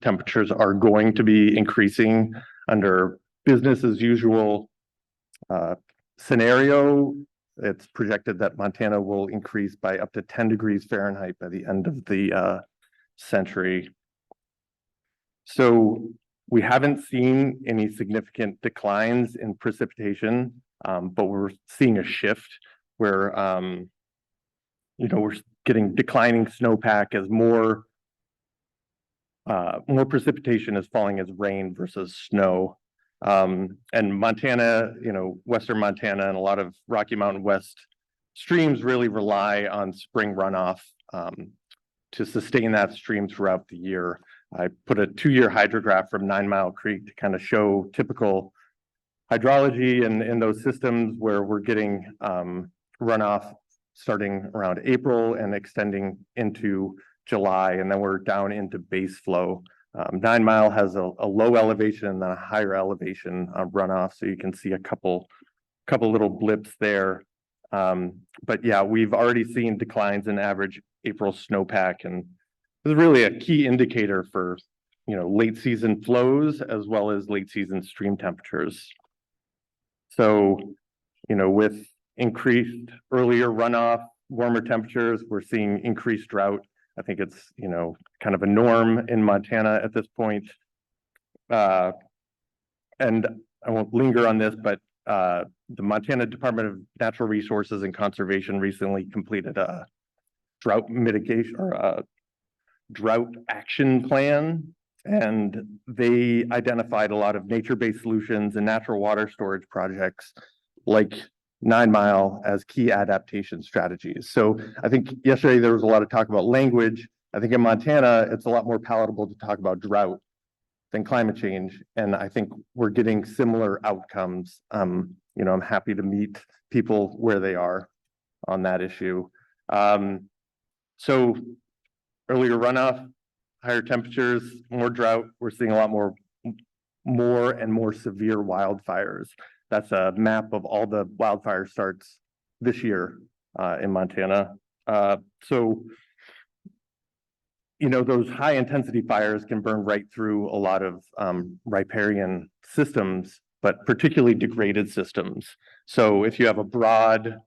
temperatures are going to be increasing under business as usual scenario. It's projected that Montana will increase by up to 10 degrees Fahrenheit by the end of the century. So we haven't seen any significant declines in precipitation, but we're seeing a shift where we're getting declining snowpack as more precipitation is falling as rain versus snow. And Montana, Western Montana and a lot of Rocky Mountain West streams really rely on spring runoff to sustain that stream throughout the year. I put a 2-year hydrograph from Ninemile Creek to kind of show typical hydrology in those systems where we're getting runoff starting around April and extending into July, and then we're down into base flow. Ninemile has a low elevation and then a higher elevation runoff, so you can see a couple little blips there. But yeah, we've already seen declines in average April snowpack, and this is really a key indicator for late season flows as well as late season stream temperatures. So with increased earlier runoff, warmer temperatures, we're seeing increased drought. I think it's kind of a norm in Montana at this point. And I won't linger on this, but the Montana Department of Natural Resources and Conservation recently completed a drought mitigation or a drought action plan, and they identified a lot of nature-based solutions and natural water storage projects like Ninemile as key adaptation strategies. So I think yesterday there was a lot of talk about language. I think in Montana, it's a lot more palatable to talk about drought than climate change. And I think we're getting similar outcomes. I'm happy to meet people where they are on that issue. So earlier runoff, higher temperatures, more drought. We're seeing a lot more and more severe wildfires. That's a map of all the wildfire starts this year in Montana. So those high intensity fires can burn right through a lot of riparian systems, but particularly degraded systems. So if you have a broad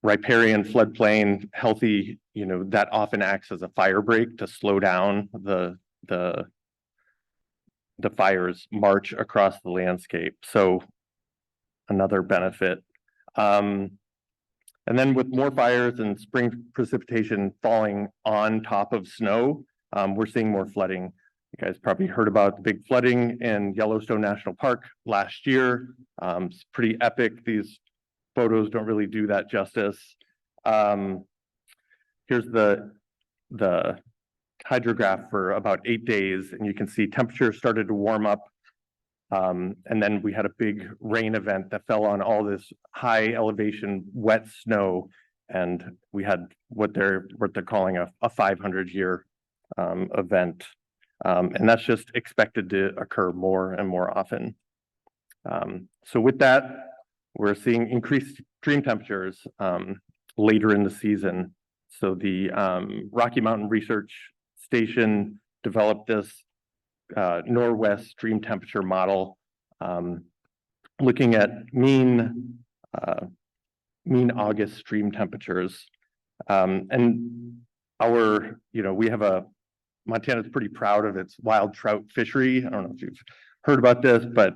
riparian floodplain, healthy, that often acts as a fire break to slow down the fires march across the landscape. So another benefit. And then with more fires and spring precipitation falling on top of snow, we're seeing more flooding. You guys probably heard about the big flooding in Yellowstone National Park last year. It's pretty epic. These photos don't really do that justice. Here's the hydrograph for about 8 days, and you can see temperatures started to warm up. And then we had a big rain event that fell on all this high elevation wet snow, and we had what they're calling a 500-year event. And that's just expected to occur more and more often. So with that, we're seeing increased stream temperatures later in the season. So the Rocky Mountain Research Station developed this Norwest stream temperature model, looking at mean August stream temperatures. And we have Montana's pretty proud of its wild trout fishery. I don't know if you've heard about this, but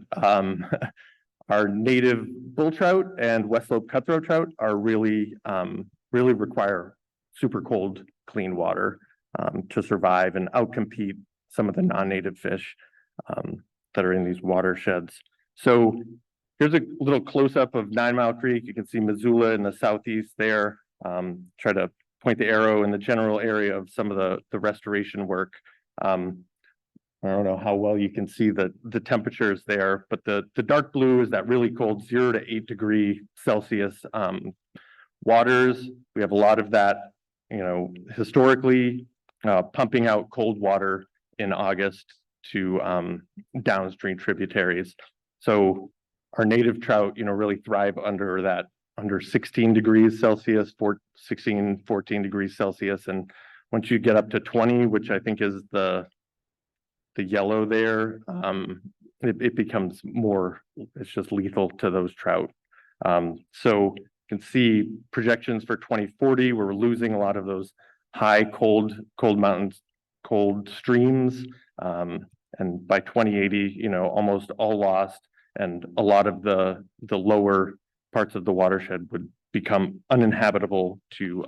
our native bull trout and West Slope cutthroat trout are really require super cold, clean water to survive and outcompete some of the non-native fish that are in these watersheds. So here's a little close-up of Ninemile Creek. You can see Missoula in the southeast there. Try to point the arrow in the general area of some of the restoration work. I don't know how well you can see the temperatures there, but the dark blue is that really cold 0 to 8 degree Celsius waters. We have a lot of that, historically pumping out cold water in August to downstream tributaries. So our native trout, really thrive under 16 degrees Celsius, 14 degrees Celsius. And Once you get up to 20, which I think is the yellow there, it becomes more, it's just lethal to those trout. So you can see projections for 2040, we're losing a lot of those high cold mountains, cold streams. And by 2080, you know, almost all lost, and a lot of the lower parts of the watershed would become uninhabitable to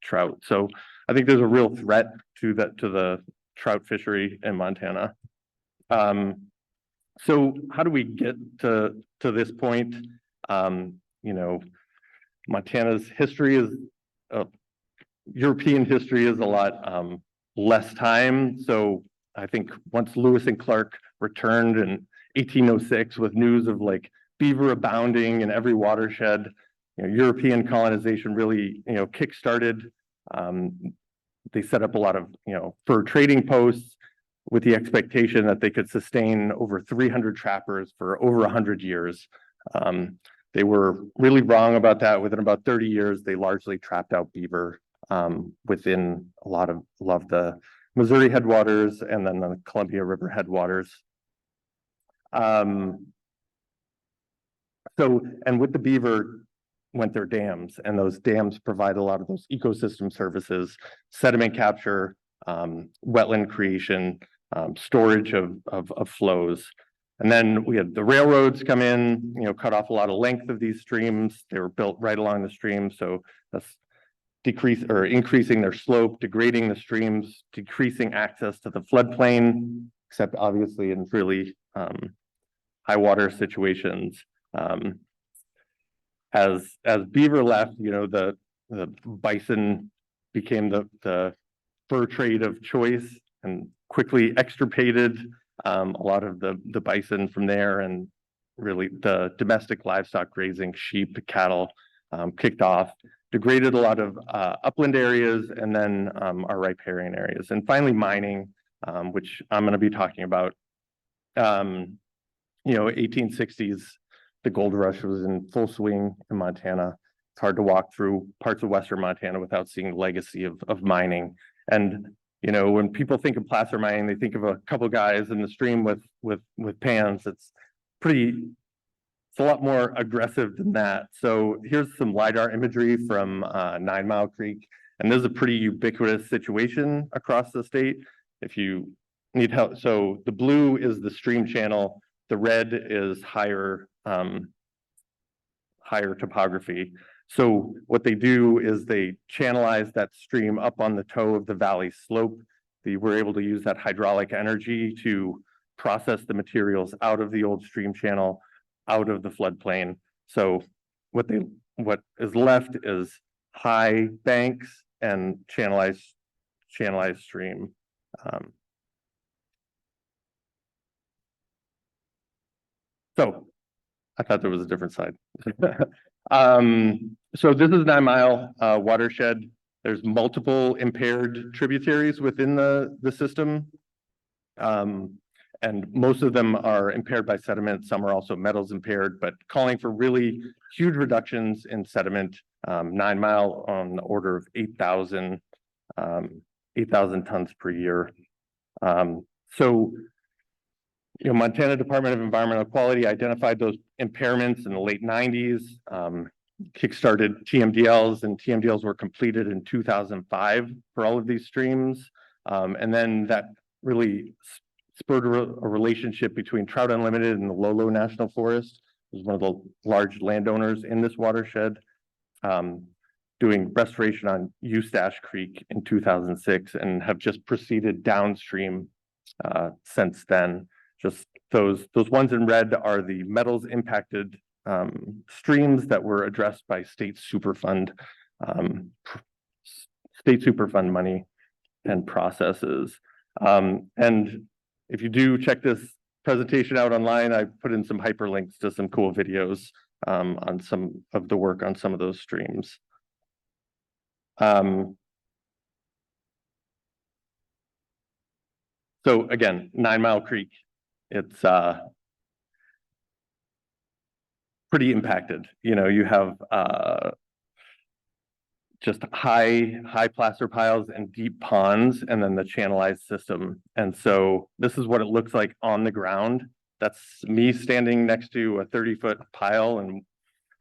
trout. So I think there's a real threat to the trout fishery in Montana. So how do we get to this point? You know, Montana's history is European history is a lot less time. So I think once Lewis and Clark returned in 1806 with news of like beaver abounding in every watershed, you know, European colonization really, you know, kick-started. They set up a lot of, you know, fur trading posts with the expectation that they could sustain over 300 trappers for over 100 years. They were really wrong about that. Within about 30 years, they largely trapped out beaver within a lot of the Missouri headwaters and then the Columbia River headwaters. And with the beaver went their dams, and those dams provide a lot of those ecosystem services, sediment capture, wetland creation, storage of flows. And then we had the railroads come in, you know, cut off a lot of length of these streams. They were built right along the stream, so that's increasing their slope, degrading the streams, decreasing access to the floodplain, except obviously in really high water situations. As beaver left, you know, the bison became the fur trade of choice and quickly extirpated a lot of the bison from there, and really the domestic livestock grazing, sheep, cattle, kicked off, degraded a lot of upland areas, and then our riparian areas. And finally mining, which I'm going to be talking about. You know, 1860s, the gold rush was in full swing in Montana. It's hard to walk through parts of Western Montana without seeing the legacy of mining. And, you know, when people think of placer mining, they think of a couple guys in the stream with pans. It's a lot more aggressive than that. So here's some LiDAR imagery from 9 Mile Creek. And this is a pretty ubiquitous situation across the state. If you need help, so the blue is the stream channel. The red is higher topography. So what they do is they channelize that stream up on the toe of the valley slope. They were able to use that hydraulic energy to process the materials out of the old stream channel, out of the floodplain. So what is left is high banks and channelized stream. So I thought there was a different side. So this is 9 Mile watershed. There's multiple impaired tributaries within the system. And most of them are impaired by sediment. Some are also metals impaired, but calling for really huge reductions in sediment. 9 Mile on the order of 8,000 tons per year. So, you know, Montana Department of Environmental Quality identified those impairments in the late 90s, kickstarted TMDLs, and TMDLs were completed in 2005 for all of these streams. And then that really spurred a relationship between Trout Unlimited and the Lolo National Forest, who's one of the large landowners in this watershed, doing restoration on Eustache Creek in 2006, and have just proceeded downstream since then. Just those ones in red are the metals impacted streams that were addressed by state Superfund money and processes. And if you do check this presentation out online, I put in some hyperlinks to some cool videos on some of the work on some of those streams. So again, 9 Mile Creek, it's pretty impacted. You know, you have just high placer piles and deep ponds, and then the channelized system. And so this is what it looks like on the ground. That's me standing next to a 30-foot pile. And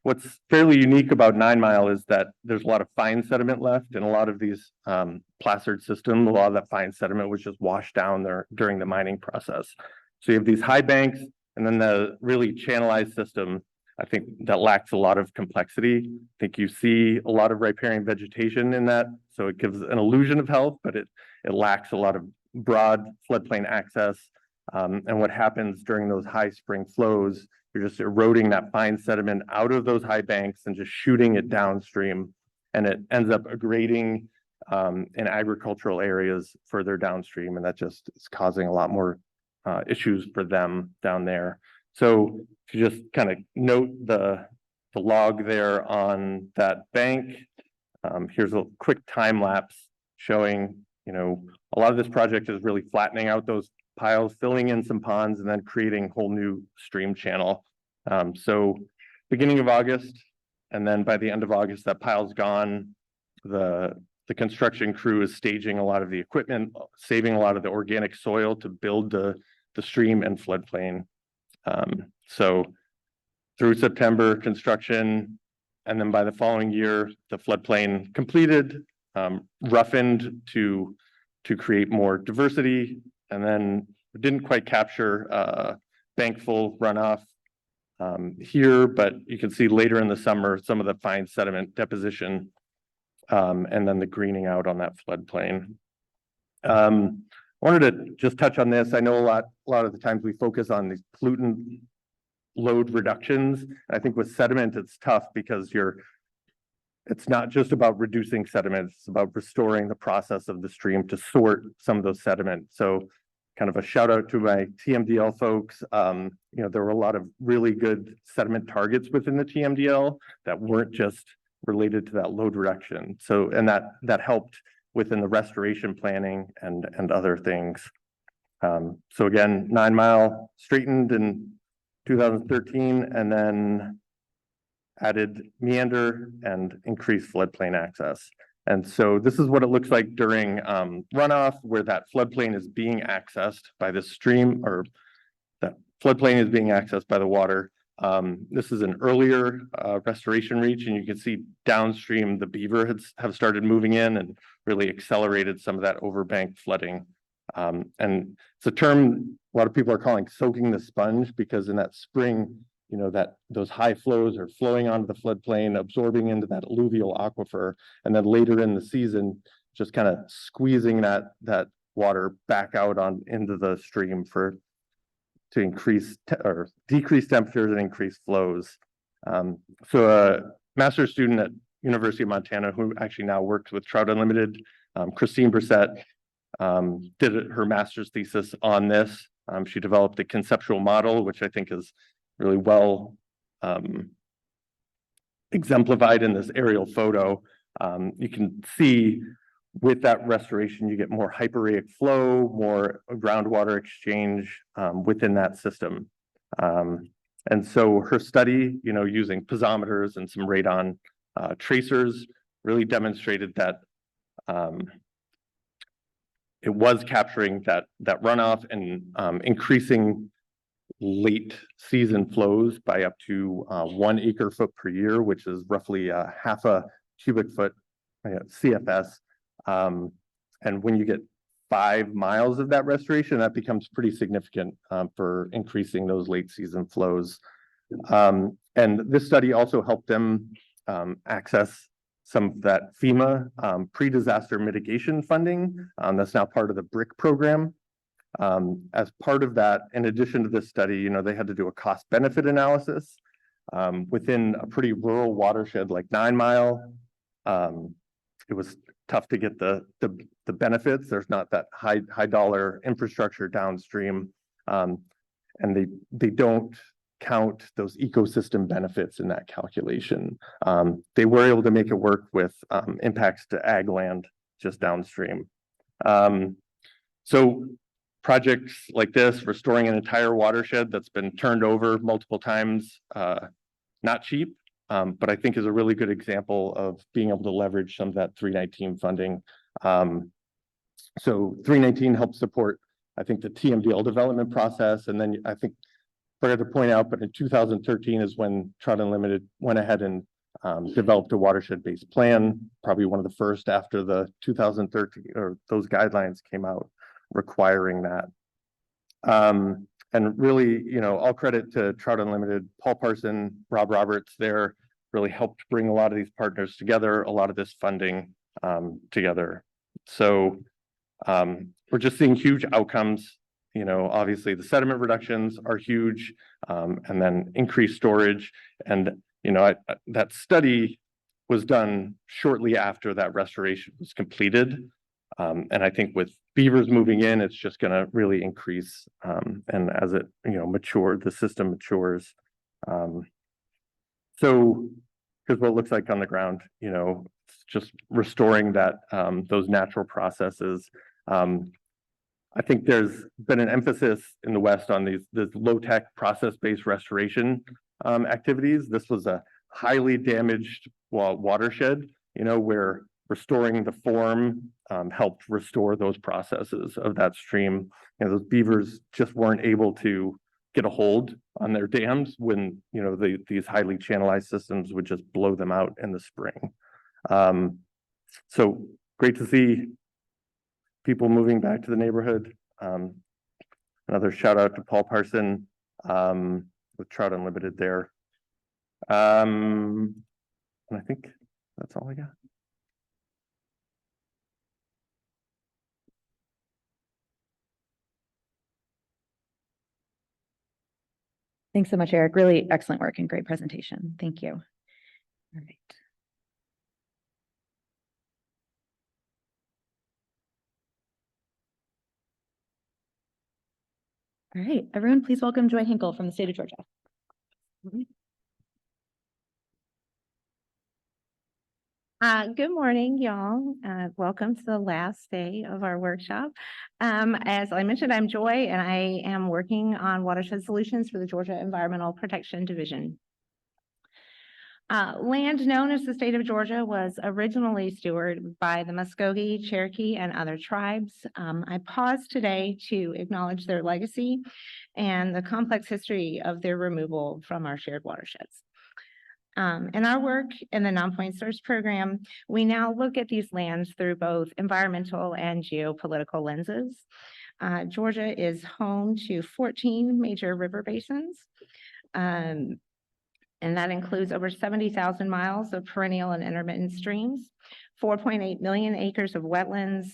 what's fairly unique about Ninemile is that there's a lot of fine sediment left, and a lot of these placered systems, a lot of that fine sediment was just washed down there during the mining process. So you have these high banks, and then the really channelized system, I think that lacks a lot of complexity. I think you see a lot of riparian vegetation in that, so it gives an illusion of health, but it lacks a lot of broad floodplain access. And what happens during those high spring flows, you're just eroding that fine sediment out of those high banks and just shooting it downstream, and it ends up aggrading in agricultural areas further downstream, and that just is causing a lot more issues for them down there. So to just kind of note the log there on that bank, here's a quick time lapse showing, a lot of this project is really flattening out those piles, filling in some ponds, and then creating a whole new stream channel. So beginning of August, and then by the end of August, that pile's gone. The construction crew is staging a lot of the equipment, saving a lot of the organic soil to build the stream and floodplain. So through September, construction, and then by the following year, the floodplain completed, roughened to create more diversity, and then didn't quite capture bankful runoff here, but you can see later in the summer some of the fine sediment deposition, and then the greening out on that floodplain. I wanted to just touch on this. I know a lot of the times we focus on these pollutant load reductions. I think with sediment, it's tough because it's not just about reducing sediment, it's about restoring the process of the stream to sort some of those sediment. So kind of a shout out to my TMDL folks. There were a lot of really good sediment targets within the TMDL that weren't just related to that load reduction. So, and that helped within the restoration planning and other things. So again, Ninemile straightened in 2013, and then added meander and increased floodplain access. And so this is what it looks like during runoff, where that floodplain is being accessed by the stream, or that floodplain is being accessed by the water. This is an earlier restoration reach, and you can see downstream the beaver have started moving in and really accelerated some of that overbank flooding. And it's a term a lot of people are calling soaking the sponge, because in that spring, that those high flows are flowing onto the floodplain, absorbing into that alluvial aquifer, and then later in the season, just kind of squeezing that water back out into the stream to increase or decrease temperatures and increase flows. So a master's student at University of Montana, who actually now works with Trout Unlimited, Christine Brissett, did her master's thesis on this. She developed a conceptual model, which I think is really well exemplified in this aerial photo. You can see with that restoration, you get more hyporheic flow, more groundwater exchange within that system. And so her study, using piezometers and some radon tracers, really demonstrated that it was capturing that runoff and increasing late season flows by up to 1 acre foot per year, which is roughly half a cubic foot CFS. And when you get 5 miles of that restoration, that becomes pretty significant for increasing those late season flows. And this study also helped them access some of that FEMA pre-disaster mitigation funding that's now part of the BRIC program. As part of that, in addition to this study, they had to do a cost benefit analysis within a pretty rural watershed like Ninemile. It was tough to get the benefits. There's not that high dollar infrastructure downstream, and they don't count those ecosystem benefits in that calculation. They were able to make it work with impacts to ag land just downstream. So projects like this, restoring an entire watershed that's been turned over multiple times, not cheap. but I think is a really good example of being able to leverage some of that 319 funding. So 319 helps support, I think, the TMDL development process. And then I think I forgot to point out, but in 2013 is when Trout Unlimited went ahead and developed a watershed-based plan, probably one of the first after the 2013 or those guidelines came out requiring that. And really, you know, all credit to Trout Unlimited, Paul Parson, Rob Roberts there really helped bring a lot of these partners together, a lot of this funding together. So we're just seeing huge outcomes. You know, obviously the sediment reductions are huge, and then increased storage. And, you know, that study was done shortly after that restoration was completed. And I think with beavers moving in, it's just going to really increase. And as it, you know, the system matures. So here's what it looks like on the ground, you know, it's just restoring that, those natural processes. I think there's been an emphasis in the West on this low-tech process-based restoration activities. This was a highly damaged watershed, you know, where restoring the form helped restore those processes of that stream. You know, those beavers just weren't able to get a hold on their dams when, you know, these highly channelized systems would just blow them out in the spring. So great to see people moving back to the neighborhood. Another shout out to Paul Parson with Trout Unlimited there. And I think that's all I got. Thanks so much, Eric. Really excellent work and great presentation. Thank you. All right. All right, everyone, please welcome Joy Hinkle from the state of Georgia. Good morning, y'all. Welcome to the last day of our workshop. As I mentioned, I'm Joy, and I am working on watershed solutions for the Georgia Environmental Protection Division. Land known as the state of Georgia was originally stewarded by the Muskogee, Cherokee, and other tribes. I pause today to acknowledge their legacy and the complex history of their removal from our shared watersheds. In our work in the Nonpoint Source Program, we now look at these lands through both environmental and geopolitical lenses. Georgia is home to 14 major river basins. And that includes over 70,000 miles of perennial and intermittent streams, 4.8 million acres of wetlands,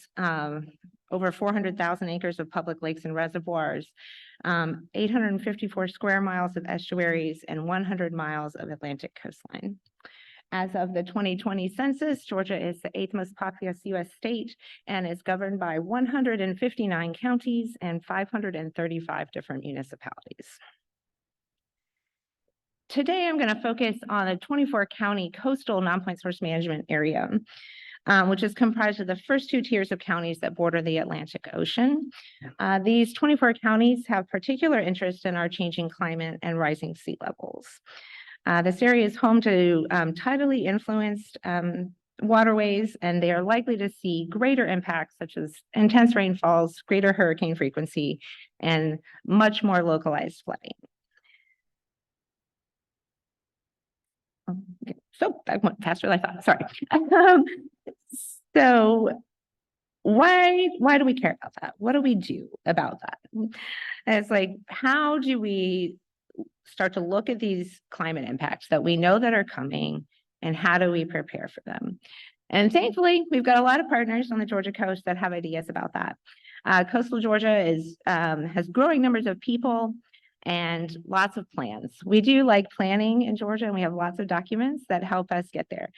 over 400,000 acres of public lakes and reservoirs, 854 square miles of estuaries, and 100 miles of Atlantic coastline. As of the 2020 census, Georgia is the 8th most populous U.S. state and is governed by 159 counties and 535 different municipalities. Today, I'm going to focus on a 24-county coastal non-point source management area, which is comprised of the first two tiers of counties that border the Atlantic Ocean. These 24 counties have particular interest in our changing climate and rising sea levels. This area is home to tidally influenced waterways, and they are likely to see greater impacts such as intense rainfalls, greater hurricane frequency, and much more localized flooding. Okay. So that went faster than I thought. Sorry. So why do we care about that? What do we do about that? And it's like, how do we start to look at these climate impacts that we know that are coming, and how do we prepare for them? And thankfully, we've got a lot of partners on the Georgia coast that have ideas about that. Coastal Georgia has growing numbers of people and lots of plans. We do like planning in Georgia, and we have lots of documents that help us get there.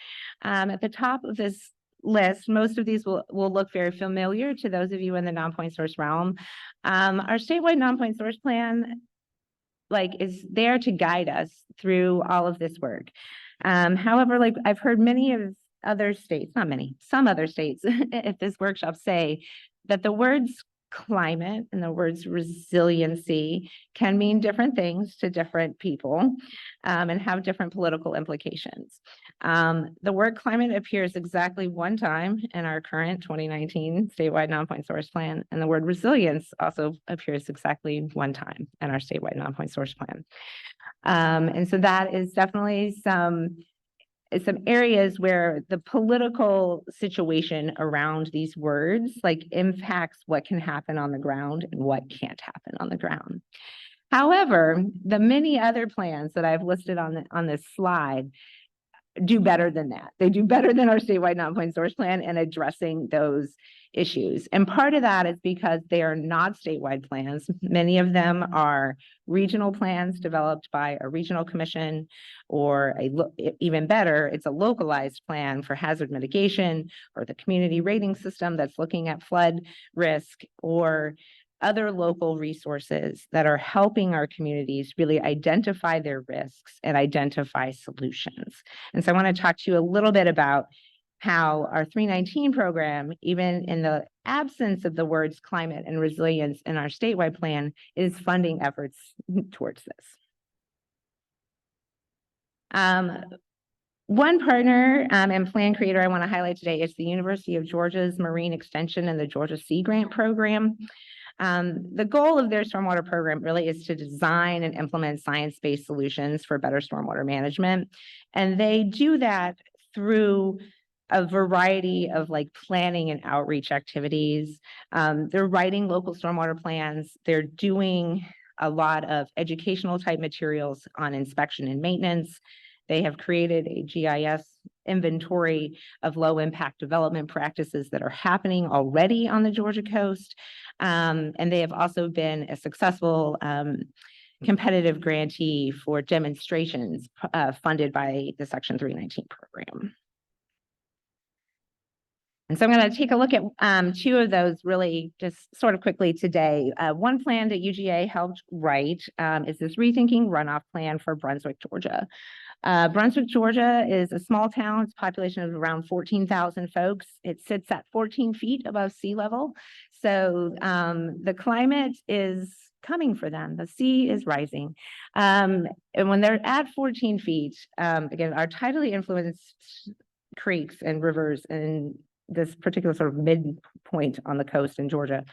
At the top of this list, most of these will look very familiar to those of you in the non-point source realm. Our statewide non-point source plan is there to guide us through all of this work. However, I've heard many of other states, not many, some other states at this workshop say that the words climate and the words resiliency can mean different things to different people and have different political implications. The word climate appears exactly one time in our current 2019 statewide non-point source plan, and the word resilience also appears exactly one time in our statewide non-point source plan. And so that is definitely some areas where the political situation around these words like impacts what can happen on the ground and what can't happen on the ground. However, the many other plans that I've listed on this slide do better than that. They do better than our statewide non-point source plan in addressing those issues. And part of that is because they are not statewide plans. Many of them are regional plans developed by a regional commission, or even better, it's a localized plan for hazard mitigation, or the community rating system that's looking at flood risk, or other local resources that are helping our communities really identify their risks and identify solutions. And so I want to talk to you a little bit about how our 319 program, even in the absence of the words climate and resilience in our statewide plan, is funding efforts towards this. One partner and plan creator I want to highlight today is the University of Georgia's Marine Extension and the Georgia Sea Grant Program. The goal of their stormwater program really is to design and implement science-based solutions for better stormwater management. And they do that through a variety of like planning and outreach activities. They're writing local stormwater plans. They're doing a lot of educational type materials on inspection and maintenance. They have created a GIS inventory of low impact development practices that are happening already on the Georgia coast. And they have also been a successful competitive grantee for demonstrations funded by the Section 319 program. And so I'm going to take a look at two of those really just sort of quickly today. One plan that UGA helped write is this Rethinking Runoff Plan for Brunswick, Georgia. Brunswick, Georgia is a small town. Its population of around 14,000 folks. It sits at 14 feet above sea level. So the climate is coming for them. The sea is rising. And when they're at 14 feet, again, our tidally influenced creeks and rivers and this particular sort of midpoint on the coast in Georgia,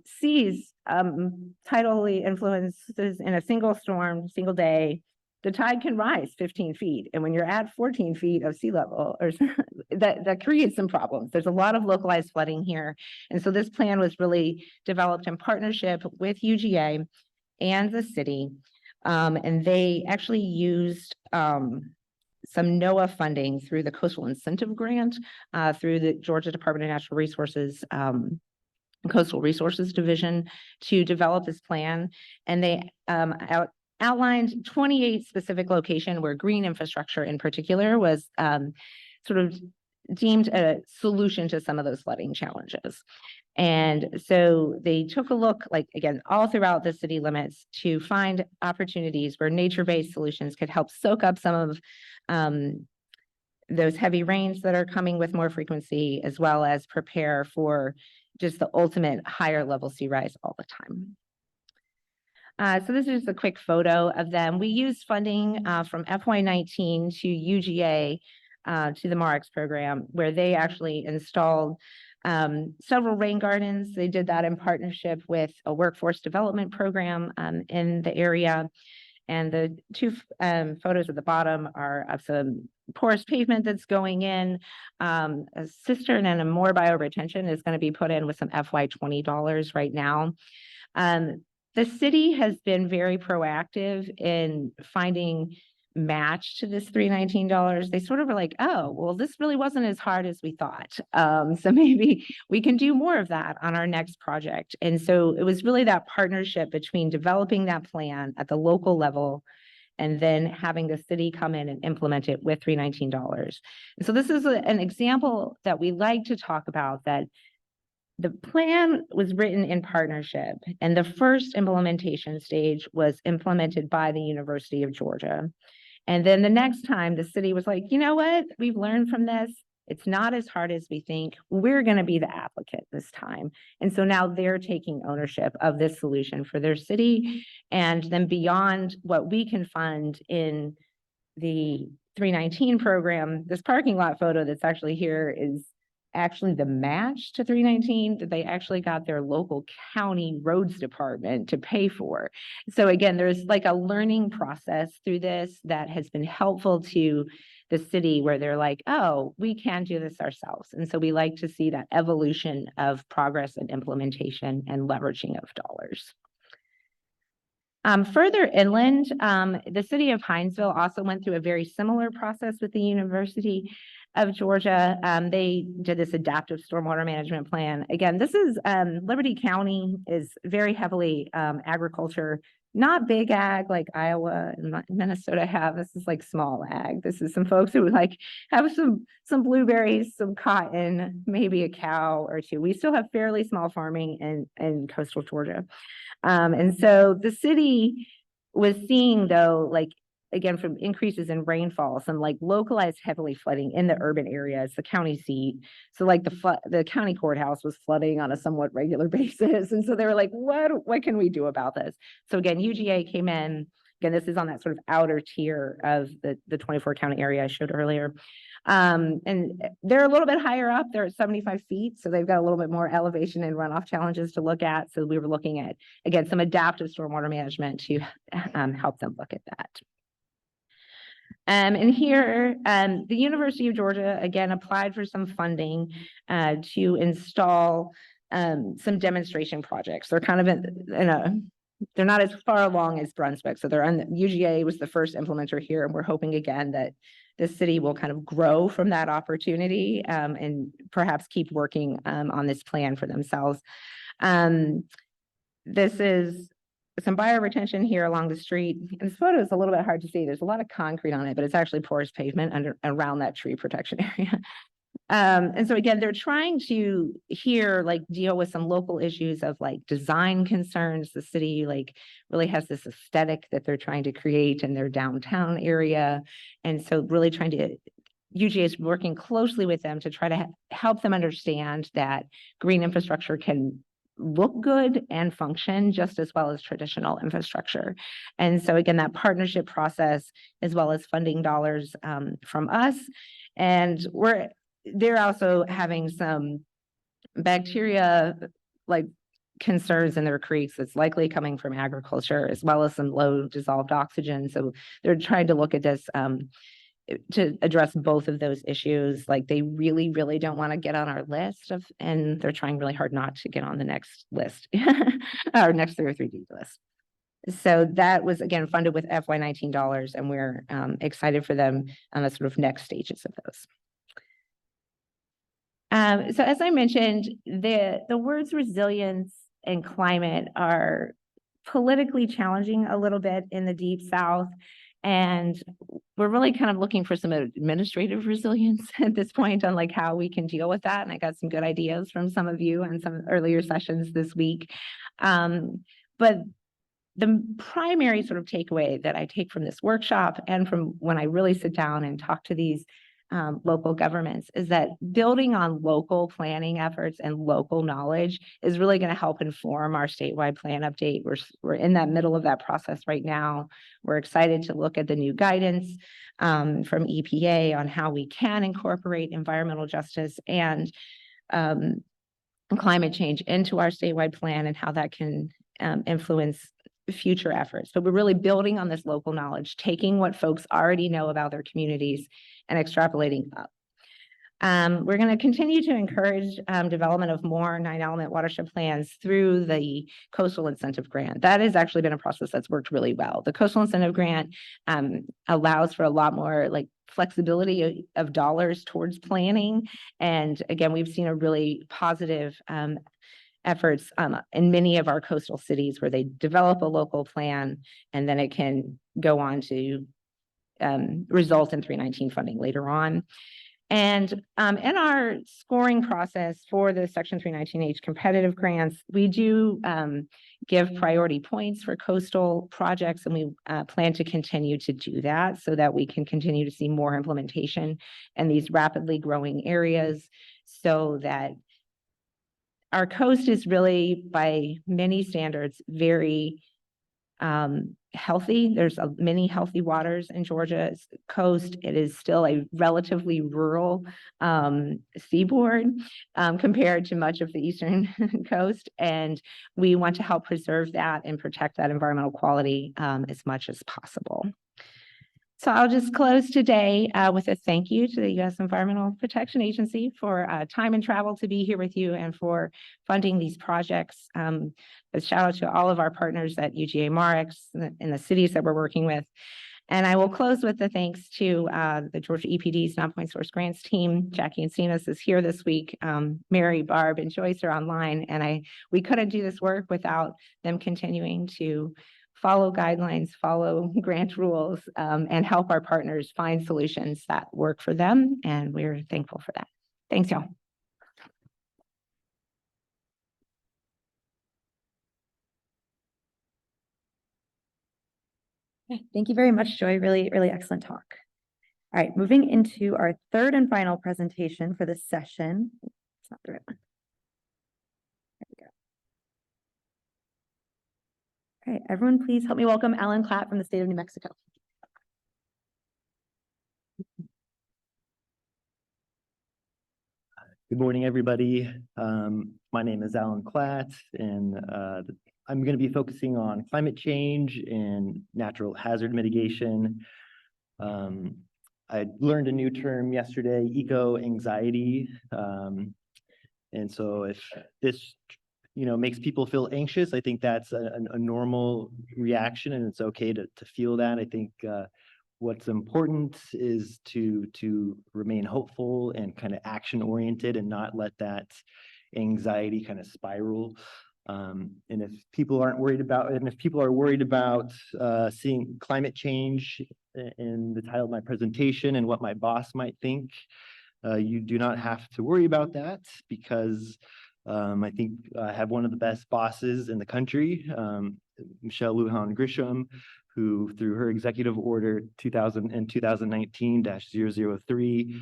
seas tidally influences in a single storm, single day, the tide can rise 15 feet. And when you're at 14 feet of sea level, or that creates some problems. There's a lot of localized flooding here. And so this plan was really developed in partnership with UGA and the city. And they actually used some NOAA funding through the Coastal Incentive Grant, through the Georgia Department of Natural Resources Coastal Resources Division to develop this plan. And they outlined 28 specific locations where green infrastructure in particular was sort of deemed a solution to some of those flooding challenges. And so they took a look, like, again, all throughout the city limits to find opportunities where nature-based solutions could help soak up some of those heavy rains that are coming with more frequency, as well as prepare for just the ultimate higher level sea rise all the time. So this is just a quick photo of them. We used funding from FY19 to UGA to the MARX program, where they actually installed several rain gardens. They did that in partnership with a workforce development program in the area. And the two photos at the bottom are of some porous pavement that's going in. A cistern and a more bioretention is going to be put in with some FY20 dollars right now. The city has been very proactive in finding match to this $319. They sort of were like, oh, well, this really wasn't as hard as we thought. So maybe we can do more of that on our next project. And so it was really that partnership between developing that plan at the local level and then having the city come in and implement it with $319. And so this is an example that we like to talk about, that the plan was written in partnership, and the first implementation stage was implemented by the University of Georgia. And then the next time the city was like, you know what, we've learned from this. It's not as hard as we think. We're going to be the applicant this time. And so now they're taking ownership of this solution for their city. And then beyond what we can fund in the 319 program, this parking lot photo that's actually here is actually the match to 319 that they actually got their local county roads department to pay for. So again, there's like a learning process through this that has been helpful to the city where they're like, oh, we can do this ourselves. And so we like to see that evolution of progress and implementation and leveraging of dollars. Further inland, the city of Hinesville also went through a very similar process with the University of Georgia. They did this adaptive stormwater management plan. Again, this is Liberty County is very heavily agriculture, not big ag like Iowa and Minnesota have. This is like small ag. This is some folks who would like have some blueberries, some cotton, maybe a cow or two. We still have fairly small farming in coastal Georgia. And so the city was seeing, though, like, again, from increases in rainfall, some like localized heavily flooding in the urban areas, the county seat. So like the county courthouse was flooding on a somewhat regular basis. And so they were like, what can we do about this? So again, UGA came in. Again, this is on that sort of outer tier of the 24 county area I showed earlier. And they're a little bit higher up. They're at 75 feet. So they've got a little bit more elevation and runoff challenges to look at. So we were looking at, again, some adaptive stormwater management to help them look at that. And here, the University of Georgia, again, applied for some funding to install some demonstration projects. They're kind of they're not as far along as Brunswick. So UGA was the first implementer here. And we're hoping again that the city will kind of grow from that opportunity and perhaps keep working on this plan for themselves. This is some bioretention here along the street. And this photo is a little bit hard to see. There's a lot of concrete on it, but it's actually porous pavement around that tree protection area. And so again, they're trying to here like deal with some local issues of like design concerns. The city like really has this aesthetic that they're trying to create in their downtown area. And so really trying to UGA is working closely with them to try to help them understand that green infrastructure can look good and function just as well as traditional infrastructure. And so again, that partnership process, as well as funding dollars from us. And they're also having some bacteria like concerns in their creeks that's likely coming from agriculture, as well as some low dissolved oxygen. So they're trying to look at this to address both of those issues. Like they really, really don't want to get on our list and they're trying really hard not to get on the next list, our next 303D list. So that was again funded with FY19 dollars, and we're excited for them on the sort of next stages of those. So as I mentioned, the words resilience and climate are politically challenging a little bit in the Deep South. And we're really kind of looking for some administrative resilience at this point on like how we can deal with that. And I got some good ideas from some of you in some earlier sessions this week. But the primary sort of takeaway that I take from this workshop and from when I really sit down and talk to these local governments is that building on local planning efforts and local knowledge is really going to help inform our statewide plan update. We're in that middle of that process right now. We're excited to look at the new guidance from EPA on how we can incorporate environmental justice and climate change into our statewide plan and how that can influence future efforts. But we're really building on this local knowledge, taking what folks already know about their communities and extrapolating up. We're going to continue to encourage development of more 9-element watershed plans through the Coastal Incentive Grant. That has actually been a process that's worked really well. The Coastal Incentive Grant allows for a lot more like flexibility of dollars towards planning. And again, we've seen a really positive efforts in many of our coastal cities where they develop a local plan and then it can go on to result in 319 funding later on. And in our scoring process for the Section 319H competitive grants, we do give priority points for coastal projects, and we plan to continue to do that so that we can continue to see more implementation in these rapidly growing areas, so that our coast is really, by many standards, very healthy. There's many healthy waters in Georgia's coast. It is still a relatively rural seaboard compared to much of the eastern coast. And we want to help preserve that and protect that environmental quality as much as possible. So I'll just close today with a thank you to the U.S. Environmental Protection Agency for time and travel to be here with you and for funding these projects. A shout out to all of our partners at UGA Marix and the cities that we're working with. And I will close with the thanks to the Georgia EPD's Nonpoint Source Grants team. Jackie Encinas is here this week. Mary, Barb, and Joyce are online. And we couldn't do this work without them continuing to follow guidelines, follow grant rules, and help our partners find solutions that work for them. And we're thankful for that. Thanks, y'all. Thank you very much, Joy. Really, really excellent talk. All right, moving into our third and final presentation for this session. It's not the right one. There we go. All right, everyone, please help me welcome Alan Klatt from the state of New Mexico. Good morning, everybody. My name is Alan Klatt, and I'm going to be focusing on climate change and natural hazard mitigation. I learned a new term yesterday, eco-anxiety. And so if this makes people feel anxious, I think that's a normal reaction, and it's okay to feel that. I think what's important is to remain hopeful and kind of action oriented and not let that anxiety kind of spiral. And if people aren't worried about, and if people are worried about seeing climate change in the title of my presentation and what my boss might think, you do not have to worry about that, because I think I have one of the best bosses in the country, Michelle Lujan Grisham, who through her executive order 2019-003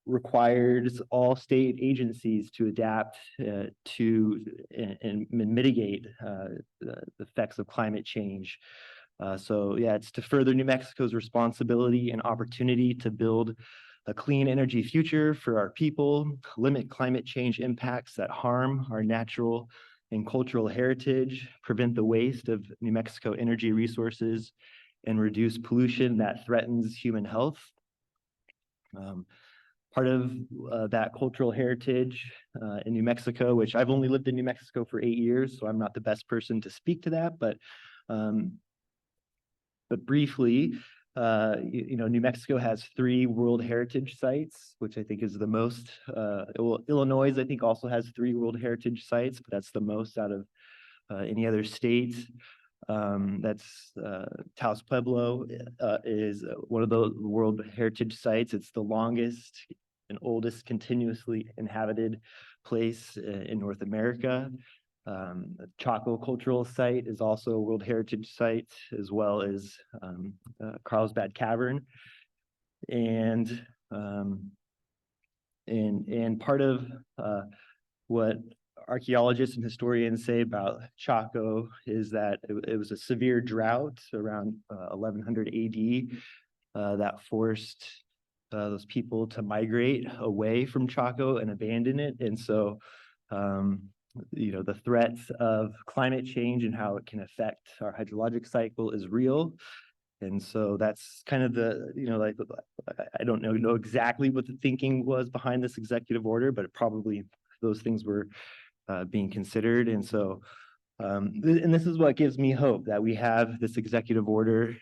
requires all state agencies to adapt to and mitigate the effects of climate change. So yeah, it's to further New Mexico's responsibility and opportunity to build a clean energy future for our people, limit climate change impacts that harm our natural and cultural heritage, prevent the waste of New Mexico energy resources, and reduce pollution that threatens human health. Part of that cultural heritage in New Mexico, which I've only lived in New Mexico for 8 years, so I'm not the best person to speak to that, but briefly, New Mexico has 3 World Heritage Sites, which I think is the most. Illinois, I think, also has 3 World Heritage Sites, but that's the most out of any other state. That's Taos Pueblo is one of the World Heritage Sites. It's the longest and oldest continuously inhabited place in North America. The Chaco Cultural Site is also a World Heritage Site, as well as Carlsbad Cavern. And part of what archaeologists and historians say about Chaco is that it was a severe drought around 1100 AD that forced those people to migrate away from Chaco and abandon it. And so the threats of climate change and how it can affect our hydrologic cycle is real. And so that's kind of I don't know exactly what the thinking was behind this executive order, but probably those things were being considered. And so, and this is what gives me hope, that we have this executive order.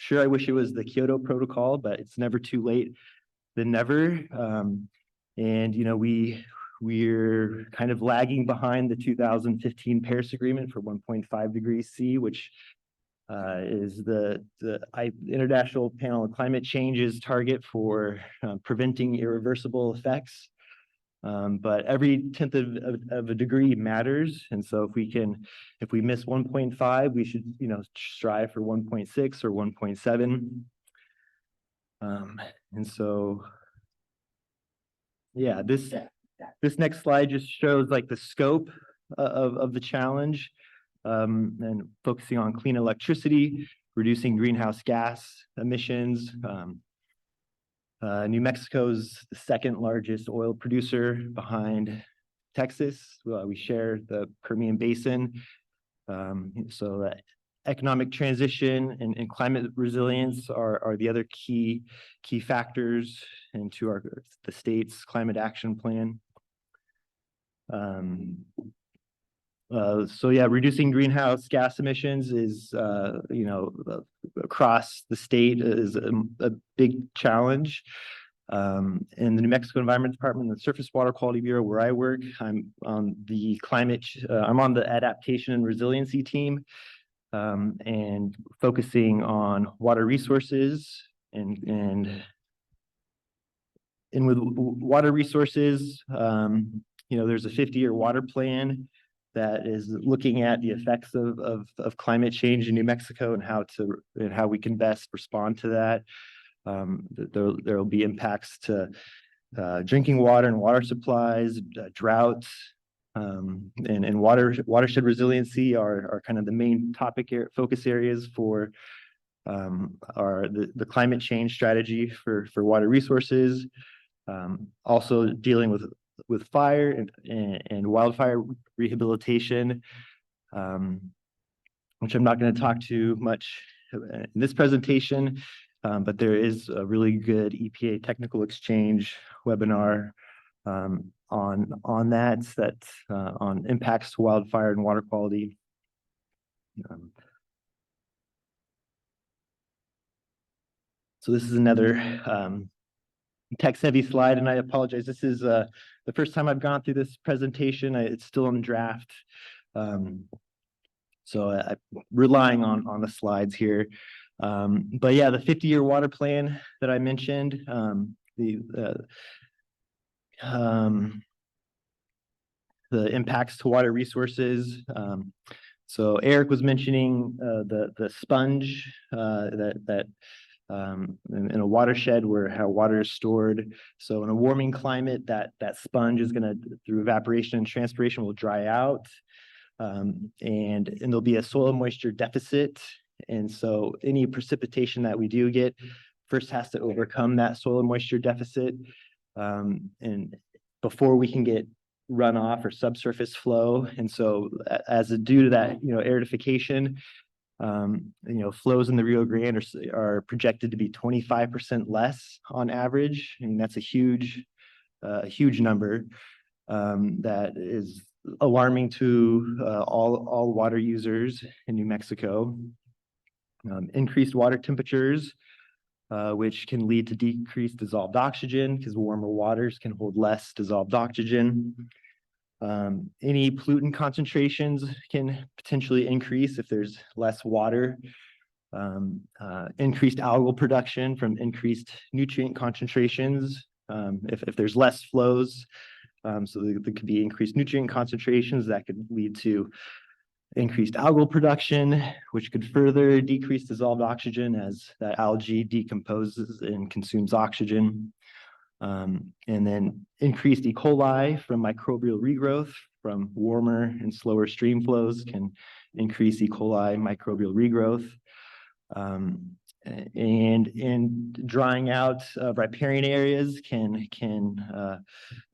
Sure, I wish it was the Kyoto Protocol, but it's never too late than never. And we're kind of lagging behind the 2015 Paris Agreement for 1.5 degrees C, which is the International Panel on Climate Change's target for preventing irreversible effects. But every tenth of a degree matters. And so if we miss 1.5, we should, strive for 1.6 or 1.7. And so, yeah, this next slide just shows like the scope of the challenge, and focusing on clean electricity, reducing greenhouse gas emissions. New Mexico's the second largest oil producer behind Texas. We share the Permian Basin. So that economic transition and climate resilience are the other key factors into the state's climate action plan. So yeah, reducing greenhouse gas emissions is, across the state is a big challenge. In the New Mexico Environment Department, the Surface Water Quality Bureau, where I work, I'm on the Adaptation and Resiliency team, and focusing on water resources and with water resources, there's a 50-year water plan that is looking at the effects of climate change in New Mexico and how we can best respond to that. There will be impacts to drinking water and water supplies, droughts, and watershed resiliency are kind of the main focus areas for the climate change strategy for water resources. Also dealing with fire and wildfire rehabilitation, which I'm not going to talk too much in this presentation, but there is a really good EPA technical exchange webinar on impacts to wildfire and water quality. So this is another text-heavy slide, and I apologize. This is the first time I've gone through this presentation. It's still in draft, so I'm relying on the slides here. But yeah, the 50-year water plan that I mentioned, the impacts to water resources. So Eric was mentioning the sponge in a watershed where how water is stored. So in a warming climate, that sponge is through evaporation and transpiration, will dry out, and there'll be a soil moisture deficit. And so any precipitation that we do get first has to overcome that soil moisture deficit, and before we can get runoff or subsurface flow. And so due to that, airidification, flows in the Rio Grande are projected to be 25% less on average. I mean, that's a huge number that is alarming to all water users in New Mexico. Increased water temperatures, which can lead to decreased dissolved oxygen because warmer waters can hold less dissolved oxygen. Any pollutant concentrations can potentially increase if there's less water. Increased algal production from increased nutrient concentrations. If there's less flows, so there could be increased nutrient concentrations that could lead to increased algal production, which could further decrease dissolved oxygen as that algae decomposes and consumes oxygen. And then increased E. coli from microbial regrowth from warmer and slower stream flows can increase E. coli microbial regrowth. And drying out of riparian areas and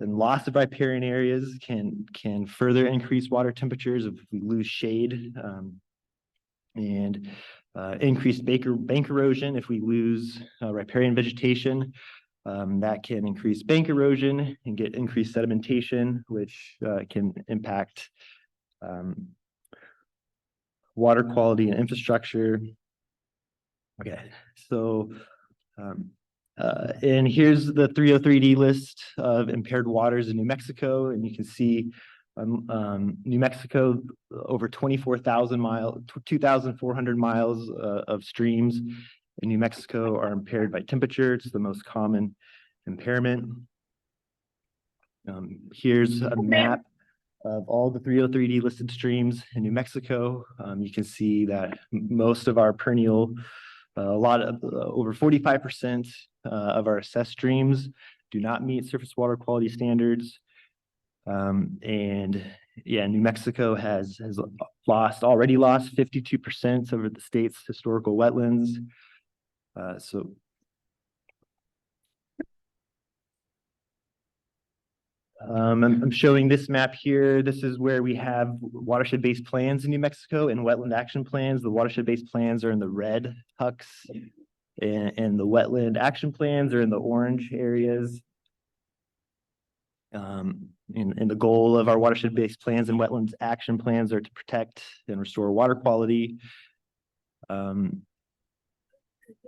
loss of riparian areas can further increase water temperatures if we lose shade, and increased bank erosion if we lose riparian vegetation. That can increase bank erosion and get increased sedimentation, which can impact water quality and infrastructure. Okay, so and here's the 303D list of impaired waters in New Mexico, and you can see New Mexico, over 24,000 miles, 2,400 miles of streams in New Mexico are impaired by temperature. It's the most common impairment. Here's a map of all the 303D listed streams in New Mexico. You can see that most of our perennial, over 45% of our assessed streams do not meet surface water quality standards. And yeah, New Mexico has already lost 52% of the state's historical wetlands. I'm showing this map here. This is where we have watershed-based plans in New Mexico and wetland action plans. The watershed-based plans are in the red hucks, and the wetland action plans are in the orange areas. And the goal of our watershed-based plans and wetlands action plans are to protect and restore water quality.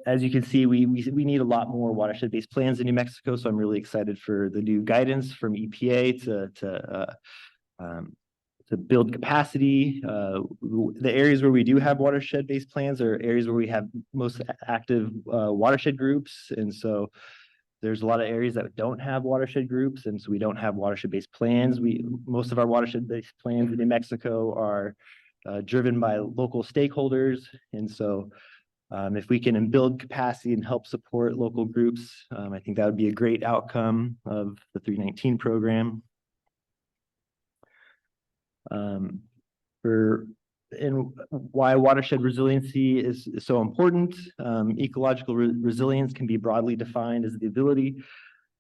As you can see, we need a lot more watershed-based plans in New Mexico, so I'm really excited for the new guidance from EPA to build capacity. The areas where we do have watershed-based plans are areas where we have most active watershed groups, and so there's a lot of areas that don't have watershed groups, and so we don't have watershed-based plans. Most of our watershed-based plans in New Mexico are driven by local stakeholders, and so if we can build capacity and help support local groups, I think that would be a great outcome of the 319 program. And why watershed resiliency is so important. Ecological resilience can be broadly defined as the ability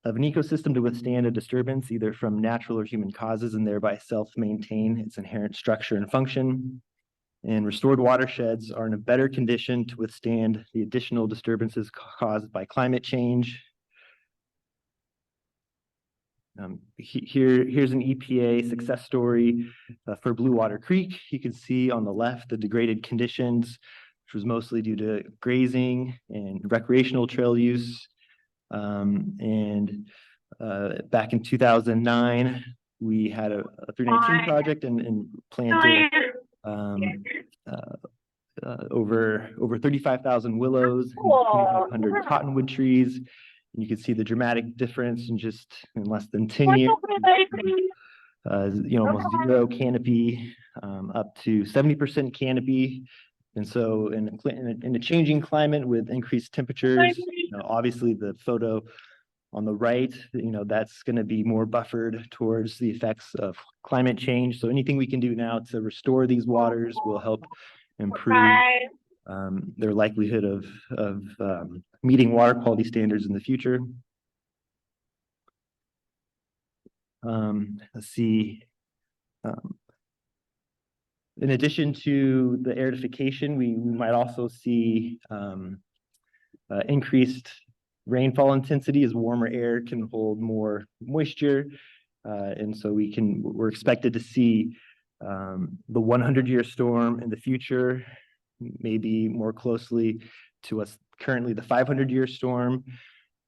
of an ecosystem to withstand a disturbance, either from natural or human causes, and thereby self-maintain its inherent structure and function. And restored watersheds are in a better condition to withstand the additional disturbances caused by climate change. Here's an EPA success story for Blue Water Creek. You can see on the left the degraded conditions, which was mostly due to grazing and recreational trail use. Back in 2009, we had a 319 project and planted over 35,000 willows and 2,500 cottonwood trees. And you can see the dramatic difference in less than 10 years. Almost zero canopy, up to 70% canopy. And so in a changing climate with increased temperatures, obviously the photo on the right, that's going to be more buffered towards the effects of climate change. So anything we can do now to restore these waters will help improve their likelihood of meeting water quality standards in the future. Let's see. In addition to the airification, we might also see increased rainfall intensity as warmer air can hold more moisture. And so we're expected to see the 100-year storm in the future, maybe more closely to us currently the 500-year storm.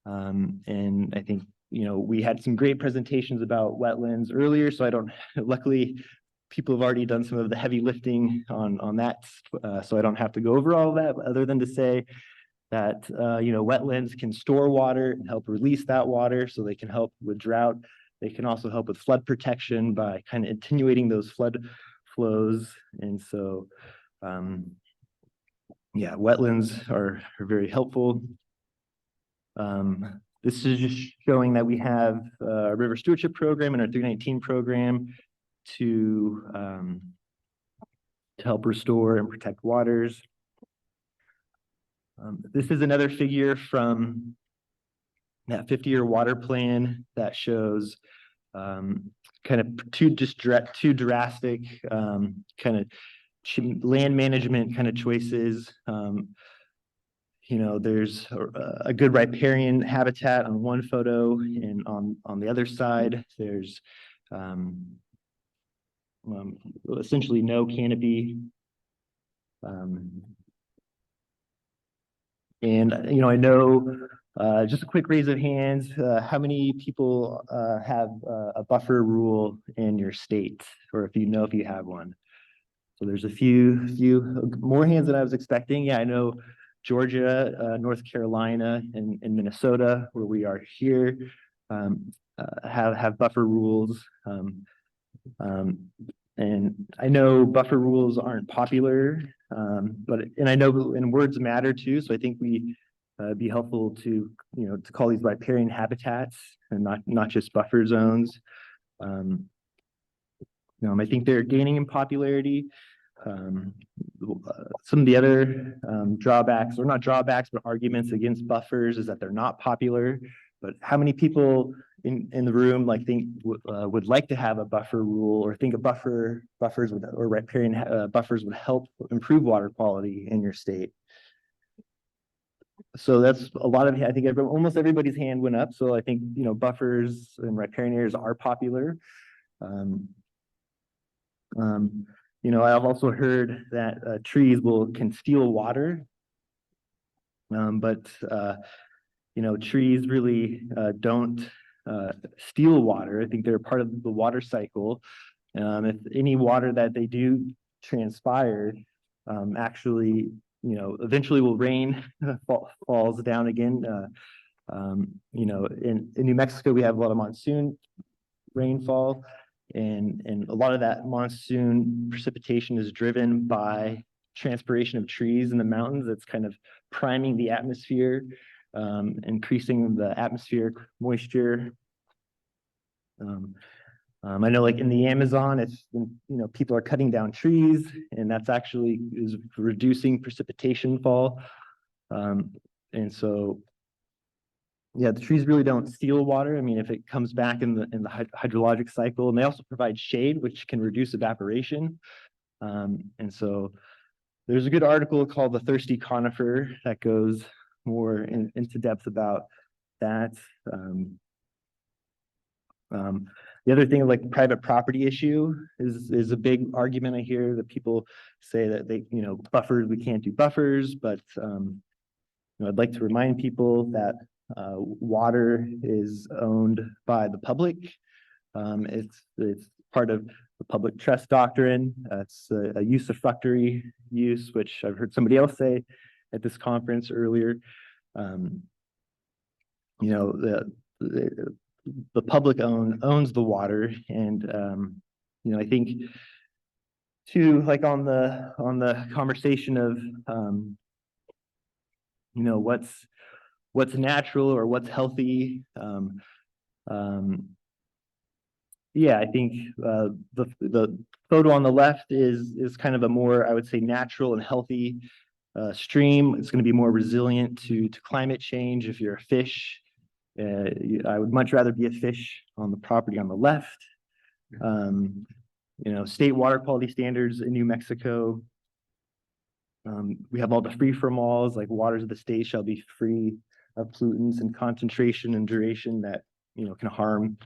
And I think, we had some great presentations about wetlands earlier, so luckily people have already done some of the heavy lifting on that. So I don't have to go over all of that, other than to say that, wetlands can store water and help release that water, so they can help with drought. They can also help with flood protection by kind of attenuating those flood flows. And so, yeah, wetlands are very helpful. This is just showing that we have a river stewardship program and our 319 program to help restore and protect waters. This is another figure from that 50-year water plan that shows kind of two drastic kind of land management kind of choices. There's a good riparian habitat on one photo, and on the other side, there's essentially no canopy. And I know Just a quick raise of hands. How many people have a buffer rule in your state, or if you have one? So there's a few more hands than I was expecting. Yeah, I know Georgia, North Carolina, and Minnesota, where we are here, have buffer rules. And I know buffer rules aren't popular, and I know words matter too. So I think we be helpful to to call these riparian habitats and not just buffer zones. I think they're gaining in popularity. Some of the other drawbacks, or not drawbacks, but arguments against buffers is that they're not popular. But how many people in the room would like to have a buffer rule, or think buffers or riparian buffers would help improve water quality in your state? So that's a lot of, I think almost everybody's hand went up. So I think buffers and riparian areas are popular. I've also heard that trees can steal water, but trees really don't steal water. I think they're part of the water cycle. If any water that they do transpire, actually, eventually will rain, falls down again. In New Mexico, we have a lot of monsoon rainfall. And a lot of that monsoon precipitation is driven by transpiration of trees in the mountains. That's kind of priming the atmosphere, increasing the atmospheric moisture. I know, like in the Amazon, it's people are cutting down trees, and that's actually is reducing precipitation fall. And so, yeah, the trees really don't steal water. I mean, if it comes back in the hydrologic cycle, and they also provide shade, which can reduce evaporation. And so there's a good article called "The Thirsty Conifer" that goes more into depth about that. The other thing, like private property issue, is a big argument. I hear that people say that buffers, we can't do buffers, but I'd like to remind people that water is owned by the public. It's part of the public trust doctrine. It's a usufructory use, which I've heard somebody else say at this conference earlier. The public owns the water, and I think too, like on the conversation of what's natural or what's healthy. Yeah, I think the photo on the left is kind of a more, I would say, natural and healthy stream. It's going to be more resilient to climate change. If you're a fish, I would much rather be a fish on the property on the left. State water quality standards in New Mexico. We have all the free-from-alls, like waters of the state shall be free of pollutants and concentration and duration that can harm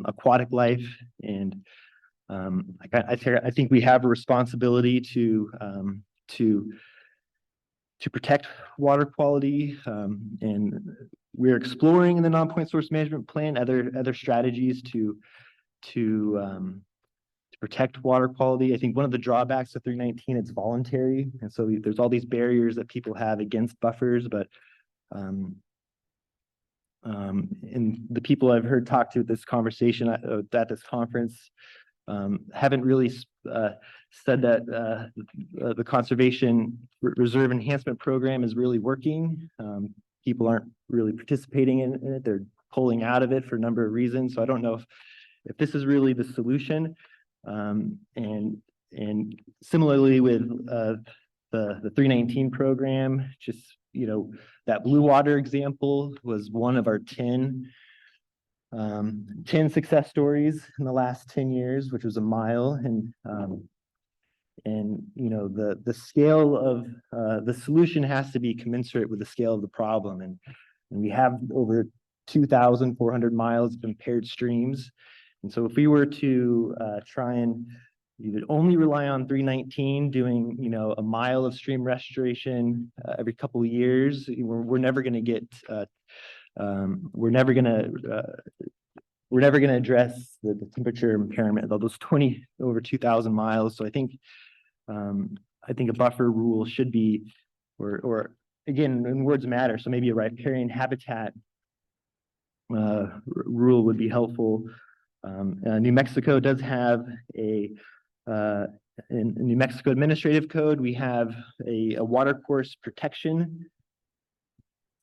aquatic life. And I think we have a responsibility to protect water quality, and we're exploring in the Nonpoint Source Management Plan other strategies to protect water quality. I think one of the drawbacks of 319, it's voluntary, and so there's all these barriers that people have against buffers, but and the people I've heard talk to at this conversation at this conference haven't really said that the Conservation Reserve Enhancement Program is really working. People aren't really participating in it. They're pulling out of it for a number of reasons. So I don't know if this is really the solution. And similarly with the 319 program, just that blue water example was one of our 10 success stories in the last 10 years, which was a mile. And the scale of the solution has to be commensurate with the scale of the problem. And we have over 2,400 miles of impaired streams. And so if we were to try and only rely on 319, doing a mile of stream restoration every couple of years, we're never going to get we're never gonna address the temperature impairment of those over 2,000 miles. So I think a buffer rule should be, or again, in words matter. So maybe a riparian habitat rule would be helpful. New Mexico does have in New Mexico Administrative Code, we have a watercourse protection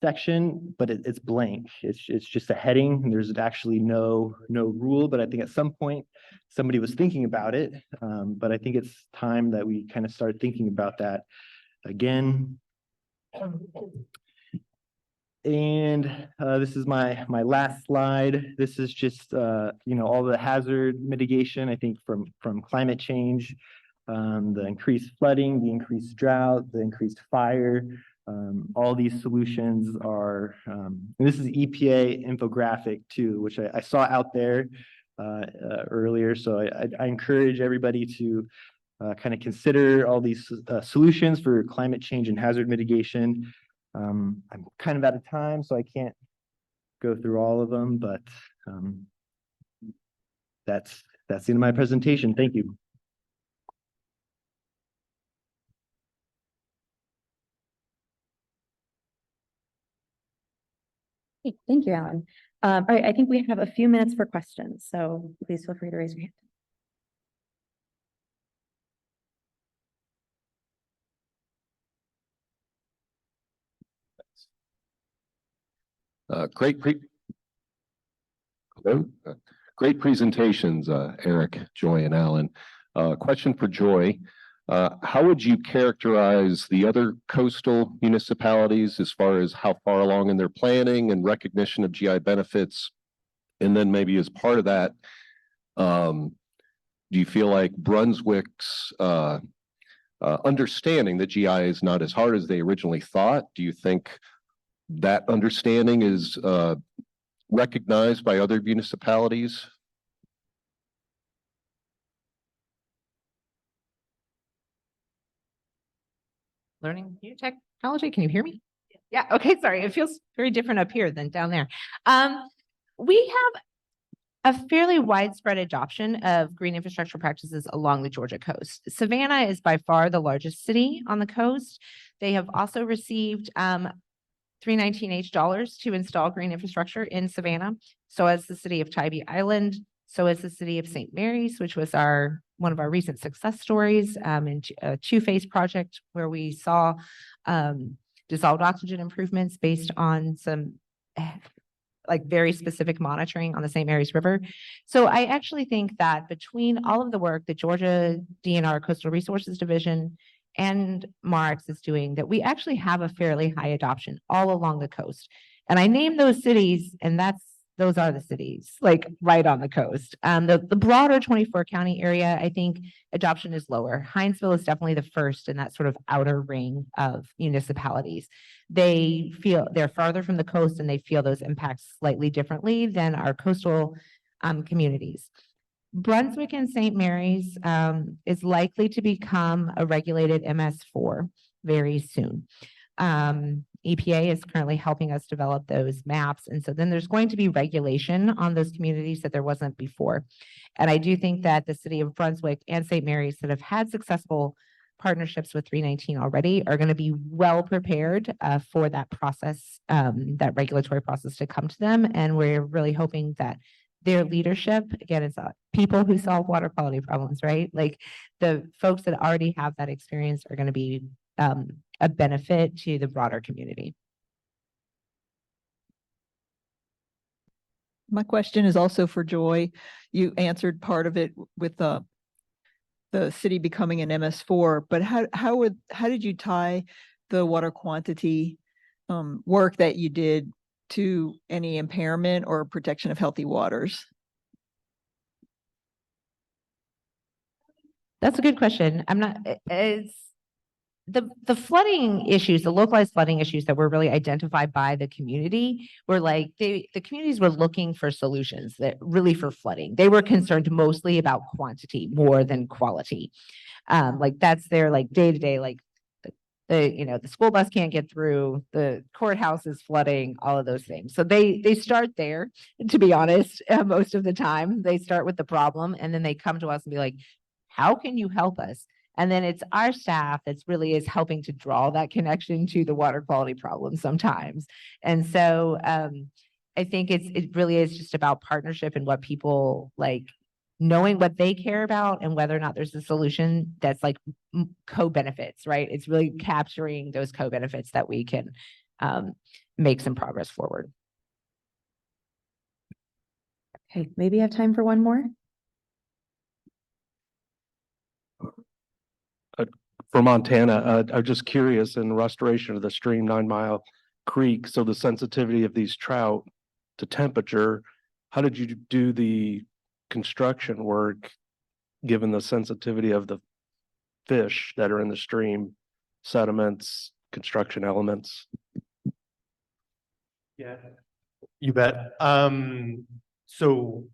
section, but it's blank. It's just a heading. There's actually no rule, but I think at some point somebody was thinking about it. But I think it's time that we kind of start thinking about that again. And this is my last slide. This is just all the hazard mitigation, I think, from climate change, the increased flooding, the increased drought, the increased fire. All these solutions are, and this is EPA infographic too, which I saw out there earlier. So I encourage everybody to kind of consider all these solutions for climate change and hazard mitigation. I'm kind of out of time, so I can't go through all of them, but that's the end of my presentation. Thank you. Great. Thank you, Alan. All right, I think we have a few minutes for questions, so please feel free to raise your hand. Great presentations, Eric, Joy, and Alan. Question for Joy. How would you characterize the other coastal municipalities as far as how far along in their planning and recognition of GI benefits? And then maybe as part of that, do you feel like Brunswick's understanding that GI is not as hard as they originally thought? Do you think that understanding is recognized by other municipalities? Learning new technology. Can you hear me? Yeah. Okay. Sorry. It feels very different up here than down there. We have a fairly widespread adoption of green infrastructure practices along the Georgia coast. Savannah is by far the largest city on the coast. They have also received $319 dollars to install green infrastructure in Savannah. So as the city of Tybee Island, so as the city of St. Mary's, which was one of our recent success stories in a two-phase project where we saw dissolved oxygen improvements based on some like very specific monitoring on the St. Mary's River. So I actually think that between all of the work that Georgia DNR Coastal Resources Division and MARX is doing, that we actually have a fairly high adoption all along the coast. And I named those cities, and those are the cities, like right on the coast. The broader 24 county area, I think adoption is lower. Hinesville is definitely the first in that sort of outer ring of municipalities. They feel they're farther from the coast and they feel those impacts slightly differently than our coastal communities. Brunswick and St. Mary's is likely to become a regulated MS4 very soon. EPA is currently helping us develop those maps. And so then there's going to be regulation on those communities that there wasn't before. And I do think that the city of Brunswick and St. Mary's that have had successful partnerships with 319 already are going to be well prepared for that process, that regulatory process to come to them. And we're really hoping that their leadership, again, it's people who solve water quality problems, right? Like the folks that already have that experience are going to be a benefit to the broader community. My question is also for Joy. You answered part of it with the city becoming an MS4, but how did you tie the water quantity work that you did to any impairment or protection of healthy waters? That's a good question. It's the flooding issues, the localized flooding issues that were really identified by the community were like, the communities were looking for solutions that really for flooding. They were concerned mostly about quantity more than quality. Like that's their like day-to-day, like the school bus can't get through, the courthouse is flooding, all of those things. So they start there, to be honest, most of the time. They start with the problem and then they come to us and be like, how can you help us? And then it's our staff that's really is helping to draw that connection to the water quality problem sometimes. And so I think it really is just about partnership and what people like, knowing what they care about and whether or not there's a solution that's like co-benefits, right? It's really capturing those co-benefits that we can make some progress forward. Okay, maybe you have time for one more. For Montana, I'm just curious in restoration of the stream 9 Mile Creek. So the sensitivity of these trout to temperature, how did you do the construction work given the sensitivity of the fish that are in the stream, sediments, construction elements? Yeah, you bet. So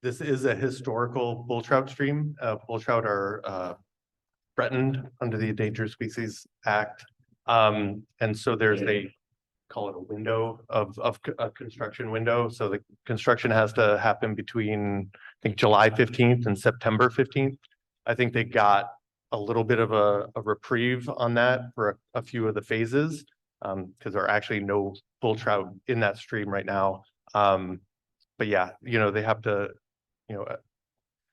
this is a historical bull trout stream. Bull trout are threatened under the Endangered Species Act. And so there's call it a window of a construction window. So the construction has to happen between, I think, July 15th and September 15th. I think they got a little bit of a reprieve on that for a few of the phases, because there are actually no bull trout in that stream right now. But yeah, they have to,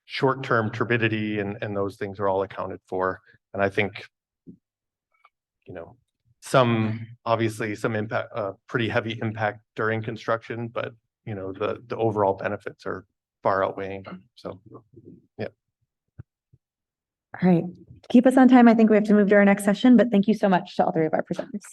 short-term turbidity and those things are all accounted for. And I think, obviously some impact, pretty heavy impact during construction, but the overall benefits are far outweighing. So, yeah. All right, to keep us on time, I think we have to move to our next session, but thank you so much to all three of our presenters.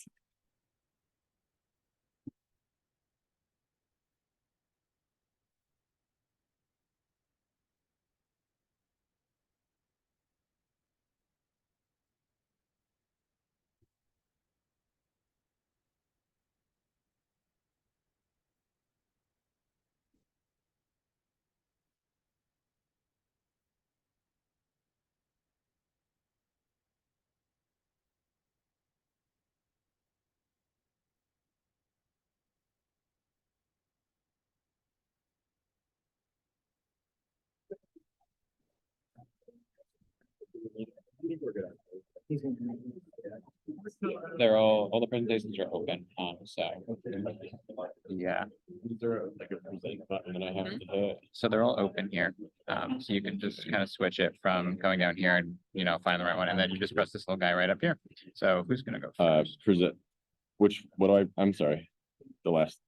They're all the presentations are open, so. Yeah. And then I have to hit. So they're all open here. So you can just kind of switch it from going down here and, find the right one. And then you just press this little guy right up here. So who's gonna go first? Present, I'm sorry, the last.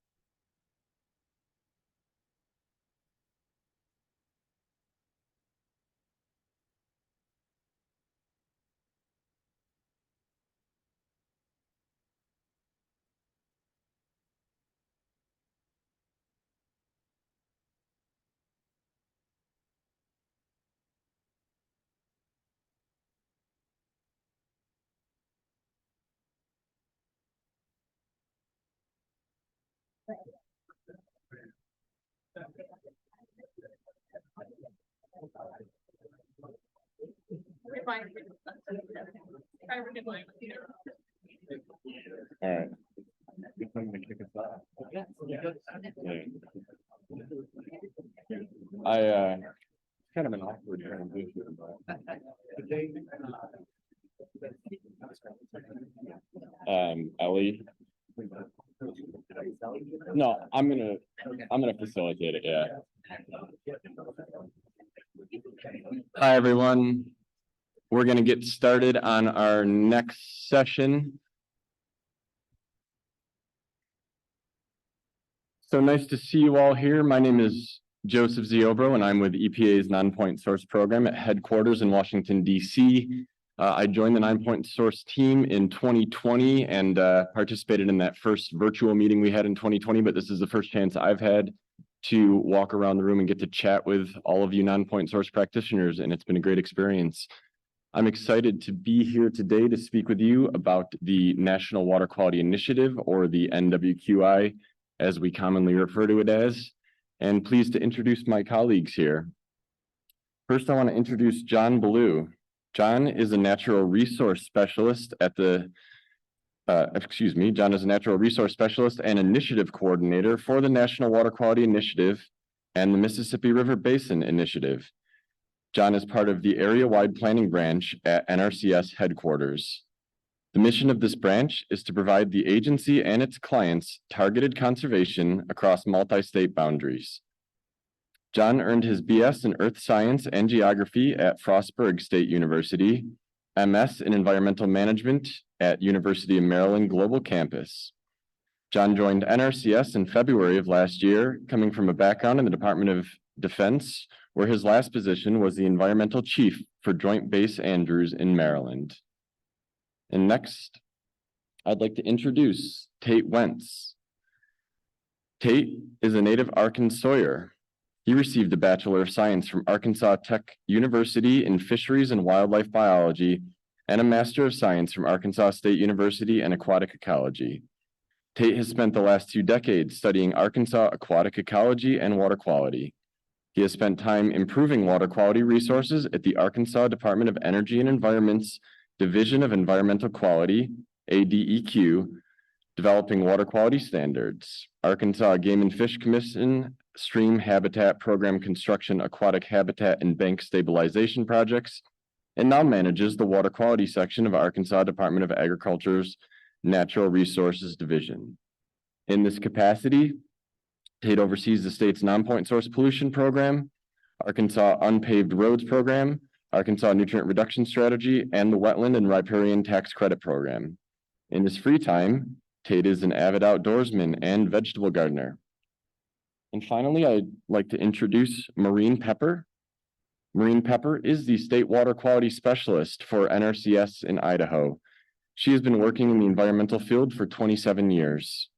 Kind of an awkward transition, but. Ellie. No, I'm gonna facilitate it, yeah. Hi, everyone. We're gonna get started on our next session. So nice to see you all here. My name is Joseph Ziobro, and I'm with EPA's Nonpoint Source Program at headquarters in Washington, D.C. I joined the Ninepoint Source team in 2020 and participated in that first virtual meeting we had in 2020, but this is the first chance I've had to walk around the room and get to chat with all of you Nonpoint Source practitioners, and it's been a great experience. I'm excited to be here today to speak with you about the National Water Quality Initiative, or the NWQI, as we commonly refer to it as, and pleased to introduce my colleagues here. First, I want to introduce John Ballou. John is a natural resource specialist John is a natural resource specialist and initiative coordinator for the National Water Quality Initiative and the Mississippi River Basin Initiative. John is part of the area-wide planning branch at NRCS headquarters. The mission of this branch is to provide the agency and its clients targeted conservation across multi-state boundaries. John earned his BS in Earth Science and Geography at Frostburg State University, MS in Environmental Management at University of Maryland Global Campus. John joined NRCS in February of last year, coming from a background in the Department of Defense, where his last position was the Environmental Chief for Joint Base Andrews in Maryland. And next, I'd like to introduce Tate Wentz. Tate is a native Arkansayer. He received a Bachelor of Science from Arkansas Tech University in Fisheries and Wildlife Biology and a Master of Science from Arkansas State University in Aquatic Ecology. Tate has spent the last 2 decades studying Arkansas aquatic ecology and water quality. He has spent time improving water quality resources at the Arkansas Department of Energy and Environment's Division of Environmental Quality, ADEQ, developing water quality standards, Arkansas Game and Fish Commission, Stream Habitat Program Construction, Aquatic Habitat and Bank Stabilization Projects, and now manages the water quality section of Arkansas Department of Agriculture's Natural Resources Division. In this capacity, Tate oversees the state's Nonpoint Source Pollution Program, Arkansas Unpaved Roads Program, Arkansas Nutrient Reduction Strategy, and the Wetland and Riparian Tax Credit Program. In his free time, Tate is an avid outdoorsman and vegetable gardener. And finally, I'd like to introduce Maureen Pepper. Maureen Pepper is the State Water Quality Specialist for NRCS in Idaho. She has been working in the environmental field for 27 years.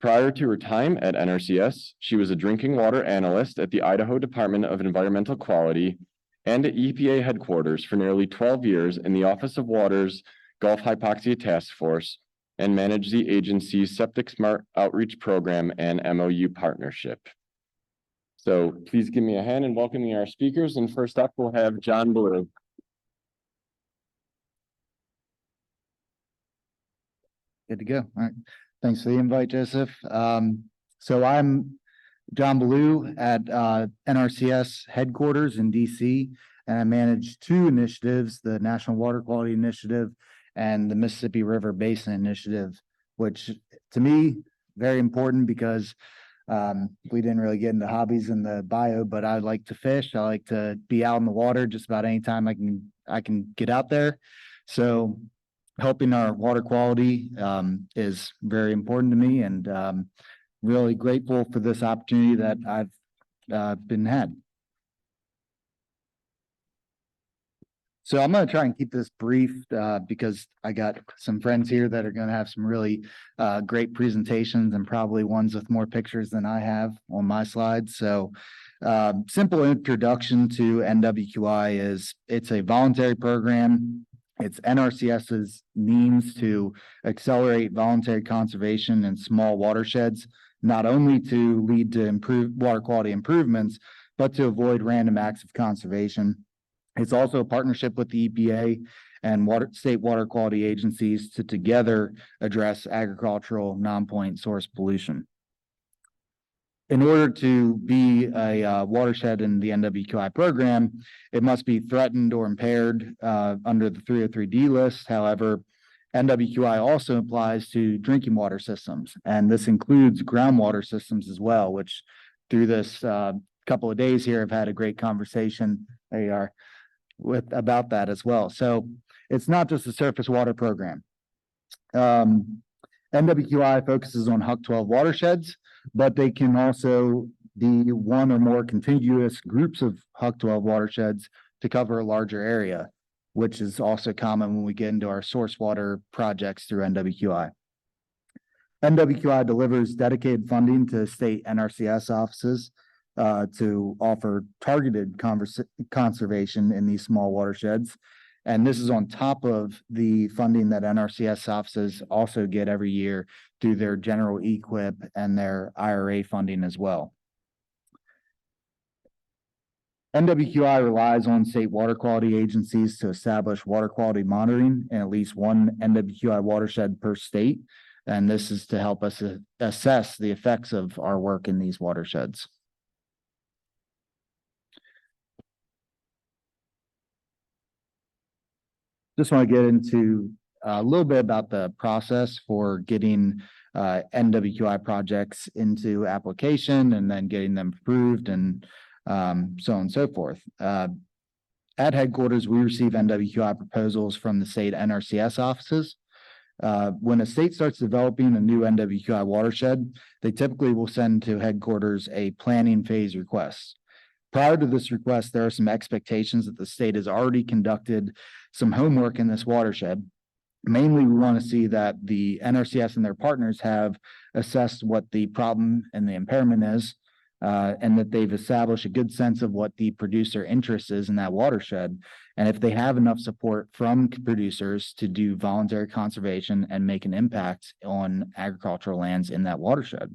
Prior to her time at NRCS, she was a drinking water analyst at the Idaho Department of Environmental Quality and at EPA headquarters for nearly 12 years in the Office of Water's Gulf Hypoxia Task Force and managed the agency's Septic Smart Outreach Program and MOU partnership. So please give me a hand in welcoming our speakers. And first up, we'll have John Blue. Good to go. All right. Thanks for the invite, Joseph. So I'm John Ballou at NRCS headquarters in DC, and I manage 2 initiatives, the National Water Quality Initiative and the Mississippi River Basin Initiative, which to me, very important because we didn't really get into hobbies in the bio, but I like to fish. I like to be out in the water just about anytime I can get out there. So helping our water quality is very important to me, and really grateful for this opportunity that I've been had. So I'm going to try and keep this brief because I got some friends here that are going to have some really great presentations and probably ones with more pictures than I have on my slides. So simple introduction to NWQI is it's a voluntary program. It's NRCS's means to accelerate voluntary conservation in small watersheds, not only to lead to improved water quality improvements, but to avoid random acts of conservation. It's also a partnership with the EPA and state water quality agencies to together address agricultural non-point source pollution. In order to be a watershed in the NWQI program, it must be threatened or impaired under the 303D list. However, NWQI also applies to drinking water systems, and this includes groundwater systems as well, which through this couple of days here, I've had a great conversation about that as well. So it's not just a surface water program. NWQI focuses on HUC 12 watersheds, but they can also be one or more contiguous groups of HUC 12 watersheds to cover a larger area, which is also common when we get into our source water projects through NWQI. NWQI delivers dedicated funding to state NRCS offices to offer targeted conservation in these small watersheds. And this is on top of the funding that NRCS offices also get every year through their general EQIP and their IRA funding as well. NWQI relies on state water quality agencies to establish water quality monitoring in at least one NWQI watershed per state. And this is to help us assess the effects of our work in these watersheds. Just want to get into a little bit about the process for getting NWQI projects into application and then getting them approved and so on and so forth. At headquarters, we receive NWQI proposals from the state NRCS offices. When a state starts developing a new NWQI watershed, they typically will send to headquarters a planning phase request. Prior to this request, there are some expectations that the state has already conducted some homework in this watershed. Mainly, we want to see that the NRCS and their partners have assessed what the problem and the impairment is, and that they've established a good sense of what the producer interest is in that watershed. And if they have enough support from producers to do voluntary conservation and make an impact on agricultural lands in that watershed.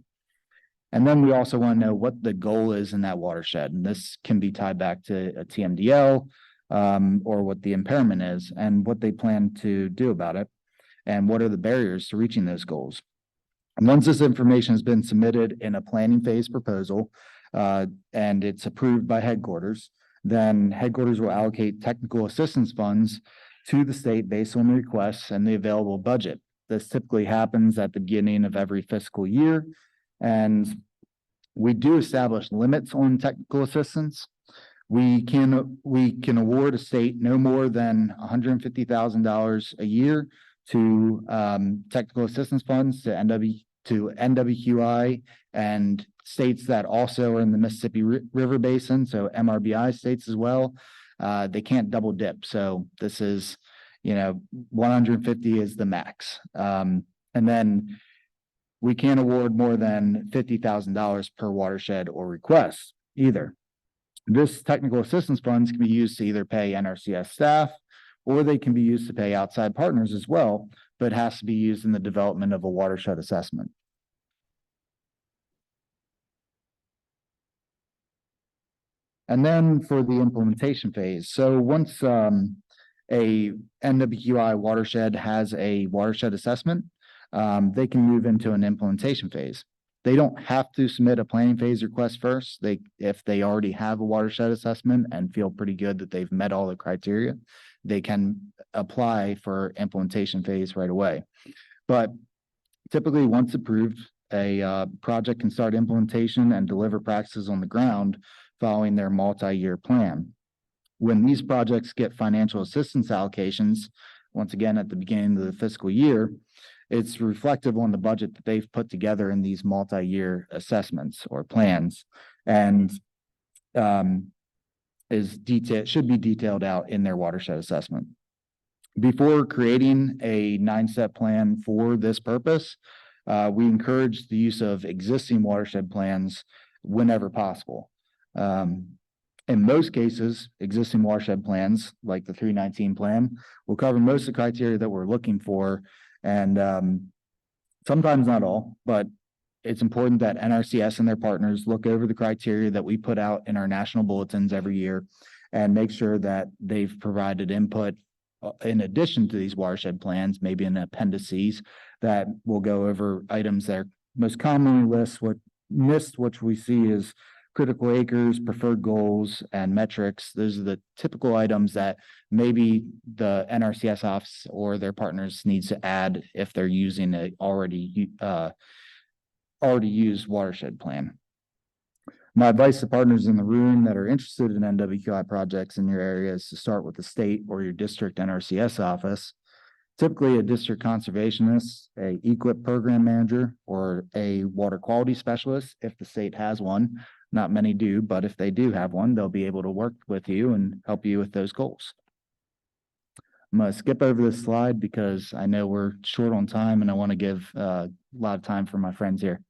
And then we also want to know what the goal is in that watershed. And this can be tied back to a TMDL or what the impairment is and what they plan to do about it. And what are the barriers to reaching those goals. And once this information has been submitted in a planning phase proposal and it's approved by headquarters, then headquarters will allocate technical assistance funds to the state based on the requests and the available budget. This typically happens at the beginning of every fiscal year. And we do establish limits on technical assistance. We can award a state no more than $150,000 a year to technical assistance funds to NWQI and states that also are in the Mississippi River Basin, so MRBI states as well. They can't double dip. So this is, 150 is the max. And then we can't award more than $50,000 per watershed or request either. This technical assistance funds can be used to either pay NRCS staff or they can be used to pay outside partners as well, but has to be used in the development of a watershed assessment. And then for the implementation phase. So once a NWQI watershed has a watershed assessment, they can move into an implementation phase. They don't have to submit a planning phase request first. If they already have a watershed assessment and feel pretty good that they've met all the criteria, they can apply for implementation phase right away. But typically, once approved, a project can start implementation and deliver practices on the ground following their multi-year plan. When these projects get financial assistance allocations, once again at the beginning of the fiscal year, it's reflective on the budget that they've put together in these multi-year assessments or plans, and should be detailed out in their watershed assessment. Before creating a 9-step plan for this purpose, we encourage the use of existing watershed plans whenever possible. In most cases, existing watershed plans, like the 319 plan, will cover most of the criteria that we're looking for, and sometimes not all, but it's important that NRCS and their partners look over the criteria that we put out in our national bulletins every year and make sure that they've provided input in addition to these watershed plans, maybe in appendices that will go over items that are most commonly missed, which we see is critical acres, preferred goals, and metrics. Those are the typical items that maybe the NRCS office or their partners needs to add if they're using a already used watershed plan. My advice to partners in the room that are interested in NWQI projects in your area is to start with the state or your district NRCS office. Typically, a district conservationist, a EQIP program manager, or a water quality specialist, if the state has one. Not many do, but if they do have one, they'll be able to work with you and help you with those goals. I'm going to skip over this slide because I know we're short on time and I want to give a lot of time for my friends here.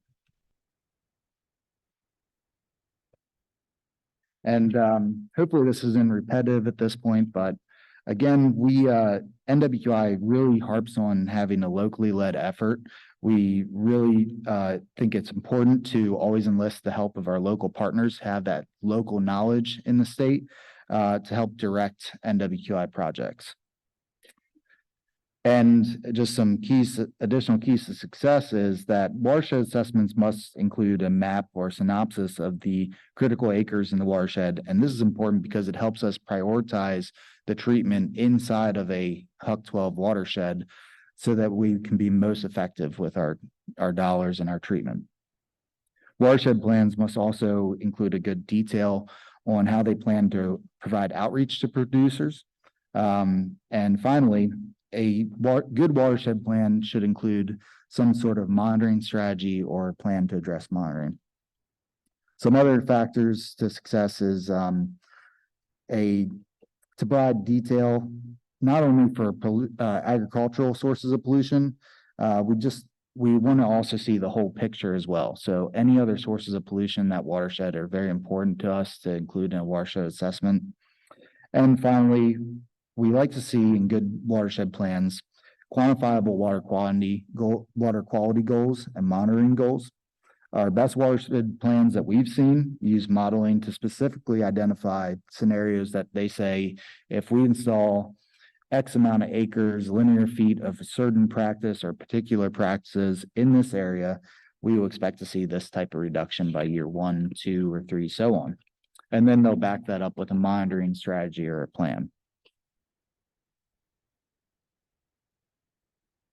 And hopefully this isn't repetitive at this point, but Again, NWQI really harps on having a locally led effort. We really think it's important to always enlist the help of our local partners, have that local knowledge in the state to help direct NWQI projects. And just some additional keys to success is that watershed assessments must include a map or synopsis of the critical acres in the watershed. And this is important because it helps us prioritize the treatment inside of a HUC 12 watershed so that we can be most effective with our dollars and our treatment. Watershed plans must also include a good detail on how they plan to provide outreach to producers. And finally, a good watershed plan should include some sort of monitoring strategy or plan to address monitoring. Some other factors to success is to provide detail, not only for agricultural sources of pollution, we want to also see the whole picture as well. So any other sources of pollution in that watershed are very important to us to include in a watershed assessment. And finally, we like to see in good watershed plans, quantifiable water quality goals and monitoring goals. Our best watershed plans that we've seen use modeling to specifically identify scenarios that they say, if we install X amount of acres, linear feet of a certain practice or particular practices in this area, we will expect to see this type of reduction by year 1, 2, or 3, so on. And then they'll back that up with a monitoring strategy or a plan.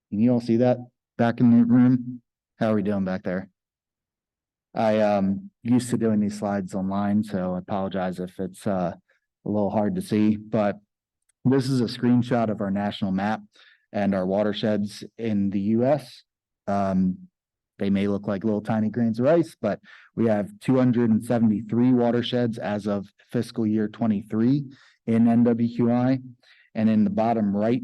Can you all see that back in the room? How are we doing back there? I used to doing these slides online, so I apologize if it's a little hard to see, but this is a screenshot of our national map and our watersheds in the US. They may look like little tiny grains of rice, but we have 273 watersheds as of fiscal year 23 in NWQI. And in the bottom right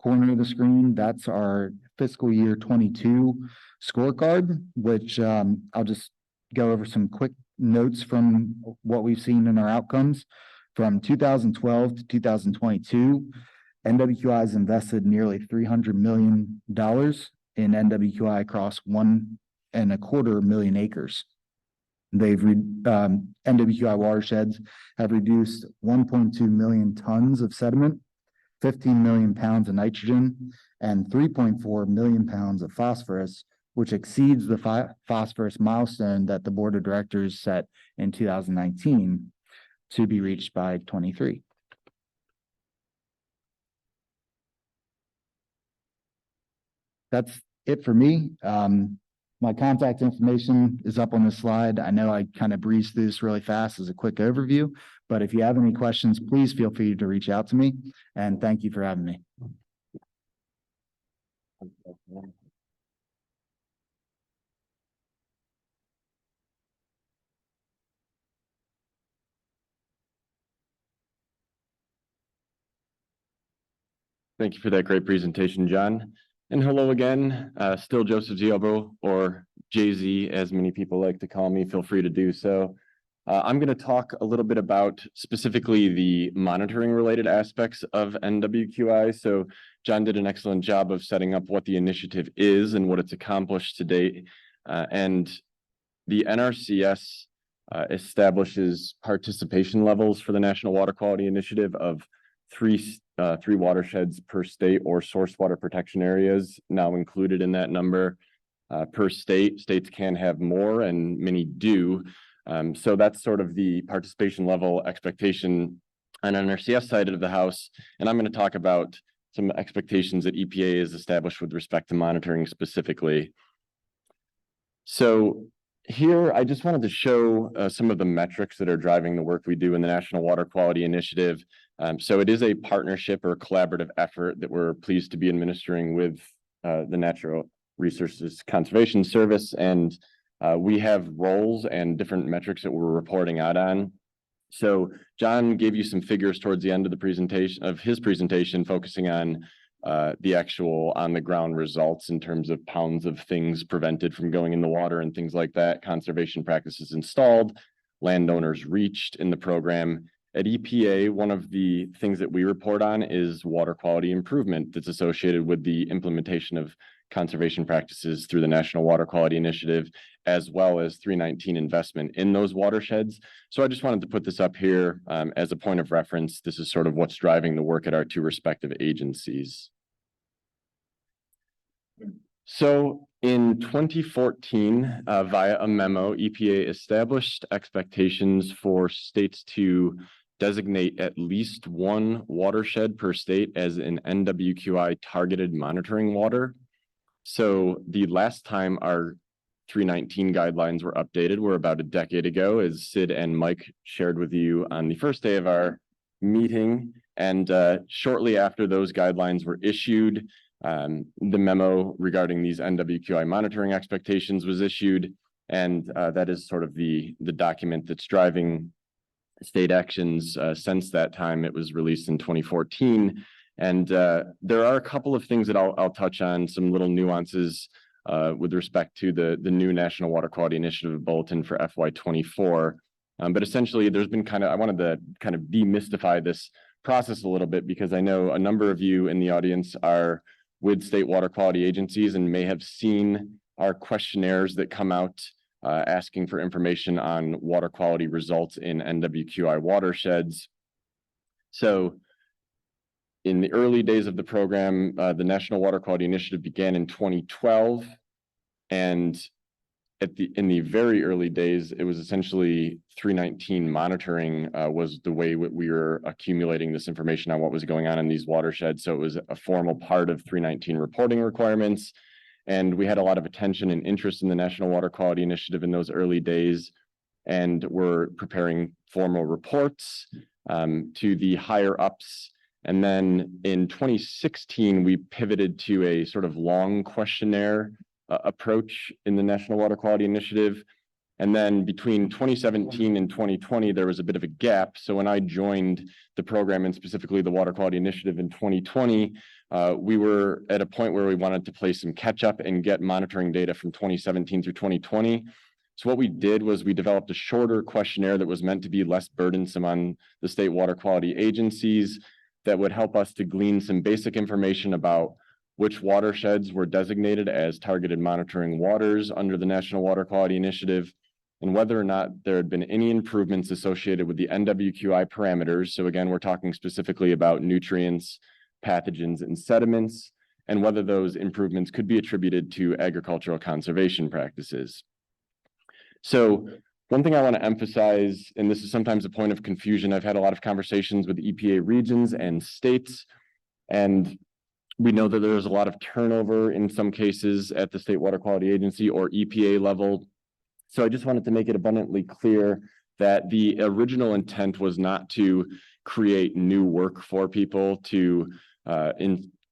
corner of the screen, that's our fiscal year 22 scorecard, which I'll just go over some quick notes from what we've seen in our outcomes. From 2012 to 2022, NWQI has invested nearly $300 million in NWQI across 1.25 million acres. NWQI watersheds have reduced 1.2 million tons of sediment, 15 million pounds of nitrogen, and 3.4 million pounds of phosphorus, which exceeds the phosphorus milestone that the board of directors set in 2019 to be reached by 23. That's it for me. My contact information is up on the slide. I know I kind of breezed through this really fast as a quick overview, but if you have any questions, please feel free to reach out to me, and thank you for having me. Thank you for that great presentation, John. And hello again, still Joseph Ziobro, or JZ, as many people like to call me. Feel free to do so. I'm going to talk a little bit about specifically the monitoring related aspects of NWQI. So John did an excellent job of setting up what the initiative is and what it's accomplished to date. And the NRCS establishes participation levels for the National Water Quality Initiative of three watersheds per state or source water protection areas now included in that number per state. States can have more, and many do. So that's sort of the participation level expectation on NRCS side of the house. And I'm going to talk about some expectations that EPA has established with respect to monitoring specifically. So here, I just wanted to show some of the metrics that are driving the work we do in the National Water Quality Initiative. So it is a partnership or a collaborative effort that we're pleased to be administering with the Natural Resources Conservation Service. And we have roles and different metrics that we're reporting out on. So John gave you some figures towards the end of the presentation, focusing on the actual on the ground results in terms of pounds of things prevented from going in the water and things like that, conservation practices installed, landowners reached in the program. At EPA, one of the things that we report on is water quality improvement that's associated with the implementation of conservation practices through the National Water Quality Initiative, as well as 319 investment in those watersheds. So I just wanted to put this up here as a point of reference. This is sort of what's driving the work at our two respective agencies. So in 2014, via a memo, EPA established expectations for states to designate at least one watershed per state as an NWQI targeted monitoring water. So the last time our 319 guidelines were updated were about a decade ago, as Sid and Mike shared with you on the first day of our meeting. And shortly after those guidelines were issued, the memo regarding these NWQI monitoring expectations was issued. And that is sort of the document that's driving state actions since that time. It was released in 2014. And there are a couple of things that I'll touch on, some little nuances with respect to the new National Water Quality Initiative Bulletin for FY24. But essentially, there's been I wanted to kind of demystify this process a little bit, because I know a number of you in the audience are with state water quality agencies and may have seen our questionnaires that come out asking for information on water quality results in NWQI watersheds. So in the early days of the program, the National Water Quality Initiative began in 2012. And in the very early days, it was essentially 319 monitoring was the way we were accumulating this information on what was going on in these watersheds. So it was a formal part of 319 reporting requirements. And we had a lot of attention and interest in the National Water Quality Initiative in those early days. And we're preparing formal reports to the higher ups. And then in 2016, we pivoted to a sort of long questionnaire approach in the National Water Quality Initiative. And then between 2017 and 2020, there was a bit of a gap. So when I joined the program, and specifically the Water Quality Initiative in 2020, we were at a point where we wanted to play some catch up and get monitoring data from 2017 through 2020. So what we did was we developed a shorter questionnaire that was meant to be less burdensome on the state water quality agencies, that would help us to glean some basic information about which watersheds were designated as targeted monitoring waters under the National Water Quality Initiative, and whether or not there had been any improvements associated with the NWQI parameters. So again, we're talking specifically about nutrients, pathogens, and sediments, and whether those improvements could be attributed to agricultural conservation practices. So one thing I want to emphasize, and this is sometimes a point of confusion, I've had a lot of conversations with EPA regions and states, and we know that there's a lot of turnover in some cases at the State Water Quality Agency or EPA level. So I just wanted to make it abundantly clear that the original intent was not to create new work for people, to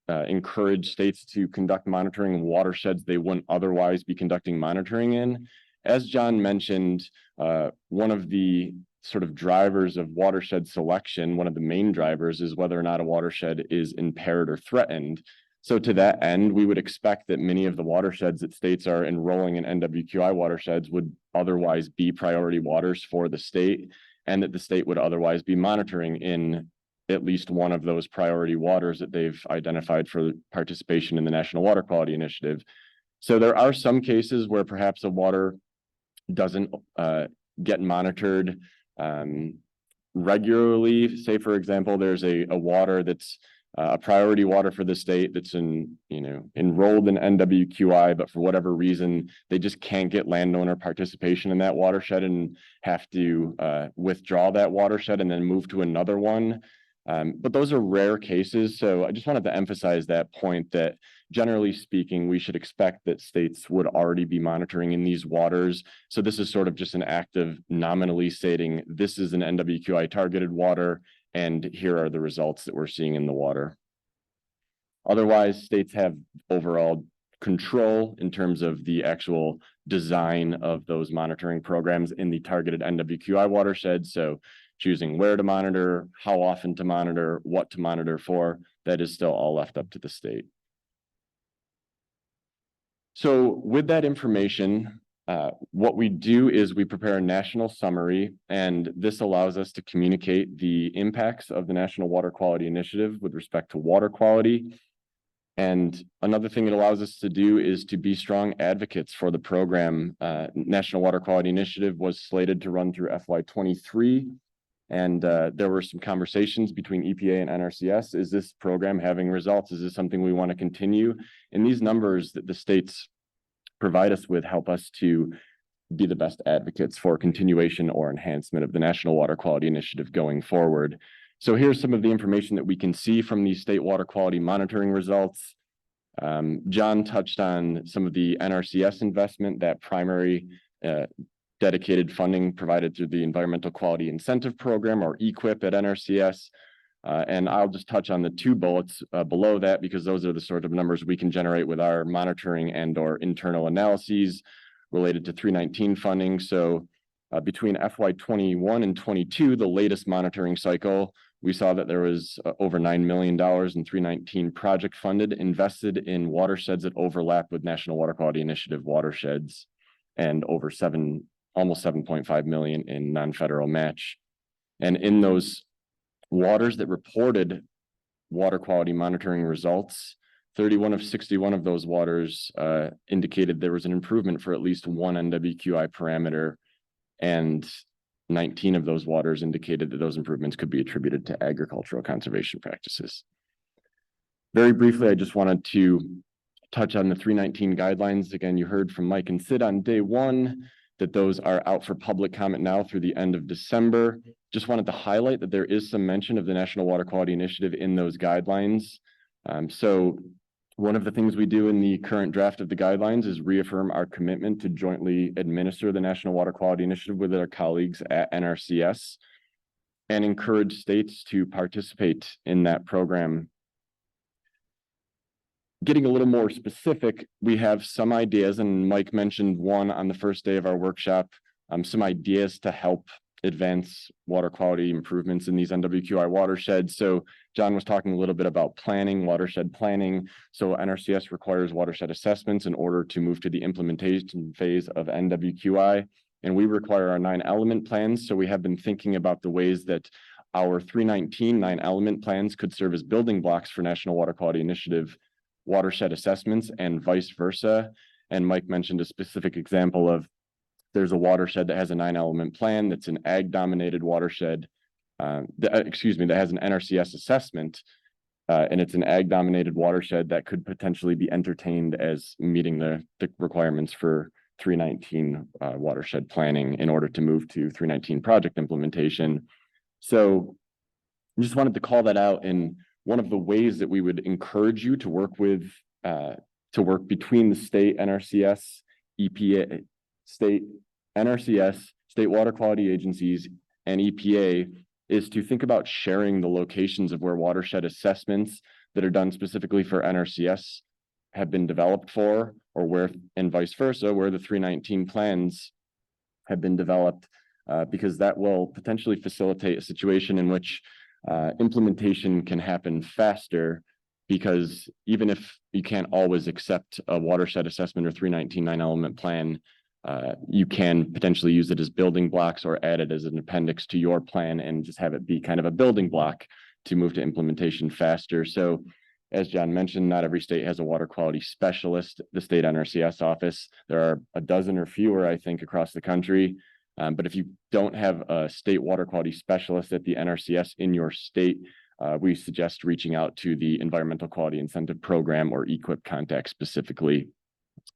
encourage states to conduct monitoring in watersheds they wouldn't otherwise be conducting monitoring in. As John mentioned, one of the sort of drivers of watershed selection, one of the main drivers, is whether or not a watershed is impaired or threatened. So to that end, we would expect that many of the watersheds that states are enrolling in NWQI watersheds would otherwise be priority waters for the state, and that the state would otherwise be monitoring in at least one of those priority waters that they've identified for participation in the National Water Quality Initiative. So there are some cases where perhaps a water doesn't get monitored regularly. Say, for example, there's a water that's a priority water for the state that's enrolled in NWQI, but for whatever reason, they just can't get landowner participation in that watershed and have to withdraw that watershed and then move to another one. But those are rare cases. So I just wanted to emphasize that point, that generally speaking, we should expect that states would already be monitoring in these waters. So this is sort of just an act of nominally stating this is an NWQI targeted water, and here are the results that we're seeing in the water. Otherwise, states have overall control in terms of the actual design of those monitoring programs in the targeted NWQI watershed. So choosing where to monitor, how often to monitor, what to monitor for, that is still all left up to the state. So with that information, What we do is we prepare a national summary, and this allows us to communicate the impacts of the National Water Quality Initiative with respect to water quality. And another thing it allows us to do is to be strong advocates for the program. National Water Quality Initiative was slated to run through FY23. And there were some conversations between EPA and NRCS. Is this program having results? Is this something we want to continue? And these numbers that the states provide us with help us to be the best advocates for continuation or enhancement of the National Water Quality Initiative going forward. So here's some of the information that we can see from these state water quality monitoring results. John touched on some of the NRCS investment, that primary dedicated funding provided through the Environmental Quality Incentive Program, or EQIP, at NRCS. And I'll just touch on the two bullets below that, because those are the sort of numbers we can generate with our monitoring and or internal analyses related to 319 funding. So between FY21 and 22, the latest monitoring cycle, we saw that there was over $9 million in 319 project funded, invested in watersheds that overlap with National Water Quality Initiative watersheds, and over almost 7.5 million in non-federal match. And in those waters that reported water quality monitoring results, 31 of 61 of those waters indicated there was an improvement for at least one NWQI parameter, and 19 of those waters indicated that those improvements could be attributed to agricultural conservation practices. Very briefly, I just wanted to touch on the 319 guidelines. Again, you heard from Mike and Sid on day one that those are out for public comment now through the end of December. Just wanted to highlight that there is some mention of the National Water Quality Initiative in those guidelines. So one of the things we do in the current draft of the guidelines is reaffirm our commitment to jointly administer the National Water Quality Initiative with our colleagues at NRCS, and encourage states to participate in that program. Getting a little more specific, we have some ideas, and Mike mentioned one on the first day of our workshop, some ideas to help advance water quality improvements in these NWQI watersheds. So John was talking a little bit about planning, watershed planning. So NRCS requires watershed assessments in order to move to the implementation phase of NWQI. And we require our 9-element plans. So we have been thinking about the ways that our 319 9-element plans could serve as building blocks for National Water Quality Initiative watershed assessments, and vice versa. And Mike mentioned a specific example of, there's a watershed that has a 9-element plan that's an ag-dominated watershed, that has an NRCS assessment, and it's an ag-dominated watershed that could potentially be entertained as meeting the requirements for 319 watershed planning in order to move to 319 project implementation. So I just wanted to call that out. And one of the ways that we would encourage you to work with, to work between the state NRCS, EPA, state NRCS, state water quality agencies, and EPA, is to think about sharing the locations of where watershed assessments that are done specifically for NRCS have been developed for, or where, and vice versa, where the 319 plans have been developed, because that will potentially facilitate a situation in which implementation can happen faster, because even if you can't always accept a watershed assessment or 319 9-element plan, you can potentially use it as building blocks or add it as an appendix to your plan and just have it be kind of a building block to move to implementation faster. So as John mentioned, not every state has a water quality specialist. The state NRCS office, there are a dozen or fewer, I think, across the country. But if you don't have a state water quality specialist at the NRCS in your state, we suggest reaching out to the Environmental Quality Incentive Program, or EQIP, contact specifically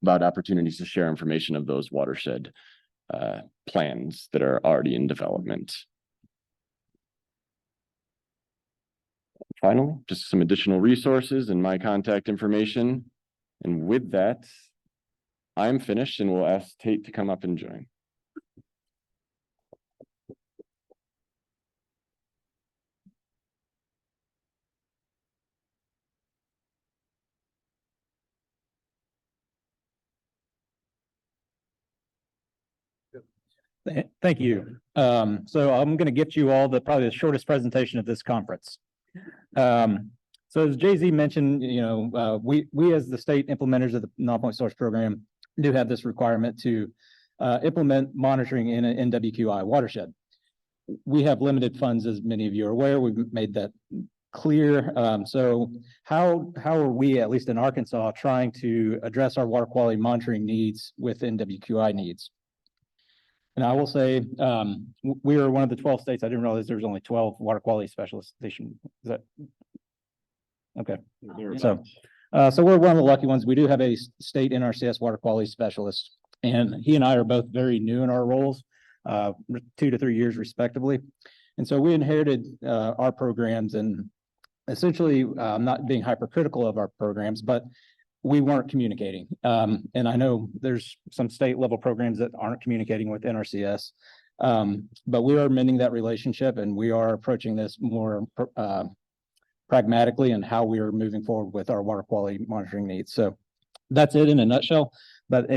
about opportunities to share information of those watershed plans that are already in development. Finally, just some additional resources and my contact information. And with that, I'm finished, and we'll ask Tate to come up and join. Thank you. So I'm going to get you all probably the shortest presentation of this conference. So as Jay-Z mentioned, we as the state implementers of the Nonpoint Source program do have this requirement to implement monitoring in an NWQI watershed. We have limited funds, as many of you are aware. We've made that clear. So how are we, at least in Arkansas, trying to address our water quality monitoring needs with NWQI needs? And I will say, we are one of the 12 states. I didn't realize there was only 12 water quality specialists. Is that okay? So we're one of the lucky ones. We do have a state NRCS water quality specialist, and he and I are both very new in our roles, 2 to 3 years respectively. And so we inherited our programs, and essentially, not being hypercritical of our programs, but we weren't communicating. And I know there's some state level programs that aren't communicating with NRCS, but we are mending that relationship, and we are approaching this more pragmatically in how we are moving forward with our water quality monitoring needs. So that's it in a nutshell. But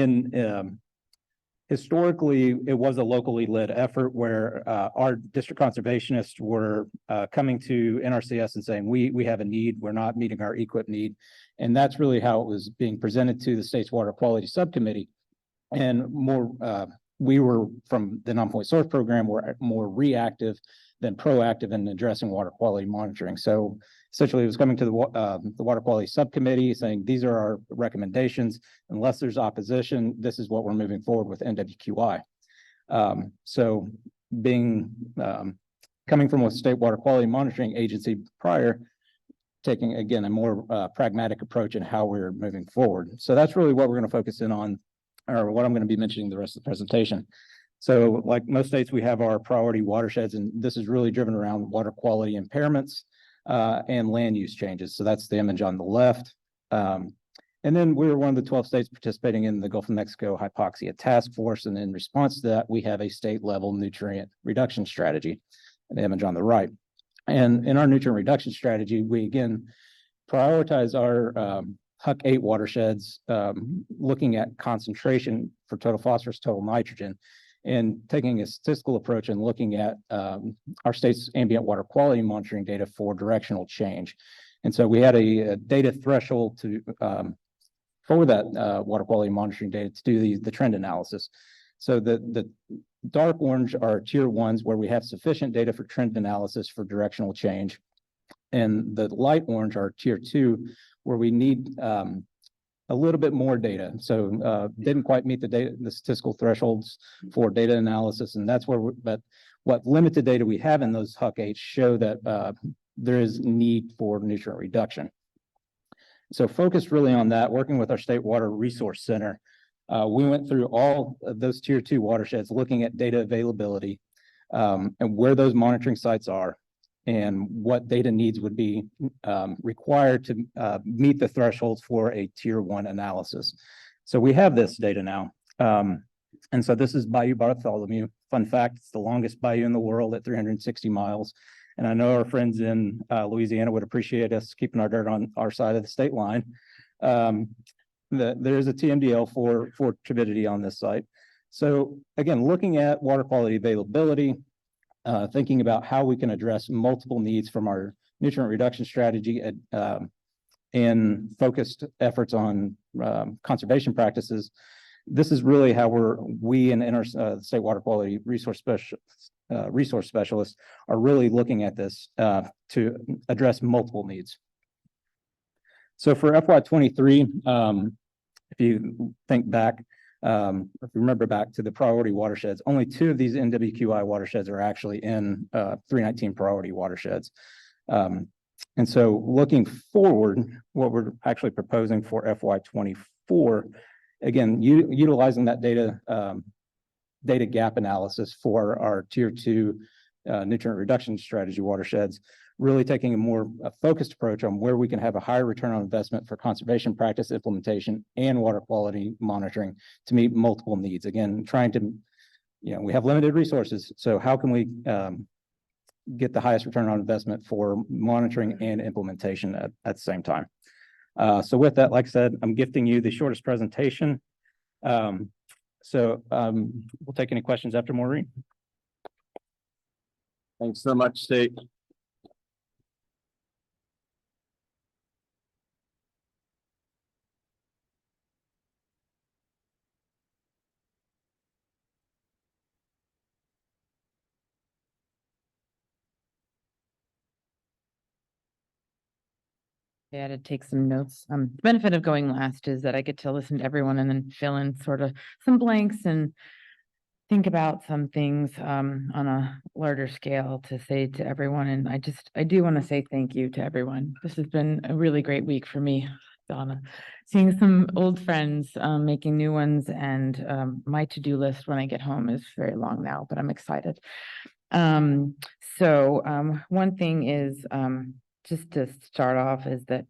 historically, it was a locally led effort where our district conservationists were coming to NRCS and saying, we have a need, we're not meeting our EQIP need. And that's really how it was being presented to the state's water quality subcommittee. And we were, from the Nonpoint source program, were more reactive than proactive in addressing water quality monitoring. So essentially, it was coming to the water quality subcommittee saying, these are our recommendations. Unless there's opposition, this is what we're moving forward with NWQI. So being coming from a state water quality monitoring agency prior, taking again a more pragmatic approach in how we're moving forward. So that's really what we're going to focus in on, or what I'm going to be mentioning the rest of the presentation. So like most states, we have our priority watersheds, and this is really driven around water quality impairments and land use changes. So that's the image on the left. And then we're one of the 12 states participating in the Gulf of Mexico Hypoxia Task Force. And in response to that, we have a state level nutrient reduction strategy, the image on the right. And in our nutrient reduction strategy, we again prioritize our Huck 8 watersheds, looking at concentration for total phosphorus, total nitrogen, and taking a statistical approach and looking at our state's ambient water quality monitoring data for directional change. And so we had a data threshold to for that water quality monitoring data to do the trend analysis. So the dark orange are tier 1s where we have sufficient data for trend analysis for directional change. And the light orange are tier 2 where we need a little bit more data. So didn't quite meet the statistical thresholds for data analysis. And that's where, but what limited data we have in those Huck 8 show that there is need for nutrient reduction. So focused really on that, working with our State Water Resource Center, we went through all of those tier 2 watersheds, looking at data availability and where those monitoring sites are and what data needs would be required to meet the thresholds for a tier 1 analysis. So we have this data now. And so this is Bayou Bartholomew. Fun fact, it's the longest bayou in the world at 360 miles. And I know our friends in Louisiana would appreciate us keeping our dirt on our side of the state line. There is a TMDL for turbidity on this site. So again, looking at water quality availability, thinking about how we can address multiple needs from our nutrient reduction strategy and focused efforts on conservation practices. This is really how we and our state water quality resource specialists are really looking at this to address multiple needs. So for FY23, if you think back, if you remember back to the priority watersheds, only 2 of these NWQI watersheds are actually in 319 priority watersheds. And so looking forward, what we're actually proposing for FY24, again, utilizing that data gap analysis for our tier 2 nutrient reduction strategy watersheds, really taking a more focused approach on where we can have a higher return on investment for conservation practice implementation and water quality monitoring to meet multiple needs. Again, trying to, we have limited resources. So how can we get the highest return on investment for monitoring and implementation at the same time? So with that, like I said, I'm gifting you the shortest presentation. So we'll take any questions after Maureen. Thanks so much, State. Yeah, to take some notes. The benefit of going last is that I get to listen to everyone and then fill in sort of some blanks and think about some things on a larger scale to say to everyone. And I do want to say thank you to everyone. This has been a really great week for me, Donna. Seeing some old friends, making new ones, and my to-do list when I get home is very long now, but I'm excited. One thing is just to start off is that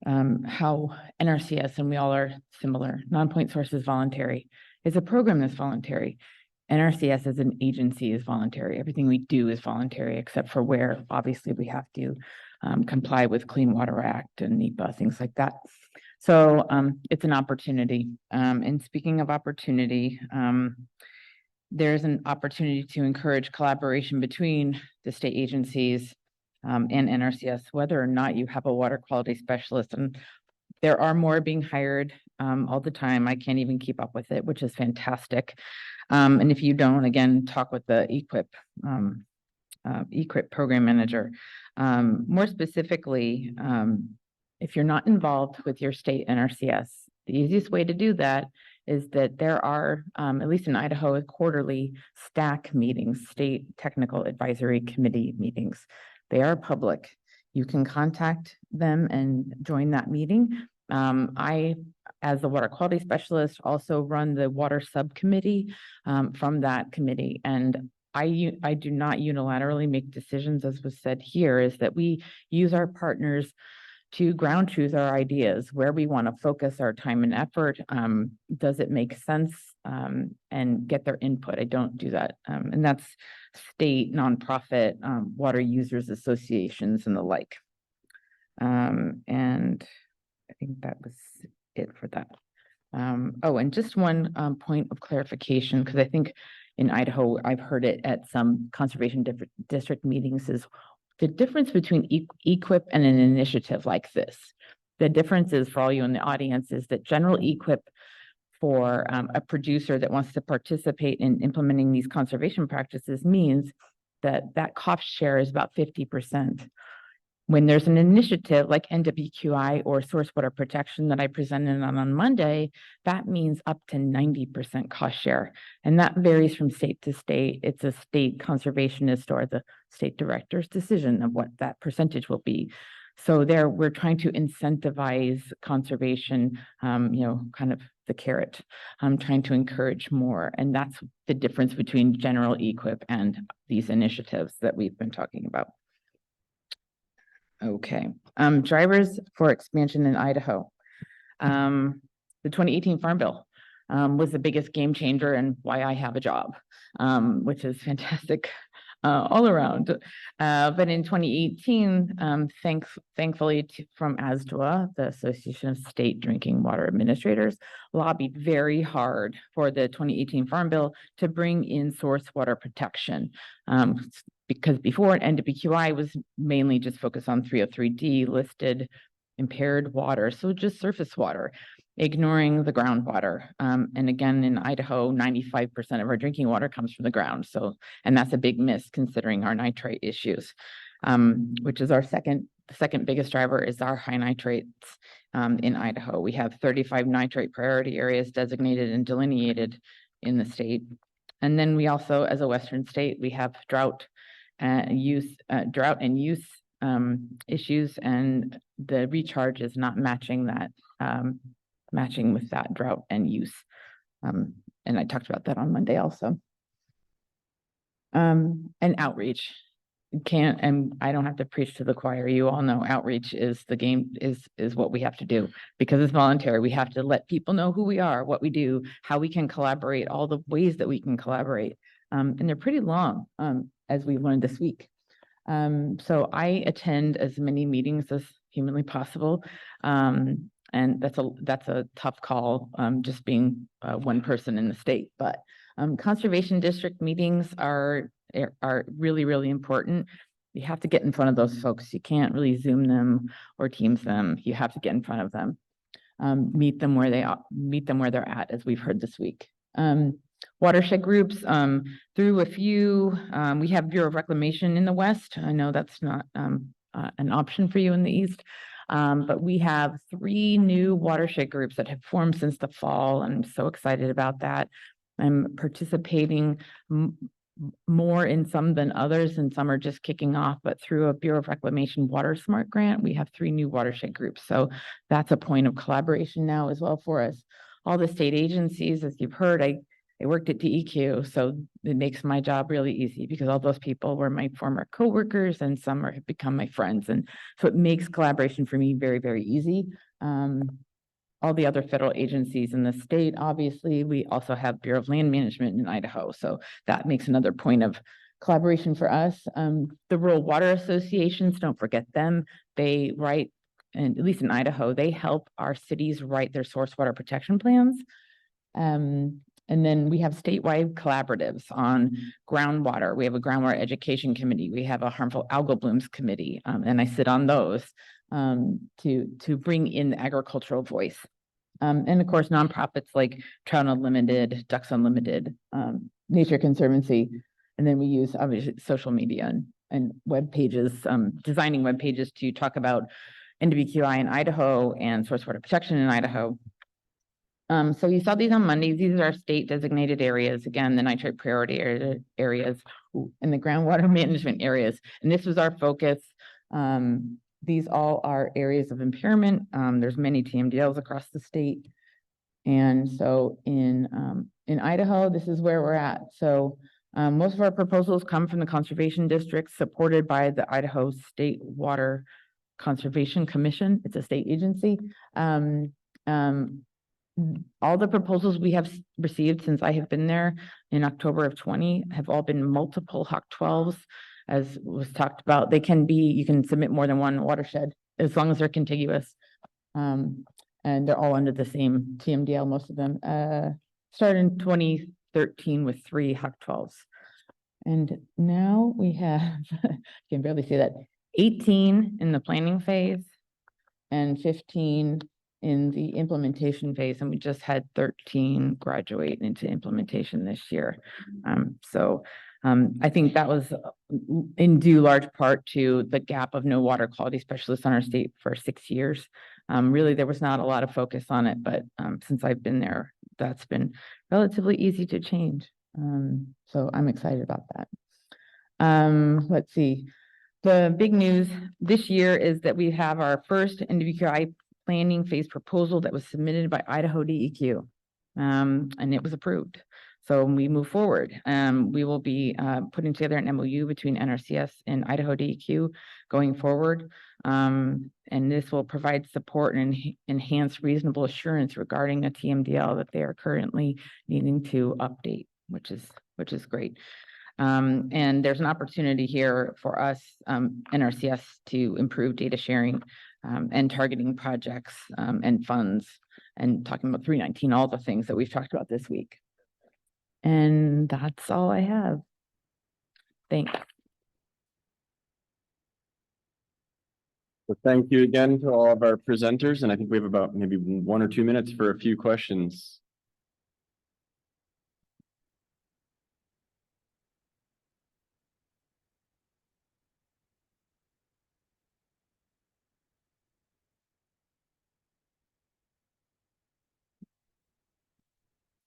how NRCS, and we all are similar, non-point source is voluntary. It's a program that's voluntary. NRCS as an agency is voluntary. Everything we do is voluntary, except for where obviously we have to comply with Clean Water Act and NEPA, things like that. So it's an opportunity. And speaking of opportunity, there's an opportunity to encourage collaboration between the state agencies and NRCS, whether or not you have a water quality specialist. And there are more being hired all the time. I can't even keep up with it, which is fantastic. And if you don't, again, talk with the EQIP program manager. More specifically, if you're not involved with your state NRCS, the easiest way to do that is that there are, at least in Idaho, quarterly STAC meetings, State Technical Advisory Committee meetings. They are public. You can contact them and join that meeting. I, as the water quality specialist, also run the water subcommittee from that committee. And I do not unilaterally make decisions, as was said here, is that we use our partners to ground truth our ideas, where we want to focus our time and effort. Does it make sense? And get their input. I don't do that. And that's state, nonprofit, water users associations and the like. And I think that was it for that. And just one point of clarification, because I think in Idaho, I've heard it at some conservation district meetings, is the difference between EQIP and an initiative like this. The difference is, for all you in the audience, is that general EQIP for a producer that wants to participate in implementing these conservation practices means that that cost share is about 50%. When there's an initiative like NWQI or source water protection that I presented on Monday, that means up to 90% cost share. And that varies from state to state. It's a state conservationist or the state director's decision of what that percentage will be. So there, we're trying to incentivize conservation, kind of the carrot. I'm trying to encourage more. And that's the difference between general EQIP and these initiatives that we've been talking about. Okay, drivers for expansion in Idaho. The 2018 Farm Bill was the biggest game changer and why I have a job, which is fantastic all around. But in 2018, thankfully from ASDWA, the Association of State Drinking Water Administrators, lobbied very hard for the 2018 Farm Bill to bring in source water protection. Because before NWQI was mainly just focused on 303D listed impaired water, so just surface water, ignoring the groundwater. And again, in Idaho, 95% of our drinking water comes from the ground. So, and that's a big miss considering our nitrate issues, which is our second biggest driver is our high nitrates in Idaho. We have 35 nitrate priority areas designated and delineated in the state. And then we also, as a Western state, we have drought and use issues, and the recharge is not matching that, matching with that drought and use. And I talked about that on Monday also. And outreach. And I don't have to preach to the choir. You all know outreach is the game, is what we have to do because it's voluntary. We have to let people know who we are, what we do, how we can collaborate, all the ways that we can collaborate. And they're pretty long, as we learned this week. So I attend as many meetings as humanly possible. And that's a tough call, just being one person in the state. But conservation district meetings are really, really important. You have to get in front of those folks. You can't really Zoom them or Teams them. You have to get in front of them. Meet them where they are, meet them where they're at, as we've heard this week. Watershed groups, through a few, we have Bureau of Reclamation in the West. I know that's not an option for you in the East. But we have 3 new watershed groups that have formed since the fall. I'm so excited about that. I'm participating more in some than others, and some are just kicking off, but through a Bureau of Reclamation Water Smart grant, we have 3 new watershed groups. So that's a point of collaboration now as well for us. All the state agencies, as you've heard, I worked at DEQ, so it makes my job really easy because all those people were my former coworkers and some have become my friends. And so it makes collaboration for me very, very easy. All the other federal agencies in the state, obviously, we also have Bureau of Land Management in Idaho. So that makes another point of collaboration for us. The rural water associations, don't forget them. They write, and at least in Idaho, they help our cities write their source water protection plans. And then we have statewide collaboratives on groundwater. We have a groundwater education committee. We have a harmful algal blooms committee, and I sit on those to bring in the agricultural voice. And of course, nonprofits like Trout Unlimited, Ducks Unlimited, Nature Conservancy, and then we use obviously social media and web pages, designing web pages to talk about NWQI in Idaho and source water protection in Idaho. So you saw these on Mondays. These are our state designated areas. Again, the nitrate priority areas and the groundwater management areas. And this was our focus. These all are areas of impairment. There's many TMDLs across the state. And so in Idaho, this is where we're at. So most of our proposals come from the conservation districts supported by the Idaho State Water Conservation Commission. It's a state agency. All the proposals we have received since I have been there in October of 20 have all been multiple HOC 12s, as was talked about. You can submit more than one watershed as long as they're contiguous. And they're all under the same TMDL, most of them. Started in 2013 with 3 HOC 12s. And now we have, I can barely say that, 18 in the planning phase and 15 in the implementation phase, and we just had 13 graduate into implementation this year. I think that was in due large part to the gap of no water quality specialists on our state for 6 years. Really, there was not a lot of focus on it, but since I've been there, that's been relatively easy to change. So I'm excited about that. Let's see. The big news this year is that we have our first NWQI planning phase proposal that was submitted by Idaho DEQ, and it was approved. So we move forward. We will be putting together an MOU between NRCS and Idaho DEQ going forward. And this will provide support and enhance reasonable assurance regarding a TMDL that they are currently needing to update, which is great. And there's an opportunity here for us, NRCS, to improve data sharing and targeting projects and funds and talking about 319, all the things that we've talked about this week. And that's all I have. Thanks. Well, thank you again to all of our presenters. And I think we have about maybe 1 or 2 minutes for a few questions.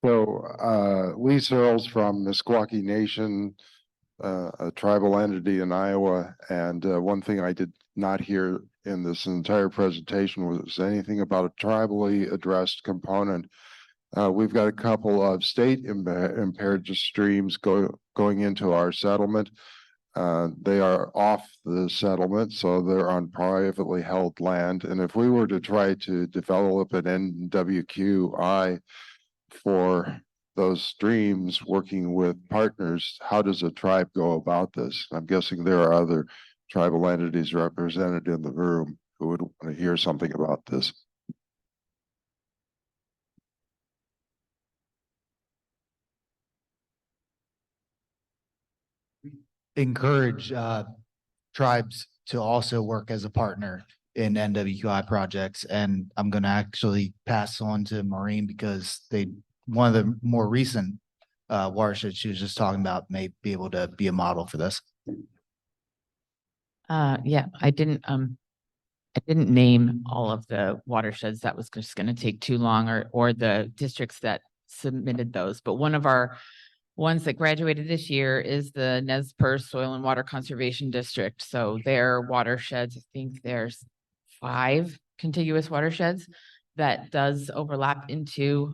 So Lisa Earls from Meskwaki Nation, a tribal entity in Iowa. And one thing I did not hear in this entire presentation was anything about a tribally addressed component. We've got a couple of state impaired streams going into our settlement. They are off the settlement, so they're on privately held land. And if we were to try to develop an NWQI for those streams working with partners, how does a tribe go about this? I'm guessing there are other tribal entities represented in the room who would want to hear something about this. Encourage tribes to also work as a partner in NWQI projects. And I'm going to actually pass on to Maureen because one of the more recent watersheds she was just talking about may be able to be a model for this. Yeah, I didn't I didn't name all of the watersheds. That was just going to take too long, or the districts that submitted those. But one of our ones that graduated this year is the Nez Perce Soil and Water Conservation District. So their watersheds, I think there's 5 contiguous watersheds that does overlap into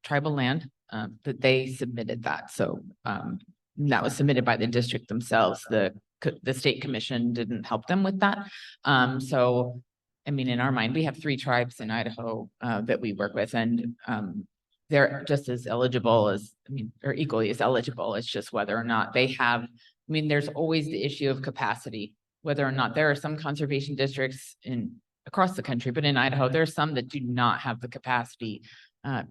tribal land, that they submitted that. So that was submitted by the district themselves. The state commission didn't help them with that. So, I mean, in our mind, we have 3 tribes in Idaho that we work with, and they're just as eligible as, I mean, or equally as eligible. It's just whether or not they have, I mean, there's always the issue of capacity, whether or not there are some conservation districts across the country, but in Idaho, there are some that do not have the capacity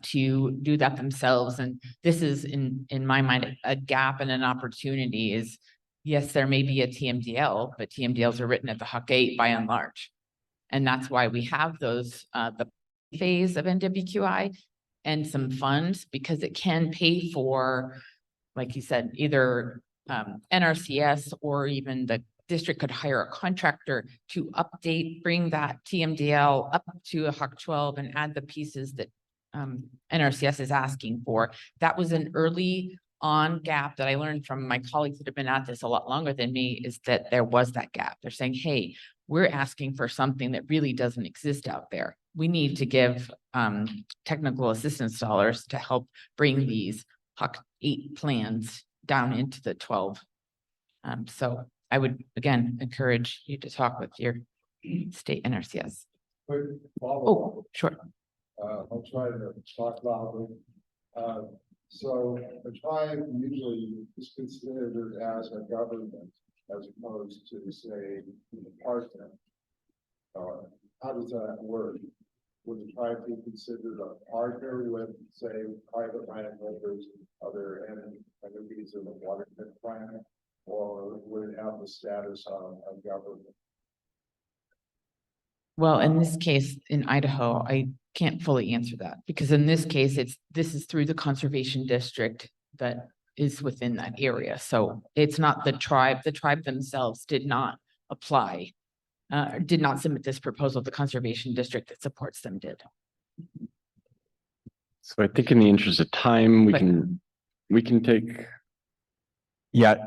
to do that themselves. And this is, in my mind, a gap and an opportunity. Is yes, there may be a TMDL, but TMDLs are written at the Huck 8 by and large. And that's why we have those, the phase of NWQI and some funds, because it can pay for, like you said, either NRCS or even the district could hire a contractor to update, bring that TMDL up to a Huck 12 and add the pieces that NRCS is asking for. That was an early on gap that I learned from my colleagues that have been at this a lot longer than me, is that there was that gap. They're saying, hey, we're asking for something that really doesn't exist out there. We need to give technical assistance dollars to help bring these Huck 8 plans down into the 12. So I would, again, encourage you to talk with your state NRCS. Oh, sure. I'll try to talk loudly. So a tribe usually is considered as a government as opposed to, say, a partner. How does that work? Would the tribe be considered a partner with, say, private landowners, other entities in the watershed plan, or would it have the status of a government? Well, in this case, in Idaho, I can't fully answer that, because in this case, this is through the conservation district that is within that area. So it's not the tribe. The tribe themselves did not apply, did not submit this proposal. The conservation district that supports them did. So I think in the interest of time, we can take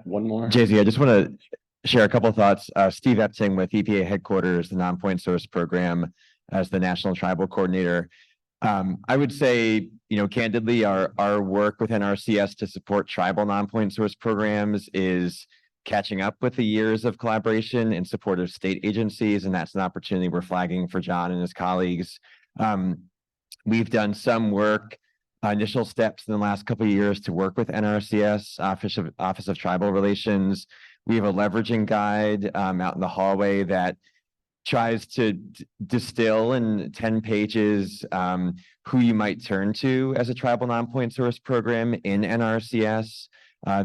one more. JZ, I just want to share a couple of thoughts. Steve Epting with EPA headquarters, the Nonpoint Source Program, as the National Tribal Coordinator. I would say, candidly, our work with NRCS to support tribal non-point source programs is catching up with the years of collaboration in support of state agencies, and that's an opportunity we're flagging for John and his colleagues. We've done some work, initial steps in the last couple of years to work with NRCS, Office of Tribal Relations. We have a leveraging guide out in the hallway that tries to distill in 10 pages who you might turn to as a tribal non-point source program in NRCS.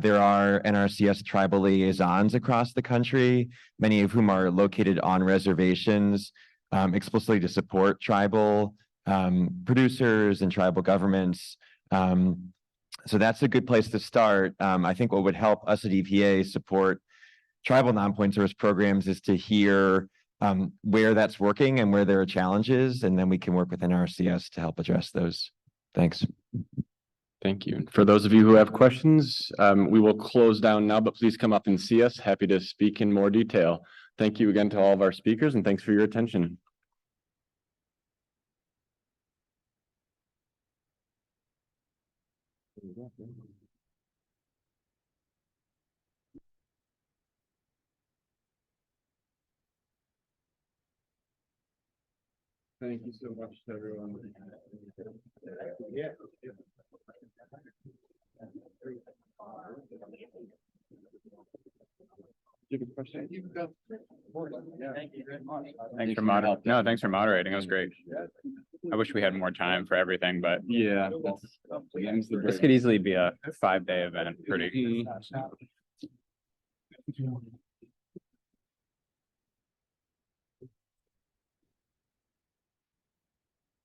There are NRCS tribal liaisons across the country, many of whom are located on reservations explicitly to support tribal producers and tribal governments. So that's a good place to start. I think what would help us at EPA support tribal non-point source programs is to hear where that's working and where there are challenges, and then we can work with NRCS to help address those. Thanks. Thank you. For those of you who have questions, we will close down now, but please come up and see us. Happy to speak in more detail. Thank you again to all of our speakers, and thanks for your attention. Thank you so much to everyone. Yeah. Thanks for moderating. It was great. I wish we had more time for everything, but yeah, this could easily be a 5-day event. Pretty.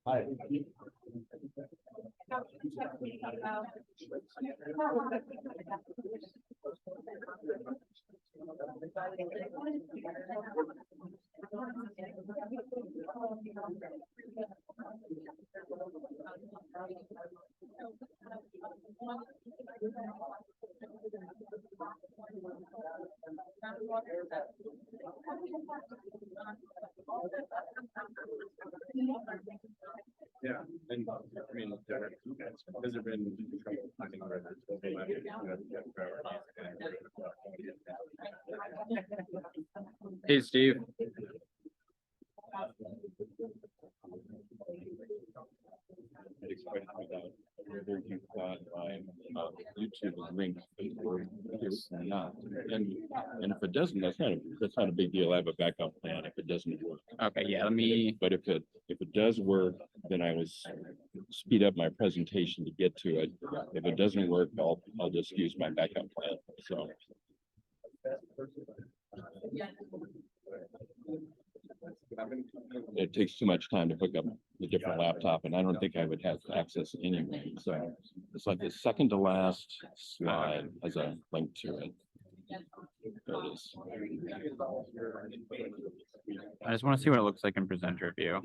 Hi. Yeah. And I mean, has there been? Hey, Steve. YouTube link is not, and if it doesn't, that's not a big deal. I have a backup plan if it doesn't work. Okay, yeah, let me, But if it does work, then I was speed up my presentation to get to it. If it doesn't work, I'll just use my backup plan, so. It takes too much time to hook up the different laptop, and I don't think I would have access anyway, so. It's like the second to last slide has a link to it. There it is. I just want to see what it looks like in presenter view.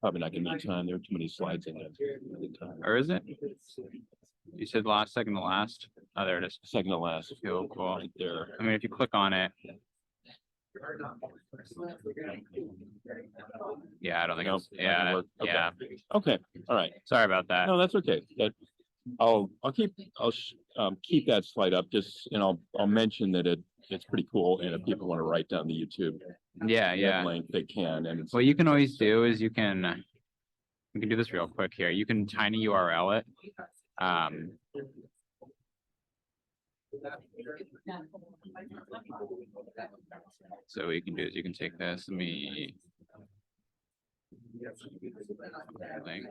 Probably not gonna be time. There are too many slides in there. Or is it? You said last, second to last? Oh, there it is. Second to last. Cool, cool. Right there. I mean, if you click on it. Yeah, I don't think Nope, it's, not gonna yeah, work. Okay. yeah. Okay, all right. Sorry about that. No, that's okay. I'll keep that slide up, just, and I'll mention that it's pretty cool, and if people want to write down the YouTube Yeah, yeah. link, they can, and it's. What you can always do is you can do this real quick here. You can tiny URL it. So what you can do is you can take this, let me. Link.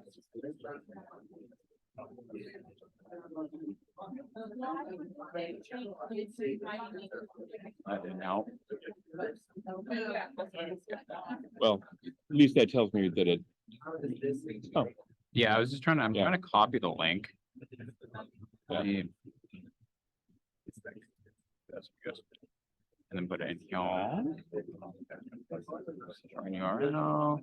That didn't help. Well, at least that tells me that it. Oh, Yeah, I was just trying to, I'm Yeah. trying to copy the link. Yeah. That's good. And then put it in here. Join URL.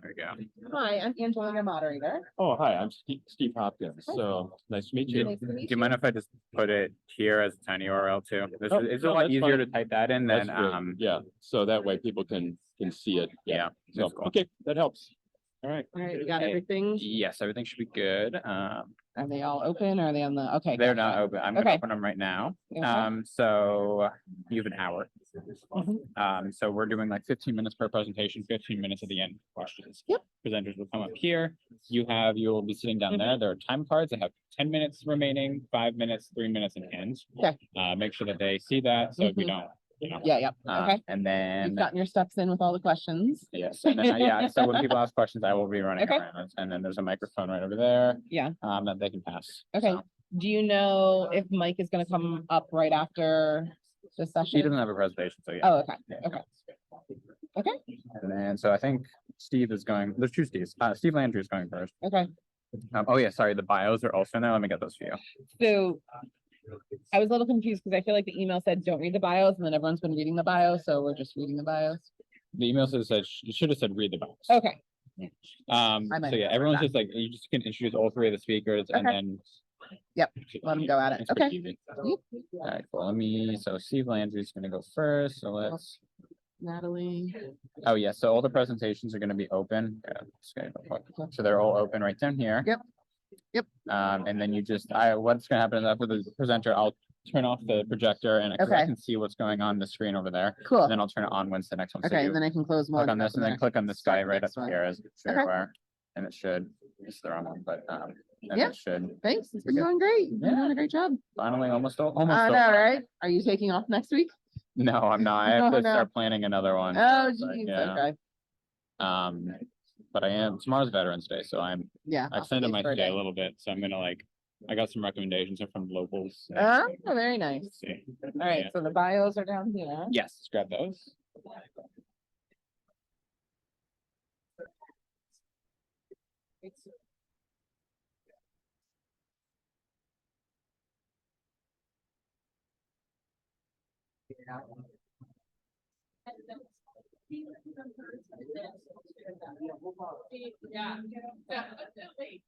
There we go. Hi, I'm Angela, your moderator. oh, hi, I'm Steve Hopkins, so nice to meet you. Nice to Do meet you mind if I just put it here as a tiny URL too? Oh, It's a no, lot that's easier fine. to type that in That's than, great. Yeah, so that way people can see it. yeah. So, that's cool. okay, that helps. All right. All right, we got Hey. everything. Yes, everything should be good. Are they all open? Or are they on the, okay. They're gotcha. not open. I'm gonna Okay. open them right now. Okay. So you have an hour. Mhm. So we're doing like 15 minutes per presentation, 15 minutes at the end, questions. Yep. Presenters will come up here. You'll be sitting down there. There are time cards. I have 10 minutes remaining, 5 minutes, 3 minutes and ends. Okay. Make sure that they see that so we Mhm. don't, you know. Yeah, okay. And You've then, gotten your steps in with all the questions. yes, and then, yeah, so when people ask questions, I will be running Okay. around. And then there's a microphone right over there, Yeah, that they can pass. okay. So, Do you know if Mike is gonna come up right after the he session? doesn't have a presentation, so yeah. Oh, okay, Yeah. okay. Okay, And then, so I think Steve is going, there's two Steves. Steve Landry is going first. okay. Oh yeah, sorry, the bios are also there. Let me get those for you. So I was a little confused because I feel like the email said, don't read the bios, and then everyone's been reading the bios, so we're just reading the bios. The email says, you should have said read the bios. Okay, So might have yeah, missed everyone's that. just like, you just can introduce all three of the speakers and Okay. then. Yep, let 'em go at it. It's pretty Okay. easy. Yep. All right, cool. So Steve Landry's gonna go first, so let's, Natalie. oh yeah, so all the presentations are gonna be open. Yeah, just gonna go- So they're all open right down here. Yep. Yep. And then what's gonna happen is after the presenter, I'll turn off the projector and 'cause I Okay. can see what's going on the screen over there. Cool. And then I'll turn it on once the next one. So Okay, you and then I can close one. click on this and then click on this guy right up Next one. here as Okay. shareware. And it should, it's the wrong one, but and Yeah. it should Thanks, it's been going great. You've been Yeah. doing a great job. finally almost. I know, right? Are you taking off next week? No, I'm not. I have Oh, to no. start planning another one. Oh, but geez, yeah. okay. But I am, tomorrow's Veterans Day, so Yeah. I extended my stay a little bit, so I'm gonna I got some recommendations from locals. Oh, very nice. Let's see. All right, Yeah. so the bios are down here. Yes, let's grab those. Yeah, definitely.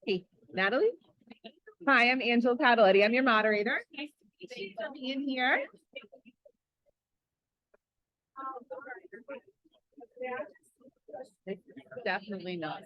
Hey, Natalie. Hi, I'm Angela Padaletti. I'm your moderator. Nice to meet you. Thanks for being here. Definitely not.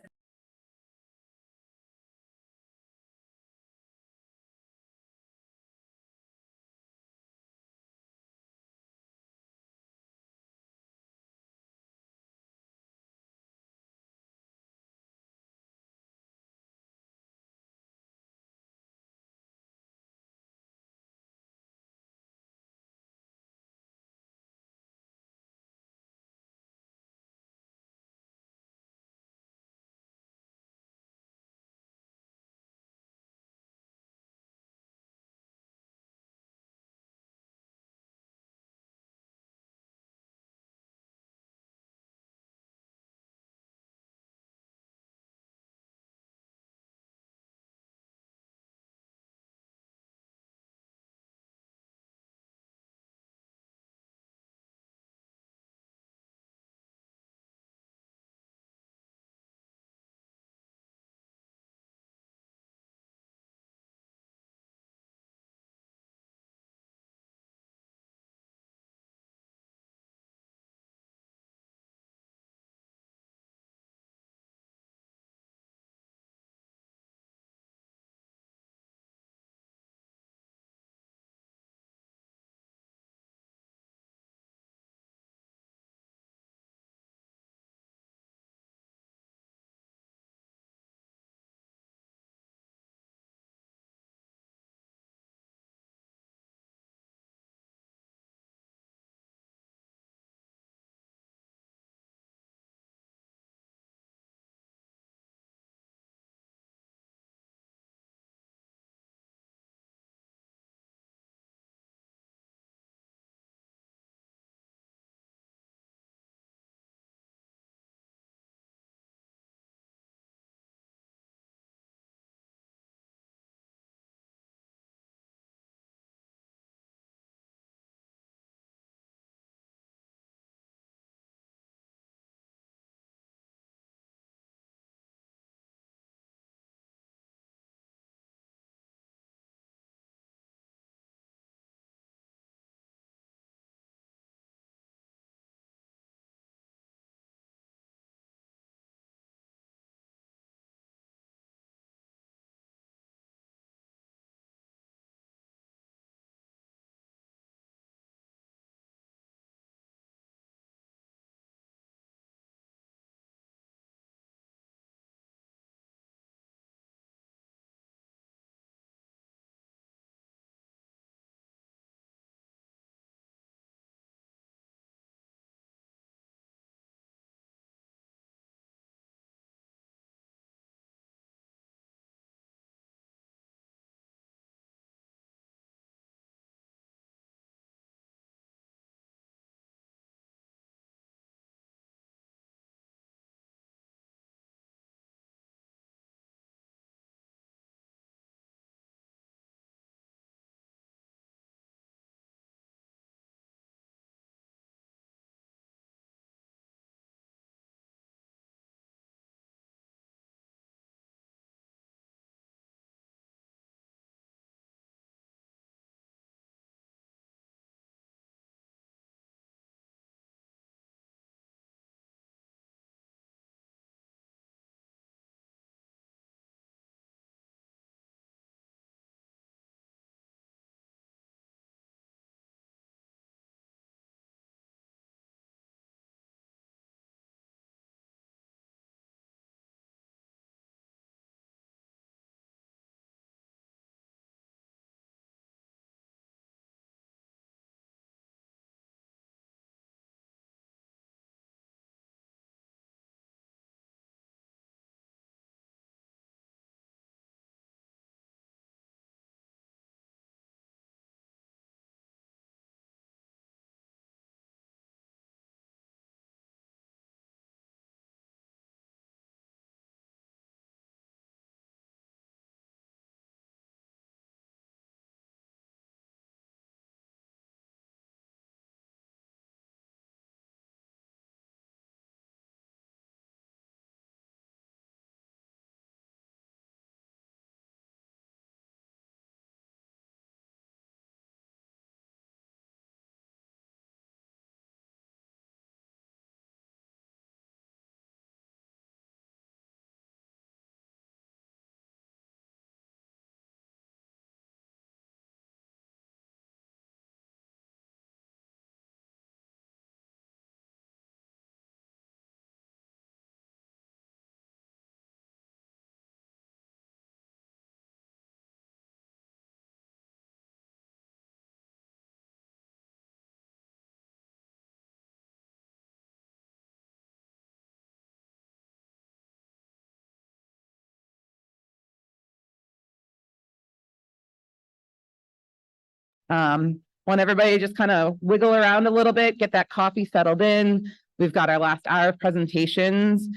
Want everybody to just kind of wiggle around a little bit, get that coffee settled in. We've got our last hour of presentations,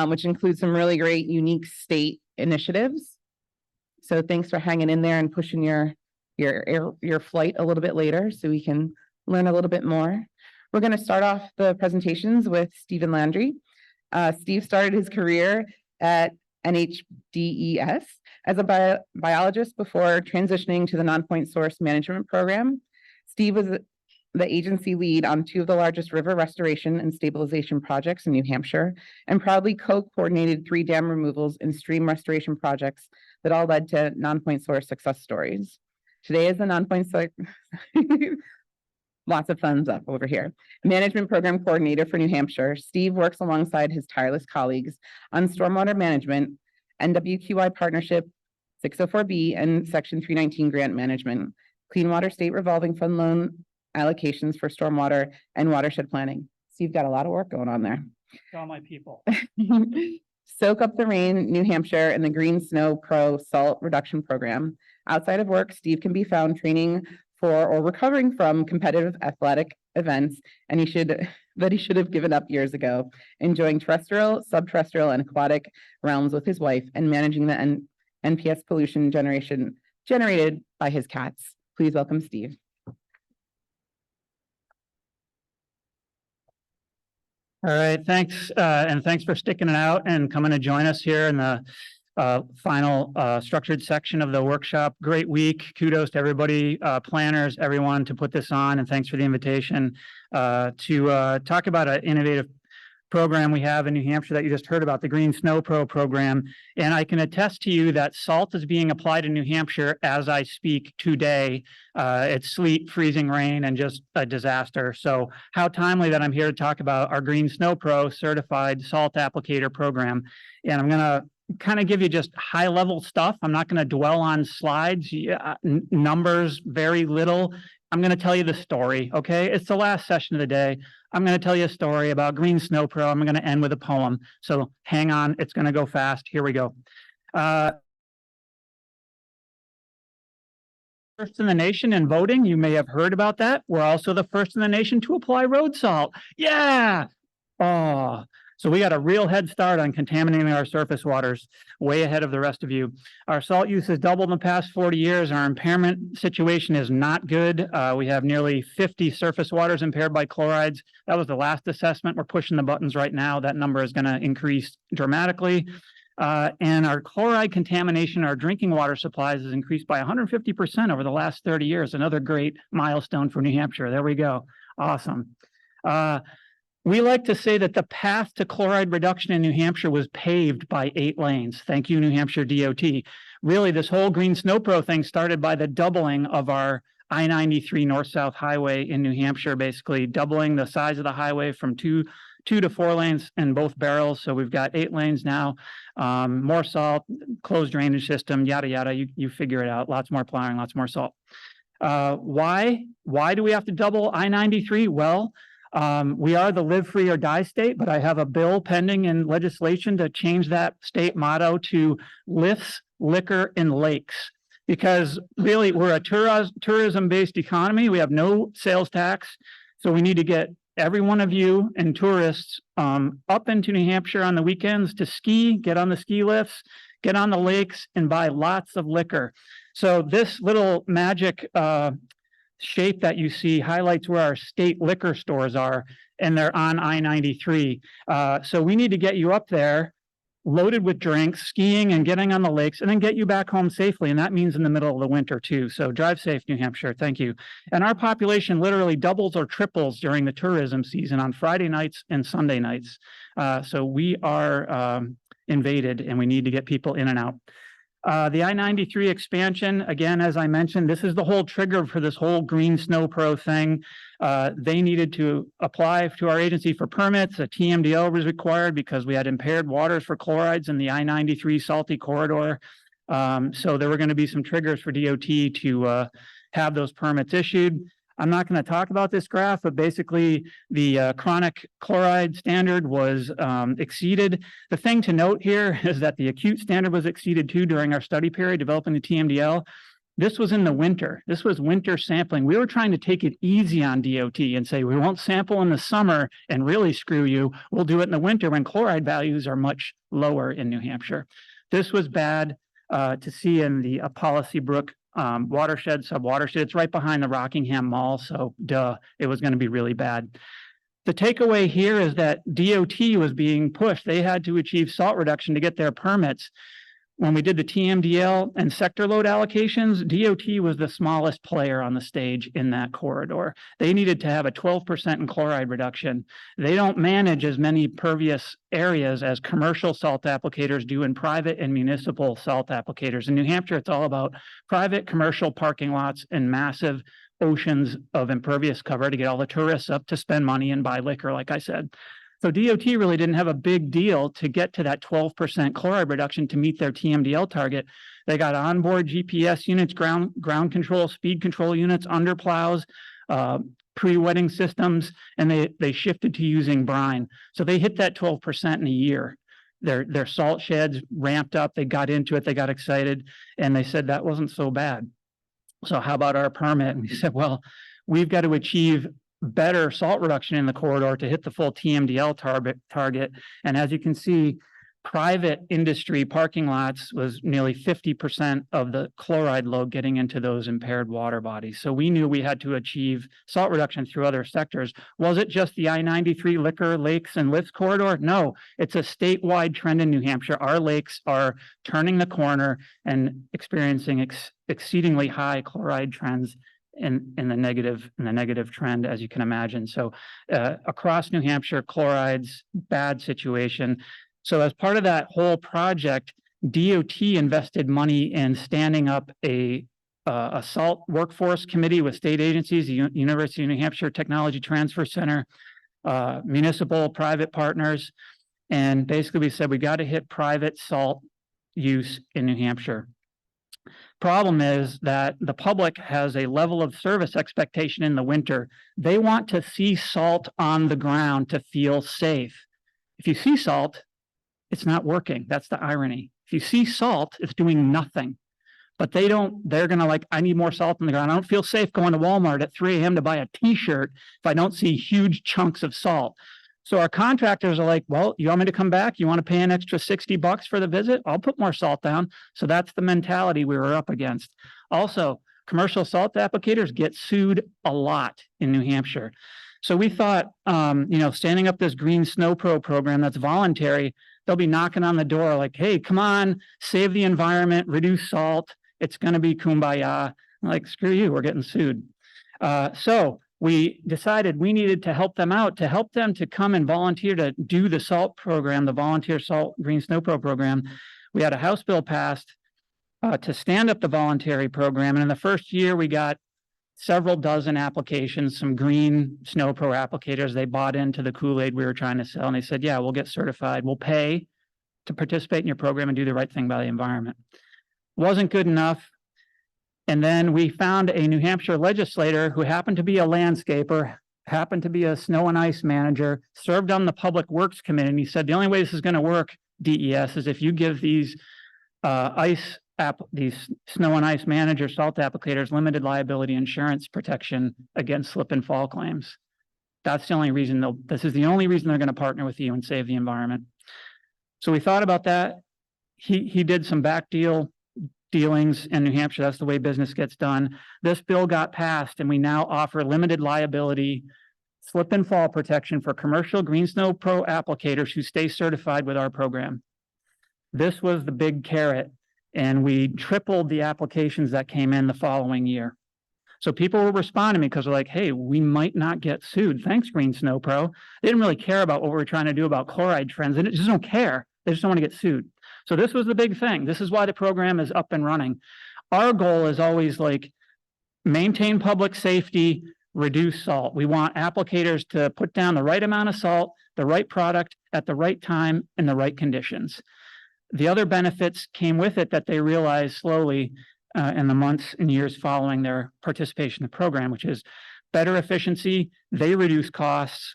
which includes some really great, unique state initiatives. So thanks for hanging in there and pushing your flight a little bit later so we can learn a little bit more. We're going to start off the presentations with Stephen Landry. Steve started his career at NHDES as a biologist before transitioning to the Nonpoint Source Management Program. Steve was the agency lead on 2 of the largest river restoration and stabilization projects in New Hampshire, and proudly co-coordinated 3 dam removals and stream restoration projects that all led to Nonpoint Source success stories. Today is the Nonpoint Source, lots of thumbs up over here, management program coordinator for New Hampshire. Steve works alongside his tireless colleagues on stormwater management, NWQI partnership, 604B, and Section 319 grant management, Clean Water State Revolving Fund loan allocations for stormwater and watershed planning. So you've got a lot of work going on there. All my people. Soak Up the Rain, New Hampshire, and the Green SnowPro Salt Reduction Program. Outside of work, Steve can be found training for or recovering from competitive athletic events, and he should have given up years ago, enjoying terrestrial, subterrestrial, and aquatic realms with his wife and managing the NPS pollution generated by his cats. Please welcome Steve. All right, thanks. And thanks for sticking it out and coming to join us here in the final structured section of the workshop. Great week. Kudos to everybody, planners, everyone to put this on, and thanks for the invitation to talk about an innovative program we have in New Hampshire that you just heard about, the Green SnowPro program. And I can attest to you that salt is being applied in New Hampshire as I speak today. It's sleet, freezing rain, and just a disaster. So how timely that I'm here to talk about our Green SnowPro certified salt applicator program. And I'm going to kind of give you just high level stuff. I'm not going to dwell on slides, numbers, very little. I'm going to tell you the story, okay? It's the last session of the day. I'm going to tell you a story about Green SnowPro. I'm going to end with a poem. So hang on, it's going to go fast. Here we go. First in the nation in voting, you may have heard about that. We're also the first in the nation to apply road salt. Yeah. Oh, so we got a real head start on contaminating our surface waters, way ahead of the rest of you. Our salt use has doubled in the past 40 years. Our impairment situation is not good. We have nearly 50 surface waters impaired by chlorides. That was the last assessment. We're pushing the buttons right now. That number is going to increase dramatically. And our chloride contamination, our drinking water supplies has increased by 150% over the last 30 years. Another great milestone for New Hampshire. There we go. Awesome. We like to say that the path to chloride reduction in New Hampshire was paved by 8 lanes. Thank you, New Hampshire DOT. Really, this whole Green SnowPro thing started by the doubling of our I-93 north-south highway in New Hampshire, basically doubling the size of the highway from two to 4 lanes in both barrels. So we've got 8 lanes now, more salt, closed drainage system, yada, yada. You figure it out. Lots more plowing, lots more salt. Why do we have to double I-93? Well, we are the live free or die state, but I have a bill pending in legislation to change that state motto to lifts, liquor, and lakes. Because really, we're a tourism-based economy. We have no sales tax. So we need to get every one of you and tourists up into New Hampshire on the weekends to ski, get on the ski lifts, get on the lakes, and buy lots of liquor. So this little magic shape that you see highlights where our state liquor stores are, and they're on I-93. So we need to get you up there loaded with drinks, skiing and getting on the lakes, and then get you back home safely. And that means in the middle of the winter too. So drive safe, New Hampshire. Thank you. And our population literally doubles or triples during the tourism season on Friday nights and Sunday nights. So we are invaded, and we need to get people in and out. The I-93 expansion, again, as I mentioned, this is the whole trigger for this whole Green SnowPro thing. They needed to apply to our agency for permits. A TMDL was required because we had impaired waters for chlorides in the I-93 salty corridor. So there were going to be some triggers for DOT to have those permits issued. I'm not going to talk about this graph, but basically the chronic chloride standard was exceeded. The thing to note here is that the acute standard was exceeded too during our study period developing the TMDL. This was in the winter. This was winter sampling. We were trying to take it easy on DOT and say, we won't sample in the summer and really screw you. We'll do it in the winter when chloride values are much lower in New Hampshire. This was bad to see in the Policy Brook watershed, sub-watershed. It's right behind the Rockingham Mall, so duh, it was going to be really bad. The takeaway here is that DOT was being pushed. They had to achieve salt reduction to get their permits. When we did the TMDL and sector load allocations, DOT was the smallest player on the stage in that corridor. They needed to have a 12% in chloride reduction. They don't manage as many pervious areas as commercial salt applicators do in private and municipal salt applicators. In New Hampshire, it's all about private commercial parking lots and massive oceans of impervious cover to get all the tourists up to spend money and buy liquor, like I said. So DOT really didn't have a big deal to get to that 12% chloride reduction to meet their TMDL target. They got onboard GPS units, ground control, speed control units, underplows, pre-wetting systems, and they shifted to using brine. So they hit that 12% in a year. Their salt sheds ramped up, they got into it, they got excited, and they said that wasn't so bad. So how about our permit? And we said, well, we've got to achieve better salt reduction in the corridor to hit the full TMDL target. And as you can see, private industry parking lots was nearly 50% of the chloride load getting into those impaired water bodies. So we knew we had to achieve salt reduction through other sectors. Was it just the I-93 liquor, lakes, and lifts corridor? No, it's a statewide trend in New Hampshire. Our lakes are turning the corner and experiencing exceedingly high chloride trends in the negative trend, as you can imagine. So across New Hampshire, chlorides, bad situation. So as part of that whole project, DOT invested money in standing up a salt workforce committee with state agencies, the University of New Hampshire Technology Transfer Center, municipal, private partners. And basically we said, we got to hit private salt use in New Hampshire. Problem is that the public has a level of service expectation in the winter. They want to see salt on the ground to feel safe. If you see salt, it's not working. That's the irony. If you see salt, it's doing nothing. But they're gonna like, I need more salt on the ground. I don't feel safe going to Walmart at 3 a.m. to buy a t-shirt if I don't see huge chunks of salt. So our contractors are like, well, you want me to come back? You want to pay an extra $60 for the visit? I'll put more salt down. So that's the mentality we were up against. Also, commercial salt applicators get sued a lot in New Hampshire. So we thought, standing up this green SnowPro program that's voluntary, they'll be knocking on the door like, hey, come on, save the environment, reduce salt. It's going to be kumbaya. I'm like, screw you, we're getting sued. So we decided we needed to help them out, to help them to come and volunteer to do the salt program, the volunteer salt green SnowPro program. We had a House bill passed to stand up the voluntary program. And in the first year, we got several dozen applications, some green SnowPro applicators. They bought into the Kool-Aid we were trying to sell. And they said, yeah, we'll get certified. We'll pay to participate in your program and do the right thing by the environment. Wasn't good enough. And then we found a New Hampshire legislator who happened to be a landscaper, happened to be a snow and ice manager, served on the Public Works Committee. And he said, the only way this is going to work, DES, is if you give these these snow and ice manager salt applicators limited liability insurance protection against slip and fall claims. That's the only reason this is the only reason they're going to partner with you and save the environment. So we thought about that. He did some back dealings in New Hampshire. That's the way business gets done. This bill got passed, and we now offer limited liability slip and fall protection for commercial green SnowPro applicators who stay certified with our program. This was the big carrot, and we tripled the applications that came in the following year. So people were responding because they're like, hey, we might not get sued. Thanks, Green SnowPro. They didn't really care about what we were trying to do about chloride trends. They just don't care. They just don't want to get sued. So this was the big thing. This is why the program is up and running. Our goal is always like maintain public safety, reduce salt. We want applicators to put down the right amount of salt, the right product at the right time in the right conditions. The other benefits came with it that they realized slowly in the months and years following their participation in the program, which is better efficiency. They reduce costs.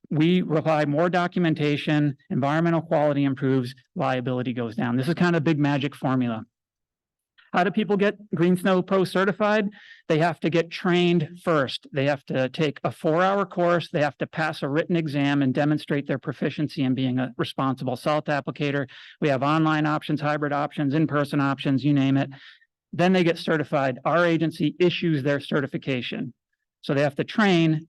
We provide more documentation, environmental quality improves, liability goes down. This is kind of a big magic formula. How do people get Green SnowPro certified? They have to get trained first. They have to take a 4-hour course. They have to pass a written exam and demonstrate their proficiency in being a responsible salt applicator. We have online options, hybrid options, in-person options, you name it. Then they get certified. Our agency issues their certification. So they have to train,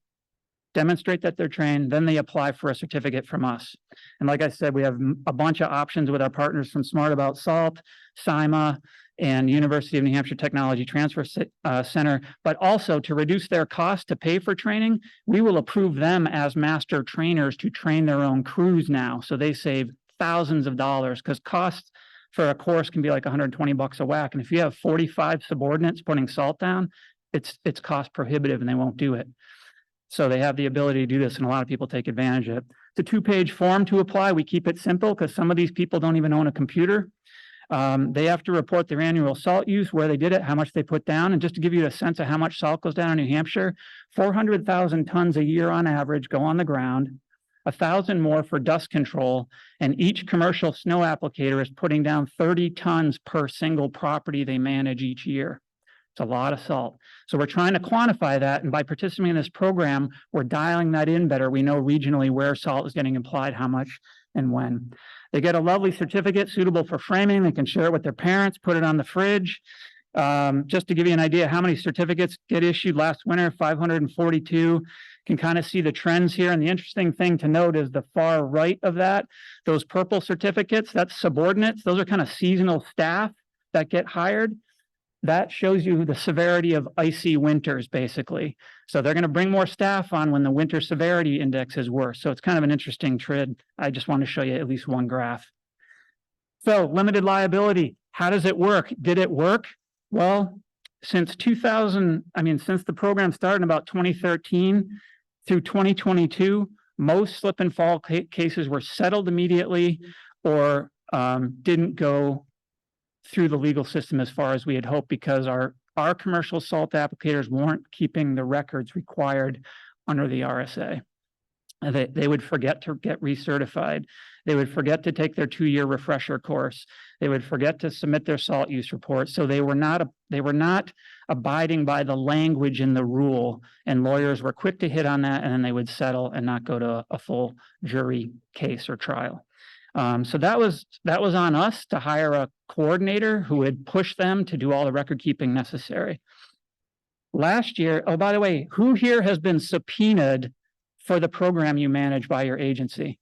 demonstrate that they're trained, then they apply for a certificate from us. And like I said, we have a bunch of options with our partners from Smart About Salt, SIMA, and University of New Hampshire Technology Transfer Center, but also to reduce their cost to pay for training, we will approve them as master trainers to train their own crews now. So they save thousands of dollars, because costs for a course can be like $120 a whack. And if you have 45 subordinates putting salt down, it's cost prohibitive and they won't do it. So they have the ability to do this, and a lot of people take advantage of it. It's a 2-page form to apply. We keep it simple because some of these people don't even own a computer. They have to report their annual salt use, where they did it, how much they put down. And just to give you a sense of how much salt goes down in New Hampshire, 400,000 tons a year on average go on the ground, 1,000 more for dust control, and each commercial snow applicator is putting down 30 tons per single property they manage each year. It's a lot of salt. So we're trying to quantify that, and by participating in this program, we're dialing that in better. We know regionally where salt is getting applied, how much, and when. They get a lovely certificate suitable for framing. They can share it with their parents, put it on the fridge. Just to give you an idea how many certificates get issued last winter, 542. Can kind of see the trends here. And the interesting thing to note is the far right of that, those purple certificates, that's subordinates. Those are kind of seasonal staff that get hired. That shows you the severity of icy winters, basically. So they're going to bring more staff on when the winter severity index is worse. So it's kind of an interesting trend. I just want to show you at least one graph. So limited liability, how does it work? Did it work? Well, since the program started in about 2013 through 2022, most slip and fall cases were settled immediately or didn't go through the legal system as far as we had hoped, because our commercial salt applicators weren't keeping the records required under the RSA. They would forget to get recertified. They would forget to take their 2-year refresher course. They would forget to submit their salt use report. So they were not abiding by the language in the rule, and lawyers were quick to hit on that, and then they would settle and not go to a full jury case or trial. So that was on us to hire a coordinator who would push them to do all the record keeping necessary. Last year, oh, by the way, who here has been subpoenaed for the program you manage by your agency?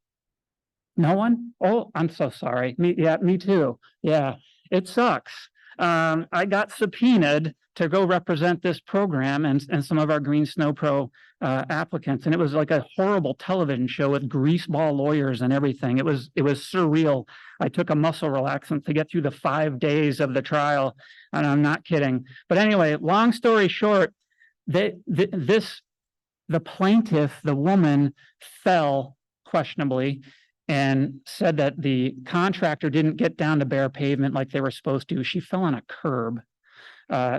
No one? Oh, I'm so sorry. Me too. Yeah, it sucks. I got subpoenaed to go represent this program and some of our Green SnowPro applicants. And it was like a horrible television show with greaseball lawyers and everything. It was surreal. I took a muscle relaxant to get through the 5 days of the trial, and I'm not kidding. But anyway, long story short, the plaintiff, the woman, fell questionably and said that the contractor didn't get down to bare pavement like they were supposed to. She fell on a curb.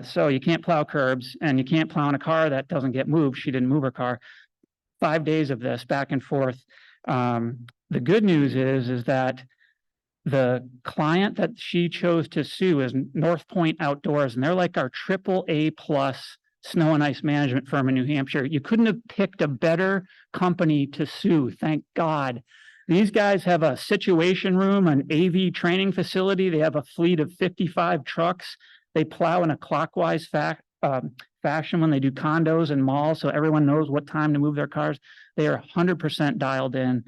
So you can't plow curbs, and you can't plow in a car that doesn't get moved. She didn't move her car. 5 days of this back and forth. The good news is that the client that she chose to sue is Nonpoint Outdoors, and they're like our AAA+ snow and ice management firm in New Hampshire. You couldn't have picked a better company to sue, thank God. These guys have a situation room, an AV training facility. They have a fleet of 55 trucks. They plow in a clockwise fashion when they do condos and malls, so everyone knows what time to move their cars. They are 100% dialed in,